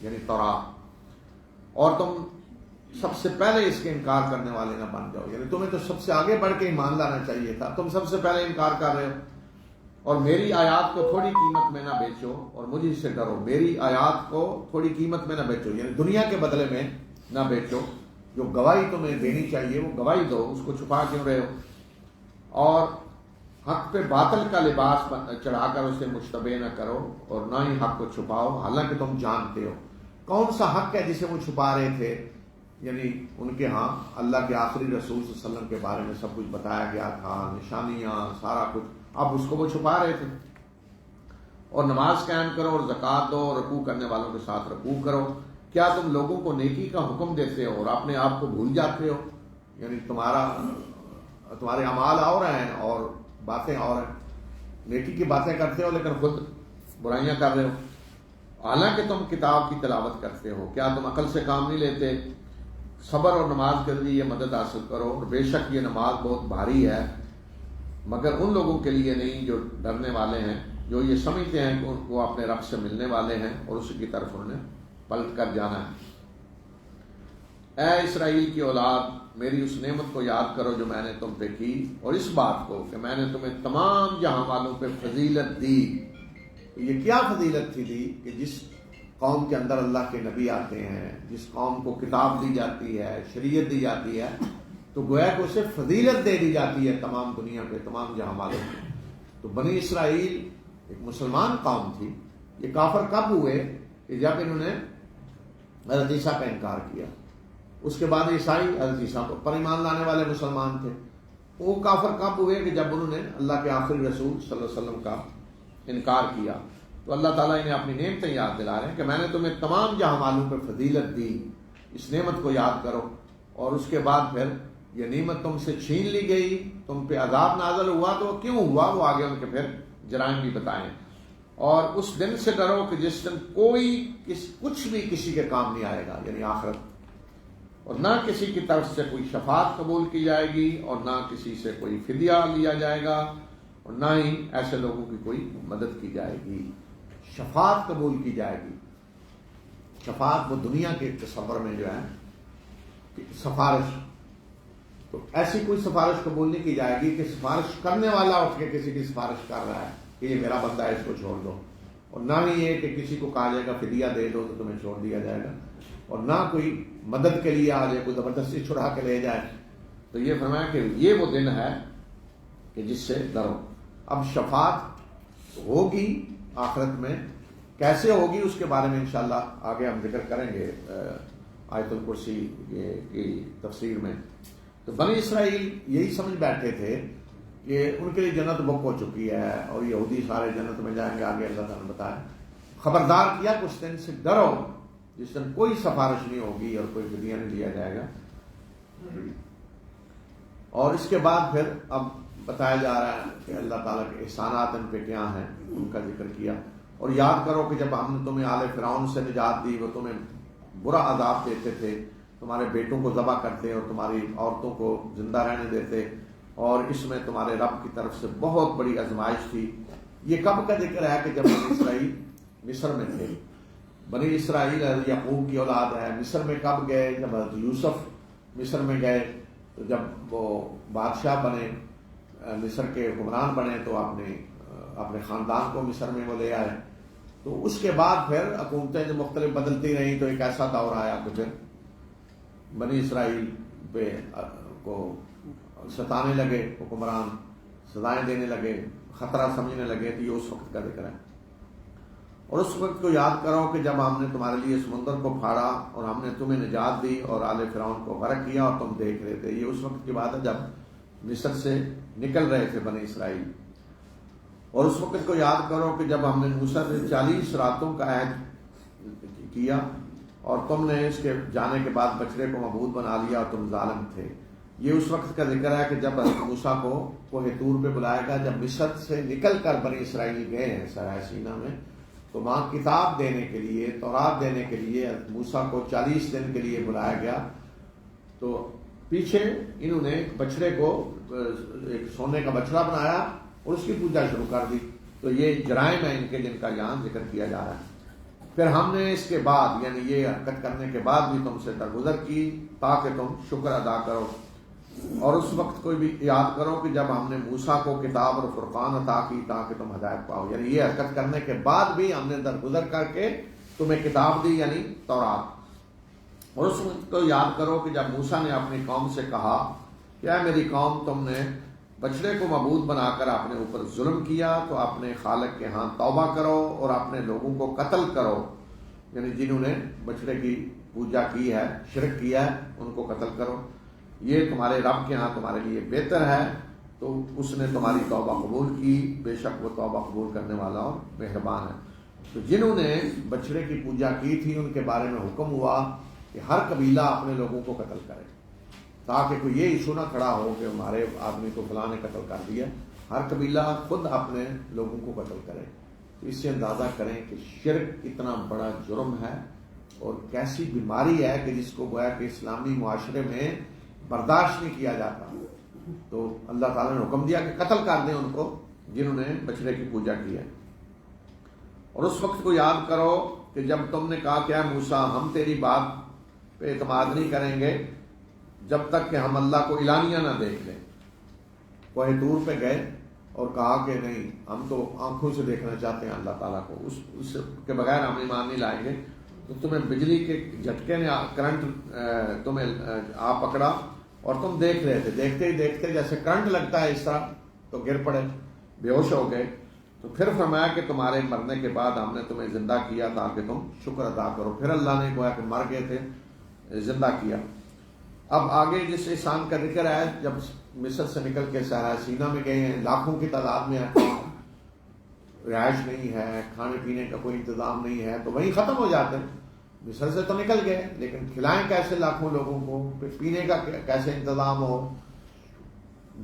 یعنی تورات. اور تم سب سے پہلے اس کے انکار کرنے والے نہ بن جاؤ، یعنی تمہیں تو سب سے آگے بڑھ کے ایمان لانا چاہیے تھا، تم سب سے پہلے انکار کر رہے ہو. اور میری آیات کو تھوڑی قیمت میں نہ بیچو، اور مجھے سے ڈرو. میری آیات کو تھوڑی قیمت میں نہ بیچو یعنی دنیا کے بدلے میں نہ بیچو. جو گواہی تمہیں دینی چاہیے وہ گواہی دو، اس کو چھپا کیوں رہے ہو. اور حق پہ باطل کا لباس چڑھا کر اسے مشتبہ نہ کرو، اور نہ ہی حق کو چھپاؤ حالانکہ تم جانتے ہو. کون سا حق ہے جسے وہ چھپا رہے تھے؟ یعنی ان کے ہاں اللہ کے آخری رسول صلی اللہ علیہ وسلم کے بارے میں سب کچھ بتایا گیا تھا، نشانیاں سارا کچھ، اب اس کو وہ چھپا رہے تھے. اور نماز قائم کرو اور زکوٰۃ دو، اور رکوع کرنے والوں کے ساتھ رکوع کرو. کیا تم لوگوں کو نیکی کا حکم دیتے ہو اور اپنے آپ کو بھول جاتے ہو؟ یعنی تمہارے اعمال اور ہیں اور باتیں اور ہیں. نیکی کی باتیں کرتے ہو لیکن خود برائیاں کر رہے ہو. حالانکہ تم کتاب کی تلاوت کرتے ہو، کیا تم عقل سے کام نہیں لیتے؟ صبر اور نماز کے ذریعے یہ مدد حاصل کرو، اور بے شک یہ نماز بہت بھاری ہے، مگر ان لوگوں کے لیے نہیں جو ڈرنے والے ہیں، جو یہ سمجھتے ہیں کہ ان کو اپنے رب سے ملنے والے ہیں اور اس کی طرف انہیں پلٹ کر جانا ہے. اے اسرائیل کی اولاد، میری اس نعمت کو یاد کرو جو میں نے تم پہ کی، اور اس بات کو کہ میں نے تمہیں تمام جہاں والوں پہ فضیلت دی۔ یہ کیا فضیلت تھی دی؟ کہ جس قوم کے اندر اللہ کے نبی آتے ہیں، جس قوم کو کتاب دی جاتی ہے، شریعت دی جاتی ہے، تو گویا کہ اسے فضیلت دے دی جاتی ہے تمام دنیا پہ، تمام جہاں والوں پہ۔ تو بنی اسرائیل ایک مسلمان قوم تھی۔ یہ کافر کب ہوئے؟ کہ جب انہوں نے حضرت عیسیٰ کا انکار کیا۔ اس کے بعد عیسائی حضرت عیسیٰ پر ایمان لانے والے مسلمان تھے۔ وہ کافر کب ہوئے؟ کہ جب انہوں نے اللہ کے آخری رسول صلی اللہ علیہ وسلم کا انکار کیا۔ تو اللہ تعالیٰ انہیں اپنی نعمتیں یاد دلا رہے ہیں کہ میں نے تمہیں تمام جہاں والوں پہ فضیلت دی، اس نعمت کو یاد کرو۔ اور اس کے بعد پھر یہ نعمت تم سے چھین لی گئی، تم پہ عذاب نازل ہوا، تو کیوں ہوا وہ آگے ان کے پھر جرائم بھی بتائیں۔ اور اس دن سے ڈرو کہ جس دن کچھ بھی کسی کے کام نہیں آئے گا، یعنی آخرت، اور نہ کسی کی طرف سے کوئی شفاعت قبول کی جائے گی، اور نہ کسی سے کوئی فدیہ لیا جائے گا، اور نہ ہی ایسے لوگوں کی کوئی مدد کی جائے گی۔ شفاعت قبول کی جائے گی۔ شفاعت وہ دنیا کے تصور میں جو ہے سفارش، تو ایسی کوئی سفارش قبول نہیں کی جائے گی کہ سفارش کرنے والا اٹھ کے کسی کی سفارش کر رہا ہے کہ یہ میرا بندہ ہے، اس کو چھوڑ دو، اور نہ ہی یہ کہ کسی کو کہا جائے گا فدیہ دے دو تو تمہیں چھوڑ دیا جائے گا، اور نہ کوئی مدد کے لیے آ جائے، کوئی زبردستی چھڑا کے لے جائے۔ تو یہ فرمایا کہ یہ وہ دن ہے کہ جس سے ڈرو۔ اب شفاعت ہوگی آخرت میں، کیسے ہوگی اس کے بارے میں انشاءاللہ آگے ہم ذکر کریں گے آیت الکرسی کی تفسیر میں۔ تو بنی اسرائیل یہی سمجھ بیٹھے تھے کہ ان کے لیے جنت بک ہو چکی ہے اور یہودی سارے جنت میں جائیں گے، آگے اللہ تعالیٰ نے بتایا۔ خبردار کیا کچھ دن سے ڈرو جس دن کوئی سفارش نہیں ہوگی اور کوئی فدیہ نہیں دیا جائے گا۔ اور اس کے بعد پھر اب بتایا جا رہا ہے کہ اللہ تعالیٰ کے احسانات ان پہ کیا ہیں، ان کا ذکر کیا۔ اور یاد کرو کہ جب ہم نے تمہیں آل فرعون سے نجات دی، وہ تمہیں برا عذاب دیتے تھے، تمہارے بیٹوں کو ذبح کرتے اور تمہاری عورتوں کو زندہ رہنے دیتے، اور اس میں تمہارے رب کی طرف سے بہت بڑی آزمائش تھی۔ یہ کب کا ذکر ہے؟ کہ جب بنی اسرائیل مصر میں تھے۔ بنی اسرائیل یعقوب کی اولاد ہے۔ مصر میں کب گئے؟ جب حضرت یوسف مصر میں گئے، تو جب وہ بادشاہ بنے، مصر کے حکمران بنے، تو اپنے خاندان کو مصر میں وہ لے آئے۔ تو اس کے بعد پھر حکومتیں جو مختلف بدلتی رہیں، تو ایک ایسا دور آیا کہ پھر بنی اسرائیل پہ کو ستانے لگے، حکمران سزائیں دینے لگے، خطرہ سمجھنے لگے۔ تو یہ اس وقت کا ذکر ہے۔ اور اس وقت کو یاد کرو کہ جب ہم نے تمہارے لیے سمندر کو پھاڑا اور ہم نے تمہیں نجات دی اور آل فرعون کو غرق کیا اور تم دیکھ رہے تھے۔ یہ اس وقت کی بات ہے جب مصر سے نکل رہے تھے بنی اسرائیل۔ اور اس وقت کو یاد کرو کہ جب ہم نے موسیٰ سے 40 راتوں کا عہد کیا اور تم نے اس کے جانے کے بعد بچڑے کو معبود بنا لیا اور تم ظالم تھے۔ یہ اس وقت کا ذکر ہے کہ جب موسیٰ کو کوہ طور پہ بلایا گیا، جب مصر سے نکل کر بنی اسرائیل گئے ہیں سرائے سینا میں، تو وہاں کتاب دینے کے لیے، تورات دینے کے لیے موسیٰ کو 40 دن کے لیے بلایا گیا۔ تو پیچھے انہوں نے ایک بچڑے کو، ایک سونے کا بچڑا بنایا اور اس کی پوجا شروع کر دی۔ تو یہ جرائم ہیں ان کے جن کا یہاں ذکر کیا جا رہا ہے۔ پھر ہم نے اس کے بعد، یعنی یہ حرکت کرنے کے بعد بھی تم سے درگزر کی تاکہ تم شکر ادا کرو۔ اور اس وقت کو بھی یاد کرو کہ جب ہم نے موسیٰ کو کتاب اور فرقان عطا کی تاکہ تم ہدایت پاؤ، یعنی یہ حرکت کرنے کے بعد بھی ہم نے درگزر کر کے تمہیں کتاب دی، یعنی تورات۔ اور اس وقت کو یاد کرو کہ جب موسیٰ نے اپنی قوم سے کہا کہ اے میری قوم، تم نے بچڑے کو معبود بنا کر اپنے اوپر ظلم کیا، تو اپنے خالق کے ہاں توبہ کرو اور اپنے لوگوں کو قتل کرو، یعنی جنہوں نے بچڑے کی پوجا کی ہے، شرک کیا ہے، ان کو قتل کرو۔ یہ تمہارے رب کے ہاں تمہارے لیے بہتر ہے۔ تو اس نے تمہاری توبہ قبول کی، بے شک وہ توبہ قبول کرنے والا اور مہربان ہے۔ تو جنہوں نے بچڑے کی پوجا کی تھی ان کے بارے میں حکم ہوا کہ ہر قبیلہ اپنے لوگوں کو قتل کرے، تاکہ کوئی یہ ایشو نہ کھڑا ہو کہ ہمارے آدمی کو فلاں نے قتل کر دیا۔ ہر قبیلہ خود اپنے لوگوں کو قتل کرے۔ تو اس سے اندازہ کریں کہ شرک اتنا بڑا جرم ہے اور کیسی بیماری ہے کہ جس کو گویا کہ اسلامی معاشرے میں برداشت نہیں کیا جاتا۔ تو اللہ تعالیٰ نے حکم دیا کہ قتل کر دیں ان کو جنہوں نے بچڑے کی پوجا کی ہے۔ اور اس وقت کو یاد کرو کہ جب تم نے کہا کہ اے موسیٰ، ہم تیری بات پہ اعتماد نہیں کریں گے جب تک کہ ہم اللہ کو اعلانیہ نہ دیکھ لیں۔ کوہ طور پہ گئے اور کہا کہ نہیں، ہم تو آنکھوں سے دیکھنا چاہتے ہیں اللہ تعالیٰ کو، اس کے بغیر ہم ایمان نہیں لائیں گے، تو تمہیں بجلی کے جھٹکے نے کرنٹ تمہیں آ پکڑا اور تم دیکھ رہے تھے، دیکھتے ہی دیکھتے جیسے کرنٹ لگتا ہے اس طرح تو گر پڑے، بے ہوش ہو گئے۔ تو پھر فرمایا کہ تمہارے مرنے کے بعد ہم نے تمہیں زندہ کیا تاکہ تم شکر ادا کرو۔ پھر اللہ نے گویا کہ مر گئے تھے زندہ کیا۔ اب آگے جس احسان کا ذکر ہے، جب مصر سے نکل کے صحرا سینا میں گئے ہیں، لاکھوں کی تعداد میں رہائش نہیں ہے، کھانے پینے کا کوئی انتظام نہیں ہے، تو وہیں ختم ہو جاتے ہیں۔ مصر سے تو نکل گئے لیکن کھلائیں کیسے لاکھوں لوگوں کو، پینے کا کیسے انتظام ہو،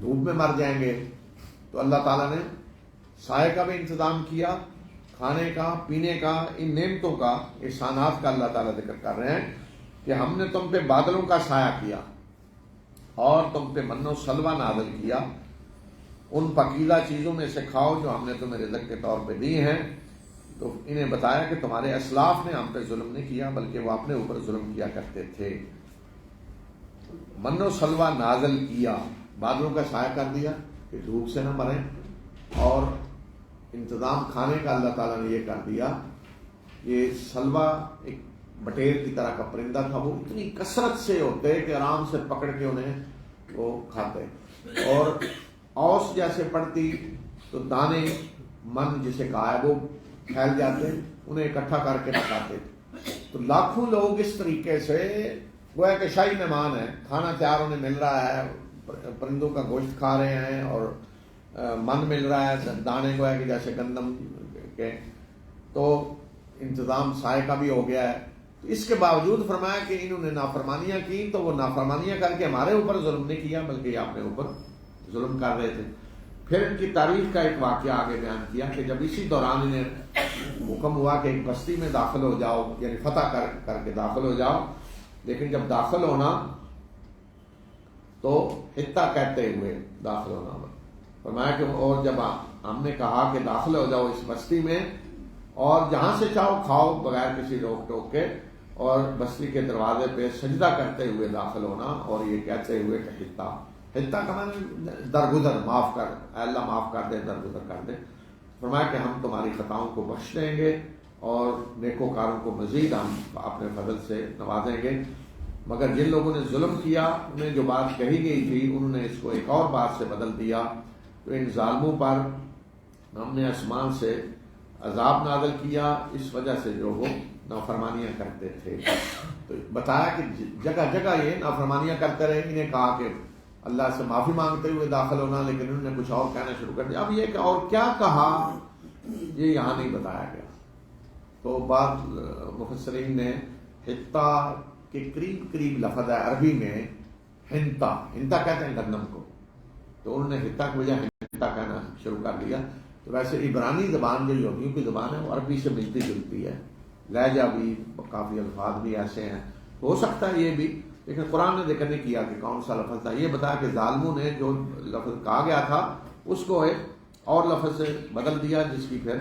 دھوپ میں مر جائیں گے۔ تو اللہ تعالیٰ نے سائے کا بھی انتظام کیا، کھانے کا، پینے کا، ان نعمتوں کا، احسانات کا اللہ تعالیٰ ذکر کر رہے ہیں کہ ہم نے تم پہ بادلوں کا سایہ کیا اور تم پہ من و سلوہ نازل کیا، ان پاکیزہ چیزوں میں سے کھاؤ جو ہم نے تمہیں رزق کے طور پہ دی ہیں۔ تو انہیں بتایا کہ تمہارے اسلاف نے ہم پہ ظلم نہیں کیا بلکہ وہ اپنے اوپر ظلم کیا کرتے تھے۔ من و سلوہ نازل کیا، بادلوں کا سایہ کر دیا کہ دھوپ سے نہ مریں، اور انتظام کھانے کا اللہ تعالیٰ نے یہ کر دیا۔ یہ سلوہ ایک بٹیر کی طرح کا پرندہ تھا، وہ اتنی کثرت سے ہوتے کہ آرام سے پکڑ کے انہیں وہ کھاتے، اور اوس جیسے پڑتی تو دانے من جسے کہا ہے وہ پھیل جاتے، انہیں اکٹھا کر کے پکاتے۔ تو لاکھوں لوگ اس طریقے سے گویا کہ شاہی مہمان ہیں، کھانا تیار انہیں مل رہا ہے، پرندوں کا گوشت کھا رہے ہیں، اور من مل رہا ہے، دانے گویا کہ جیسے گندم کے، تو انتظام سائے کا بھی ہو گیا ہے۔ تو اس کے باوجود فرمایا کہ انہوں نے نافرمانیاں کی، تو وہ نافرمانیاں کر کے ہمارے اوپر ظلم نہیں کیا بلکہ یہ اپنے اوپر ظلم کر رہے تھے۔ پھر ان کی تاریخ کا ایک واقعہ آگے بیان کیا کہ جب اسی دوران انہیں حکم ہوا کہ ایک بستی میں داخل ہو جاؤ، یعنی فتح کر کے داخل ہو جاؤ، لیکن جب داخل ہونا تو حتہ کہتے ہوئے داخل ہونا، فرمایا کہ اور جب ہم نے کہا کہ داخل ہو جاؤ اس بستی میں اور جہاں سے چاہو کھاؤ بغیر کسی روک ٹوک کے، اور بستی کے دروازے پہ سجدہ کرتے ہوئے داخل ہونا، اور یہ کہتے ہوئے کہ حتہ کا معنی درگزر، معاف کر، اے اللہ معاف کر دے، درگزر کر دے۔ فرمایا کہ ہم تمہاری خطاؤں کو بخش دیں گے اور نیکوکاروں کو مزید ہم اپنے فضل سے نوازیں گے۔ مگر جن لوگوں نے ظلم کیا انہیں جو بات کہی گئی تھی انہوں نے اس کو ایک اور بات سے بدل دیا، تو ان ظالموں پر ہم نے آسمان سے عذاب نازل کیا اس وجہ سے جو وہ نافرمانیاں کرتے تھے۔ تو بتایا کہ جگہ جگہ یہ نافرمانیاں کرتے رہے، انہیں کہا کہ اللہ سے معافی مانگتے ہوئے داخل ہونا، لیکن انہوں نے کچھ اور کہنا شروع کر دیا۔ اب یہ کہ اور کیا کہا یہ یہاں نہیں بتایا گیا۔ تو بعض مفسرین نے حتہ کے قریب لفظ ہے عربی میں ہنتا کہتے ہیں گندم کو، تو انہوں نے حتہ کی بجائے ہنتا کہنا شروع کر دیا۔ تو ویسے عبرانی زبان جو یہودیوں کی زبان ہے وہ عربی سے ملتی جلتی ہے، لہجہ بھی، کافی الفاظ بھی ایسے ہیں، ہو سکتا ہے یہ بھی، لیکن قرآن نے ذکر نہیں کیا کہ کون سا لفظ تھا۔ یہ بتایا کہ ظالموں نے جو لفظ کہا گیا تھا اس کو ایک اور لفظ سے بدل دیا، جس کی پھر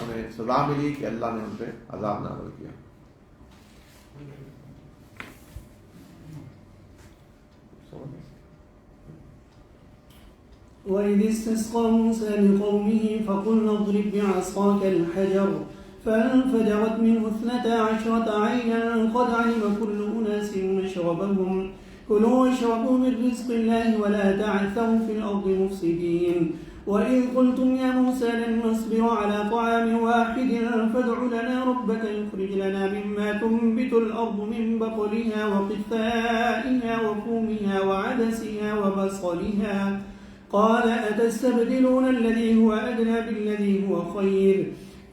انہیں سزا ملی کہ اللہ نے ان پہ عذاب نازل کیا۔ وَإِذِ اسْتَسْقَىٰ مُوسَىٰ لِقَوْمِهِ فَقُلْنَا اضْرِب بِّعَصَاكَ الْحَجَرَ فَانفَجَرَتْ مِنْهُ 12 عَيْنًا قَدْ عَلِمَ كُلُّ أُنَاسٍ مَّشْرَبَهُمْ كُلُوا وَاشْرَبُوا مِن رِّزْقِ اللَّهِ وَلَا تَعْثَوْا فِي الْأَرْضِ مُفْسِدِينَ وَإِذْ قُلْتُمْ يَا مُوسَىٰ لَن نَّصْبِرَ عَلَىٰ طَعَامٍ وَاحِدٍ فَادْعُ لَنَا رَبَّكَ يُخْرِجْ لَنَا مِمَّا تُنبِتُ الْأَرْضُ مِن بَقْلِهَا وَقِثَّائِهَا وَفُومِهَا وَعَدَسِهَا وَبَصَلِهَا قال أتستبدلون الذي هو أدنى بالذي هو خير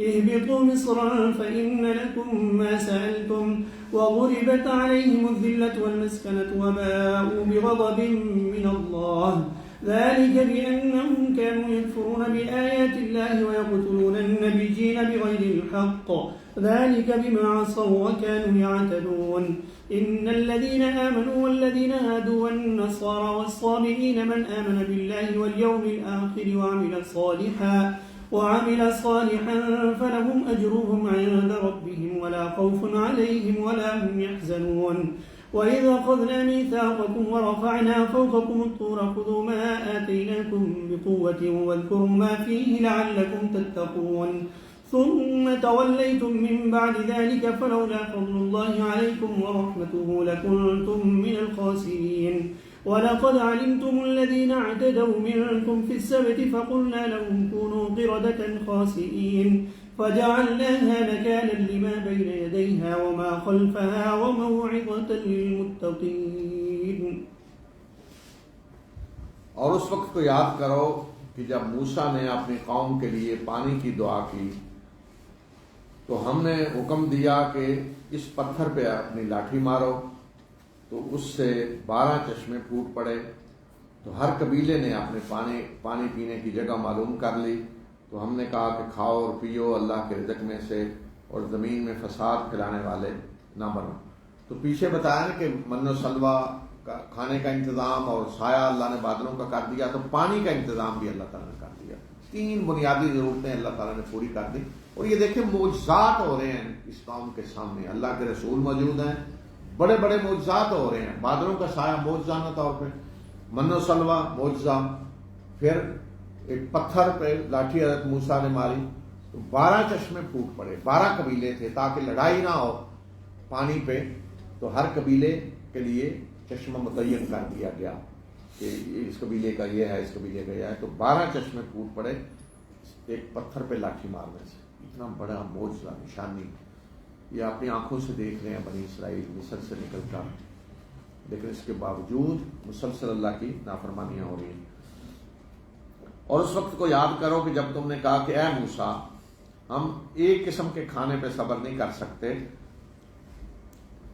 اهبطوا مصرا فإن لكم ما سألتم وضربت عليهم الذلة والمسكنة وباءوا بغضب من الله ذلك بأنهم كانوا يكفرون بآيات الله ويقتلون النبيين بغير الحق ذلك بما عصوا وكانوا يعتدون إن الذين آمنوا والذين هادوا والنصارى والصابئين من آمن بالله واليوم الآخر وعمل صالحا فلهم أجرهم عند ربهم ولا خوف عليهم ولا هم يحزنون وإذ أخذنا ميثاقكم ورفعنا فوقكم الطور خذوا ما آتيناكم بقوة واذكروا ما فيه لعلكم تتقون ثم توليتم من بعد ذلك فلولا فضل الله عليكم ورحمته لكنتم من الخاسرين ولقد علمتم الذين اعتدوا منكم في السبت فقلنا لهم كونوا قردة خاسئين فجعلناها نكالا لما بين يديها وما خلفها وموعظة للمتقين. اور اس وقت کو یاد کرو کہ جب موسیٰ نے اپنی قوم کے لیے پانی کی دعا کی تو ہم نے حکم دیا کہ اس پتھر پہ اپنی لاٹھی مارو، تو اس سے 12 چشمے پھوٹ پڑے. تو ہر قبیلے نے اپنے پانی پینے کی جگہ معلوم کر لی. تو ہم نے کہا کہ کھاؤ اور پیو اللہ کے رزق میں سے اور زمین میں فساد پھیلانے والے نہ بنو. تو پیچھے بتایا نا کہ من و سلوہ کا کھانے کا انتظام اور سایہ اللہ نے بادلوں کا کر دیا، تو پانی کا انتظام بھی اللہ تعالیٰ نے کر دیا. 3 بنیادی ضرورتیں اللہ تعالیٰ نے پوری کر دی. اور یہ دیکھیں معجزات ہو رہے ہیں اس قوم کے سامنے، اللہ کے رسول موجود ہیں، بڑے بڑے معجزات ہو رہے ہیں. بادلوں کا سایہ معجزانہ طور پہ، من و سلوہ معجزہ، پھر ایک پتھر پہ لاٹھی حضرت موسیٰ نے ماری تو 12 چشمے پھوٹ پڑے. 12 قبیلے تھے تاکہ لڑائی نہ ہو پانی پہ، تو ہر قبیلے کے لیے چشمہ متعین کر دیا گیا کہ اس قبیلے کا یہ ہے، اس قبیلے کا یہ ہے. تو 12 چشمے پھوٹ پڑے ایک پتھر پہ لاٹھی مارنے سے. اتنا بڑا معجزہ، نشانی یہ اپنی آنکھوں سے دیکھ رہے ہیں بنی اسرائیل مصر سے نکل کر، لیکن اس کے باوجود مسلسل اللہ کی نافرمانیاں ہو رہی ہیں. اور اس وقت کو یاد کرو کہ جب تم نے کہا کہ اے موسیٰ ہم ایک قسم کے کھانے پہ صبر نہیں کر سکتے،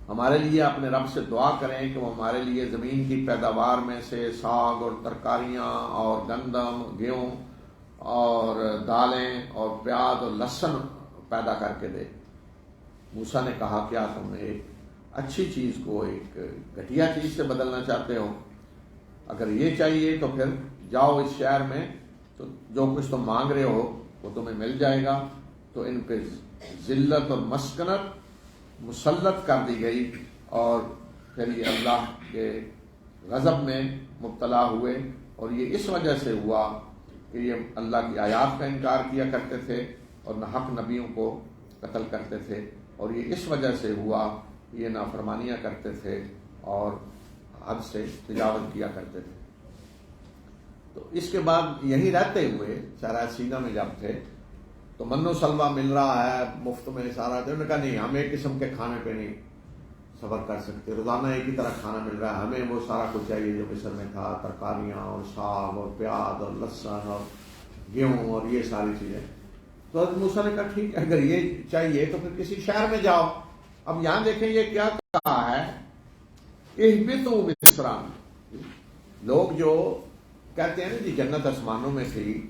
ہمارے لیے اپنے رب سے دعا کریں کہ وہ ہمارے لیے زمین کی پیداوار میں سے ساگ اور ترکاریاں اور گندم، گیہوں اور دالیں اور پیاز اور لہسن پیدا کر کے دے. موسیٰ نے کہا کیا تم ایک اچھی چیز کو ایک گھٹیا چیز سے بدلنا چاہتے ہو؟ اگر یہ چاہیے تو پھر جاؤ اس شہر میں، تو جو کچھ تم مانگ رہے ہو وہ تمہیں مل جائے گا. تو ان پہ ذلت اور مسکنت مسلط کر دی گئی اور پھر یہ اللہ کے غضب میں مبتلا ہوئے. اور یہ اس وجہ سے ہوا کہ یہ اللہ کی آیات کا انکار کیا کرتے تھے اور ناحق نبیوں کو قتل کرتے تھے. اور یہ اس وجہ سے ہوا یہ نافرمانیاں کرتے تھے اور حد سے تجاوز کیا کرتے تھے. تو اس کے بعد یہیں رہتے ہوئے صحرا سینا میں جب تھے تو من و سلوہ مل رہا ہے مفت میں سارا. انہوں نے کہا نہیں، ہم ایک قسم کے کھانے پہ نہیں صبر کر سکتے، روزانہ ایک ہی طرح کھانا مل رہا ہے، ہمیں وہ سارا کچھ چاہیے جو مصر میں تھا، ترکاریاں اور ساگ اور پیاز اور لہسن اور گیہوں اور یہ ساری چیزیں. تو حضرت موسیٰ نے کہا ٹھیک ہے، اگر یہ چاہیے تو پھر کسی شہر میں جاؤ. اب یہاں دیکھیں یہ کیا کہا ہے، اہبطوا مصرا. لوگ جو کہتے ہیں نا جی جنت آسمانوں میں تھی،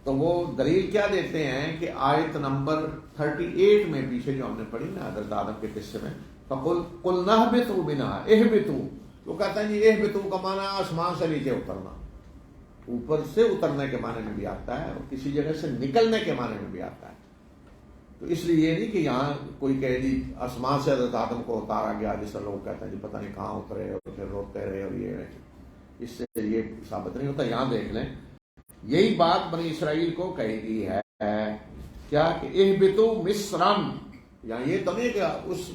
تو وہ دلیل کیا دیتے ہیں کہ آیت نمبر 38 میں پیچھے جو ہم نے پڑھی نا حضرت آدم کے قصے میں، قُلْنَا اهْبِطُوا مِنْهَا اهْبِطُوا، وہ کہتے ہیں جی اہبطوا کا معنی آسمان سے نیچے اترنا، اوپر سے اترنے کے معنی میں بھی آتا ہے اور کسی جگہ سے نکلنے کے معنی میں بھی آتا ہے. تو اس لیے یہ نہیں کہ یہاں کوئی کہے جی آسمان سے حضرت آدم کو اتارا گیا، جس سے لوگ کہتے ہیں جی پتہ نہیں کہاں اترے اور پھر روتے رہے، اور یہ اس سے یہ ثابت نہیں ہوتا. یہاں دیکھ لیں یہی بات بنی اسرائیل کو کہی گئی ہے کیا کہ اہبطوا مصرا. یہاں یہ تو نہیں کہ اس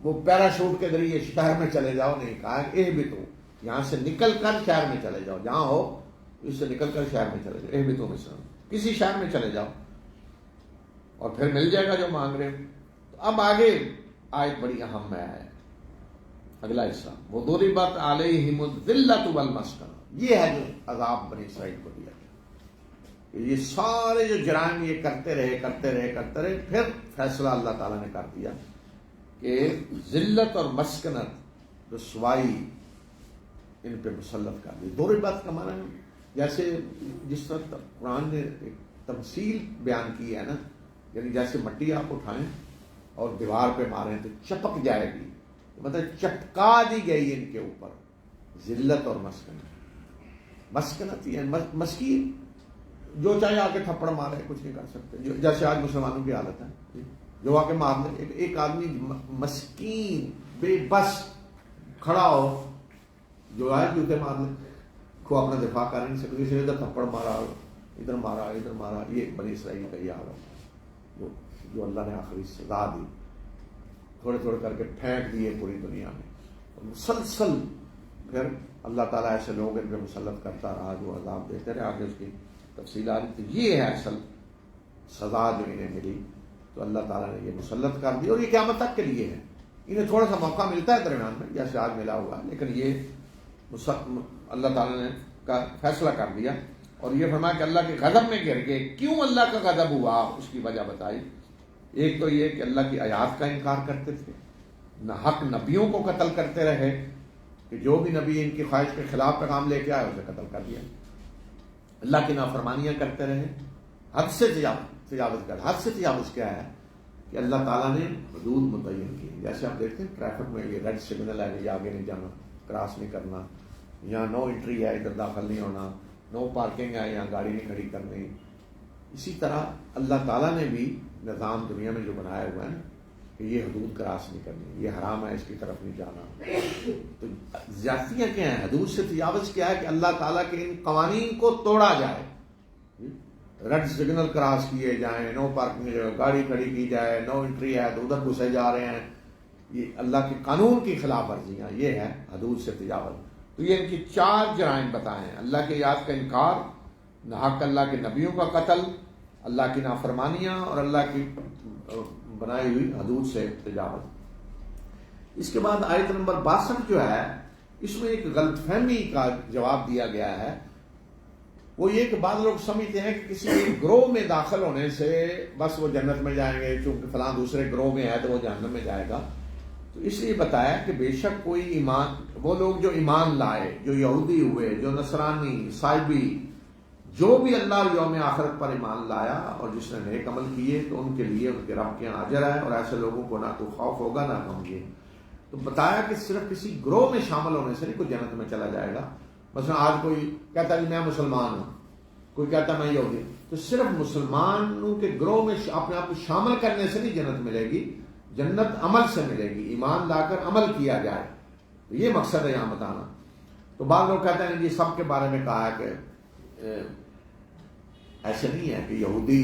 وہ پیراشوٹ کے ذریعے شہر میں چلے جاؤ، نہیں کہا اہبطوا، یہاں سے نکل کر شہر میں چلے جاؤ، جہاں ہو اس سے نکل کر شہر میں چلے جاؤ. اہبطوا مصرا، کسی شہر میں چلے جاؤ اور پھر مل جائے گا جو مانگ رہے. تو اب آگے آیت بڑی اہم ہے، اگلا حصہ، وَضُرِبَتْ عَلَيْهِمُ الذِّلَّةُ وَالْمَسْكَنَةُ. یہ ہے جو عذاب بنی اسرائیل کو دیا گیا. یہ سارے جو جرائم یہ کرتے رہے، پھر فیصلہ اللہ تعالیٰ نے کر دیا کہ ذلت اور مسکنت، رسوائی ان پہ مسلط کر دی. ضربت کا معنی ہے جیسے جس طرح قرآن نے ایک تمثیل بیان کی ہے نا، یعنی جیسے مٹی آپ اٹھائیں اور دیوار پہ ماریں تو چپک جائے گی، مطلب چپکا دی گئی ان کے اوپر ذلت اور مسکنت. مسکنت یعنی مسکین، جو چاہے آ کے تھپڑ مارے کچھ نہیں کر سکتے، جیسے آج مسلمانوں کی حالت ہے، جو آ کے مار دے. ایک آدمی مسکین بے بس کھڑا ہو جو آئے جوتے مار لے، کو اپنا دفاع کر نہیں سکتے، اسے ادھر تھپڑ مارا ادھر مارا ادھر مارا. یہ بنی اسرائیل کا یہ حال ہے جو اللہ نے آخری سزا دی، تھوڑے تھوڑے کر کے پھینک دیے پوری دنیا میں. اور مسلسل پھر اللہ تعالیٰ ایسے لوگ ان پہ مسلط کرتا رہا جو عذاب دیتے رہے. آگے اس کی تفصیل آ رہی تھی. یہ ہے اصل سزا جو انہیں ملی. تو اللہ تعالیٰ نے یہ مسلط کر دی اور یہ قیامت تک کے لیے ہے. انہیں تھوڑا سا موقع ملتا ہے درمیان میں جیسے آج ملا ہوا ہے، لیکن یہ اللہ تعالیٰ نے کا فیصلہ کر دیا. اور یہ فرمایا کہ اللہ کے غضب میں گر گئے. کیوں اللہ کا غضب ہوا اس کی وجہ بتائی. ایک تو یہ کہ اللہ کی آیات کا انکار کرتے تھے، نہ حق نبیوں کو قتل کرتے رہے کہ جو بھی نبی ان کی خواہش کے خلاف پیغام لے کے آئے اسے قتل کر دیا. اللہ کی نافرمانیاں کرتے رہے، حد سے تجاوز کر. حد سے تجاوز کیا ہے کہ اللہ تعالیٰ نے حدود متعین کی. جیسے آپ دیکھتے ہیں ٹریفک میں یہ ریڈ سگنل ہے، یہ آگے نہیں جانا، کراس نہیں کرنا، یہاں نو انٹری ہے، ادھر داخل نہیں ہونا، نو پارکنگ ہے، یہاں گاڑی نہیں کھڑی کرنی. اسی طرح اللہ تعالیٰ نے بھی نظام دنیا میں جو بنایا ہوا ہے نا کہ یہ حدود کراس نہیں کرنی، یہ حرام ہے، اس کی طرف نہیں جانا. تو زیادتیاں کیا ہیں؟ حدود سے تجاوز کیا ہے کہ اللہ تعالیٰ کے ان قوانین کو توڑا جائے. ریڈ سگنل کراس کیے جائیں، نو پارکنگ گاڑی کھڑی کی جائے، نو انٹری ہے تو ادھر گھسے جا رہے ہیں. یہ اللہ کے قانون کی خلاف ورزیاں، یہ ہے حدود سے تجاوز. تو یہ ان کی 4 جرائم بتائے ہیں: اللہ کی آیات کا انکار، ناحق اللہ کے نبیوں کا قتل، اللہ کی نافرمانیاں اور اللہ کی بنائی ہوئی حدود سے تجاوز. اس کے بعد آیت نمبر 62 جو ہے اس میں ایک غلط فہمی کا جواب دیا گیا ہے. وہ یہ کہ بعض لوگ سمجھتے ہیں کہ کسی ایک گروہ میں داخل ہونے سے بس وہ جنت میں جائیں گے، چونکہ فلاں دوسرے گروہ میں ہے تو وہ جہنم میں جائے گا. تو اس لیے بتایا کہ بے شک کوئی ایمان، وہ لوگ جو ایمان لائے، جو یہودی ہوئے، جو نصرانی، عیسائی، جو بھی اللہ اور یوم آخرت پر ایمان لایا اور جس نے نیک عمل کیے تو ان کے لیے ان کے رب کے یہاں اجر ہے، اور ایسے لوگوں کو نہ تو خوف ہوگا نہ غمگین. تو بتایا کہ صرف کسی گروہ میں شامل ہونے سے نہیں کوئی جنت میں چلا جائے گا. مثلا آج کوئی کہتا ہے میں مسلمان ہوں، کوئی کہتا ہے میں یہودی ہوں، تو صرف مسلمانوں کے گروہ میں اپنے آپ کو شامل کرنے سے نہیں جنت ملے گی. جنت عمل سے ملے گی، ایمان لا کر عمل کیا جائے. تو یہ مقصد ہے یہاں بتانا. تو بعض لوگ کہتے ہیں یہ سب کے بارے میں کہا ہے کہ ایسے نہیں ہے کہ یہودی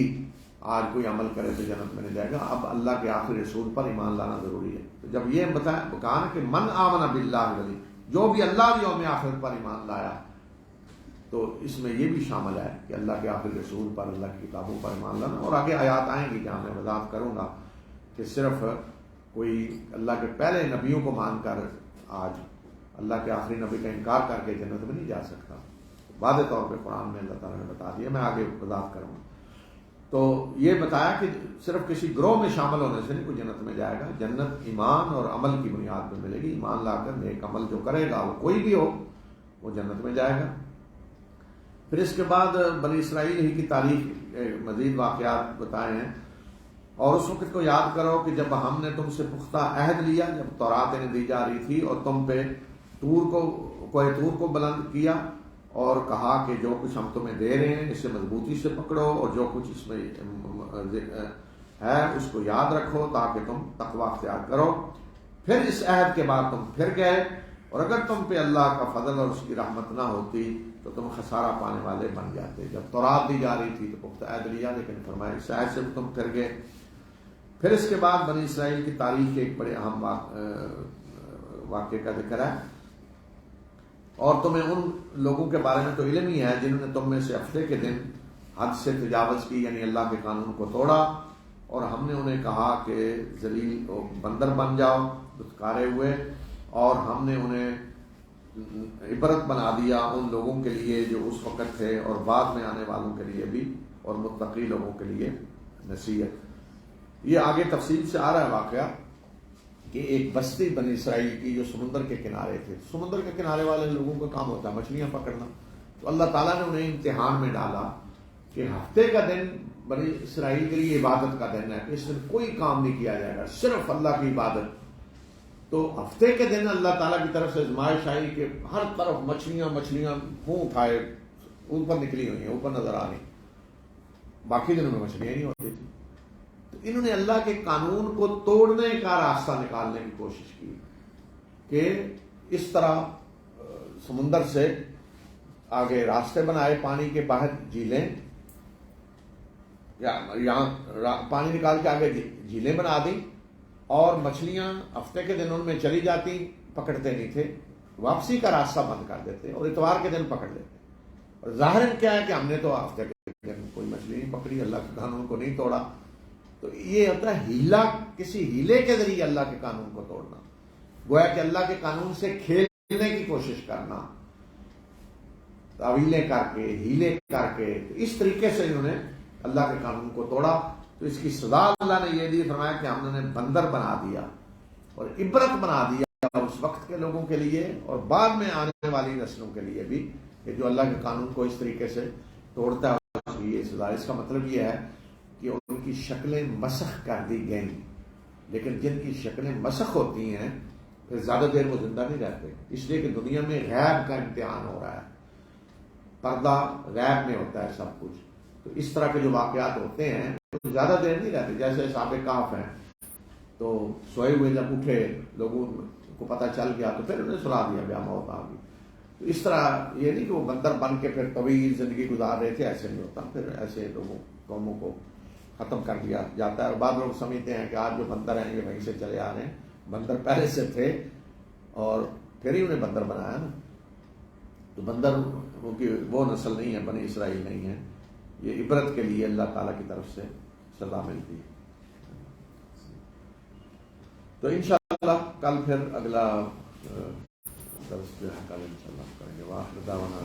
آج کوئی عمل کرے تو جنت میں نہیں جائے گا. اب اللہ کے آخری رسول پر ایمان لانا ضروری ہے. تو جب یہ بتایا کہا کہ من آمن باللہ ولی، جو بھی اللہ یوم آخرت پر ایمان لایا، تو اس میں یہ بھی شامل ہے کہ اللہ کے آخری رسول پر، اللہ کی کتابوں پر ایمان لانا. اور آگے آیات آئیں گی جہاں میں وضاحت کروں گا کہ صرف کوئی اللہ کے پہلے نبیوں کو مان کر آج اللہ کے آخری نبی کا انکار کر کے جنت میں نہیں جا سکتا. واضح طور پہ قرآن میں اللہ تعالیٰ نے بتا دیا. میں آگے وضاحت کروں گا. تو یہ بتایا کہ صرف کسی گروہ میں شامل ہونے سے نہیں کوئی جنت میں جائے گا. جنت ایمان اور عمل کی بنیاد پہ ملے گی. ایمان لا کر نیک عمل جو کرے گا وہ کوئی بھی ہو وہ جنت میں جائے گا. پھر اس کے بعد بنی اسرائیل ہی کی تاریخ مزید واقعات بتائے ہیں. اور اس وقت کو یاد کرو کہ جب ہم نے تم سے پختہ عہد لیا، جب تورات انہیں دی جا رہی تھی، اور تم پہ کوہ طور کو بلند کیا اور کہا کہ جو کچھ ہم تمہیں دے رہے ہیں اسے مضبوطی سے پکڑو، اور جو کچھ اس میں ہے اس کو یاد رکھو تاکہ تم تقوی اختیار کرو. پھر اس عہد کے بعد تم پھر گئے، اور اگر تم پہ اللہ کا فضل اور اس کی رحمت نہ ہوتی تو تم خسارہ پانے والے بن جاتے. جب تورات دی جا رہی تھی تو پختہ عہد لیا، لیکن فرمایا اس عہد سے تم پھر گئے. پھر اس کے بعد بنی اسرائیل کی تاریخ کے ایک بڑے اہم واقعے کا ذکر ہے. اور تمہیں ان لوگوں کے بارے میں تو علم ہی ہے جنہوں نے تم میں سے ہفتے کے دن حد سے تجاوز کی، یعنی اللہ کے قانون کو توڑا، اور ہم نے انہیں کہا کہ ذلیل بندر بن جاؤ، دھتکارے ہوئے، اور ہم نے انہیں عبرت بنا دیا ان لوگوں کے لیے جو اس وقت تھے اور بعد میں آنے والوں کے لیے بھی، اور متقی لوگوں کے لیے نصیحت. یہ آگے تفصیل سے آ رہا ہے واقعہ کہ ایک بستی بنی اسرائیل کی جو سمندر کے کنارے تھے. سمندر کے کنارے والے لوگوں کا کام ہوتا ہے مچھلیاں پکڑنا. تو اللہ تعالیٰ نے انہیں امتحان میں ڈالا کہ ہفتے کا دن بنی اسرائیل کے لیے عبادت کا دن ہے، اس دن کوئی کام نہیں کیا جائے گا، صرف اللہ کی عبادت. تو ہفتے کے دن اللہ تعالیٰ کی طرف سے آزمائش آئی کہ ہر طرف مچھلیاں منہ اٹھائے اوپر نکلی ہوئی ہیں، اوپر نظر آ رہی. باقی دنوں میں مچھلیاں نہیں ہوتی تھی. تو انہوں نے اللہ کے قانون کو توڑنے کا راستہ نکالنے کی کوشش کی کہ اس طرح سمندر سے آگے راستے بنائے، پانی کے باہر جھیلیں، یہاں پانی نکال کے آگے جھیلیں بنا دی، اور مچھلیاں ہفتے کے دن ان میں چلی جاتی، پکڑتے نہیں تھے، واپسی کا راستہ بند کر دیتے اور اتوار کے دن پکڑ لیتے. اور ظاہر کیا ہے کہ ہم نے تو ہفتے کے دن کوئی مچھلی نہیں پکڑی، اللہ کے قانون کو نہیں توڑا. تو یہ ہوتا ہے ہیلا، کسی ہیلے کے ذریعے اللہ کے قانون کو توڑنا، گویا کہ اللہ کے قانون سے کھیلنے کی کوشش کرنا، تعویلیں کر کے، ہیلے کر کے. تو اس طریقے سے انہوں نے اللہ کے قانون کو توڑا. تو اس کی سزا اللہ نے یہ دی، فرمایا کہ ہم نے بندر بنا دیا اور عبرت بنا دیا اس وقت کے لوگوں کے لیے اور بعد میں آنے والی نسلوں کے لیے بھی، کہ جو اللہ کے قانون کو اس طریقے سے توڑتا ہے اس کی یہ سزا. اس کا مطلب یہ ہے کہ ان کی شکلیں مسخ کر دی گئیں، لیکن جن کی شکلیں مسخ ہوتی ہیں پھر زیادہ دیر وہ زندہ نہیں رہتے، اس لیے کہ دنیا میں غیب کا امتحان ہو رہا ہے، پردہ غیب میں ہوتا ہے سب کچھ. تو اس طرح کے جو واقعات ہوتے ہیں تو زیادہ دیر نہیں رہتے. جیسے اصحاب کہف ہیں، تو سوئے ہوئے جب اٹھے، لوگوں کو پتہ چل گیا تو پھر انہیں سلا دیا گیا، موت آ گئی. تو اس طرح یہ نہیں کہ وہ بندر بن کے پھر طویل زندگی گزار رہے تھے، ایسے نہیں ہوتا. پھر ایسے لوگوں قوموں کو ختم کر دیا جاتا ہے. اور بعض لوگ سمجھتے ہیں کہ آج جو بندر ہیں یہ وہیں سے چلے آ رہے ہیں، بندر پہلے سے تھے اور پھر ہی انہیں بندر بنایا نا. تو بندر وہ نسل نہیں ہے، بنی اسرائیل نہیں ہے. یہ عبرت کے لیے اللہ تعالیٰ کی طرف سے سزا ملتی ہے. تو انشاءاللہ کل پھر اگلا درس جو ہے کل انشاءاللہ کریں گے. واخر دعوانا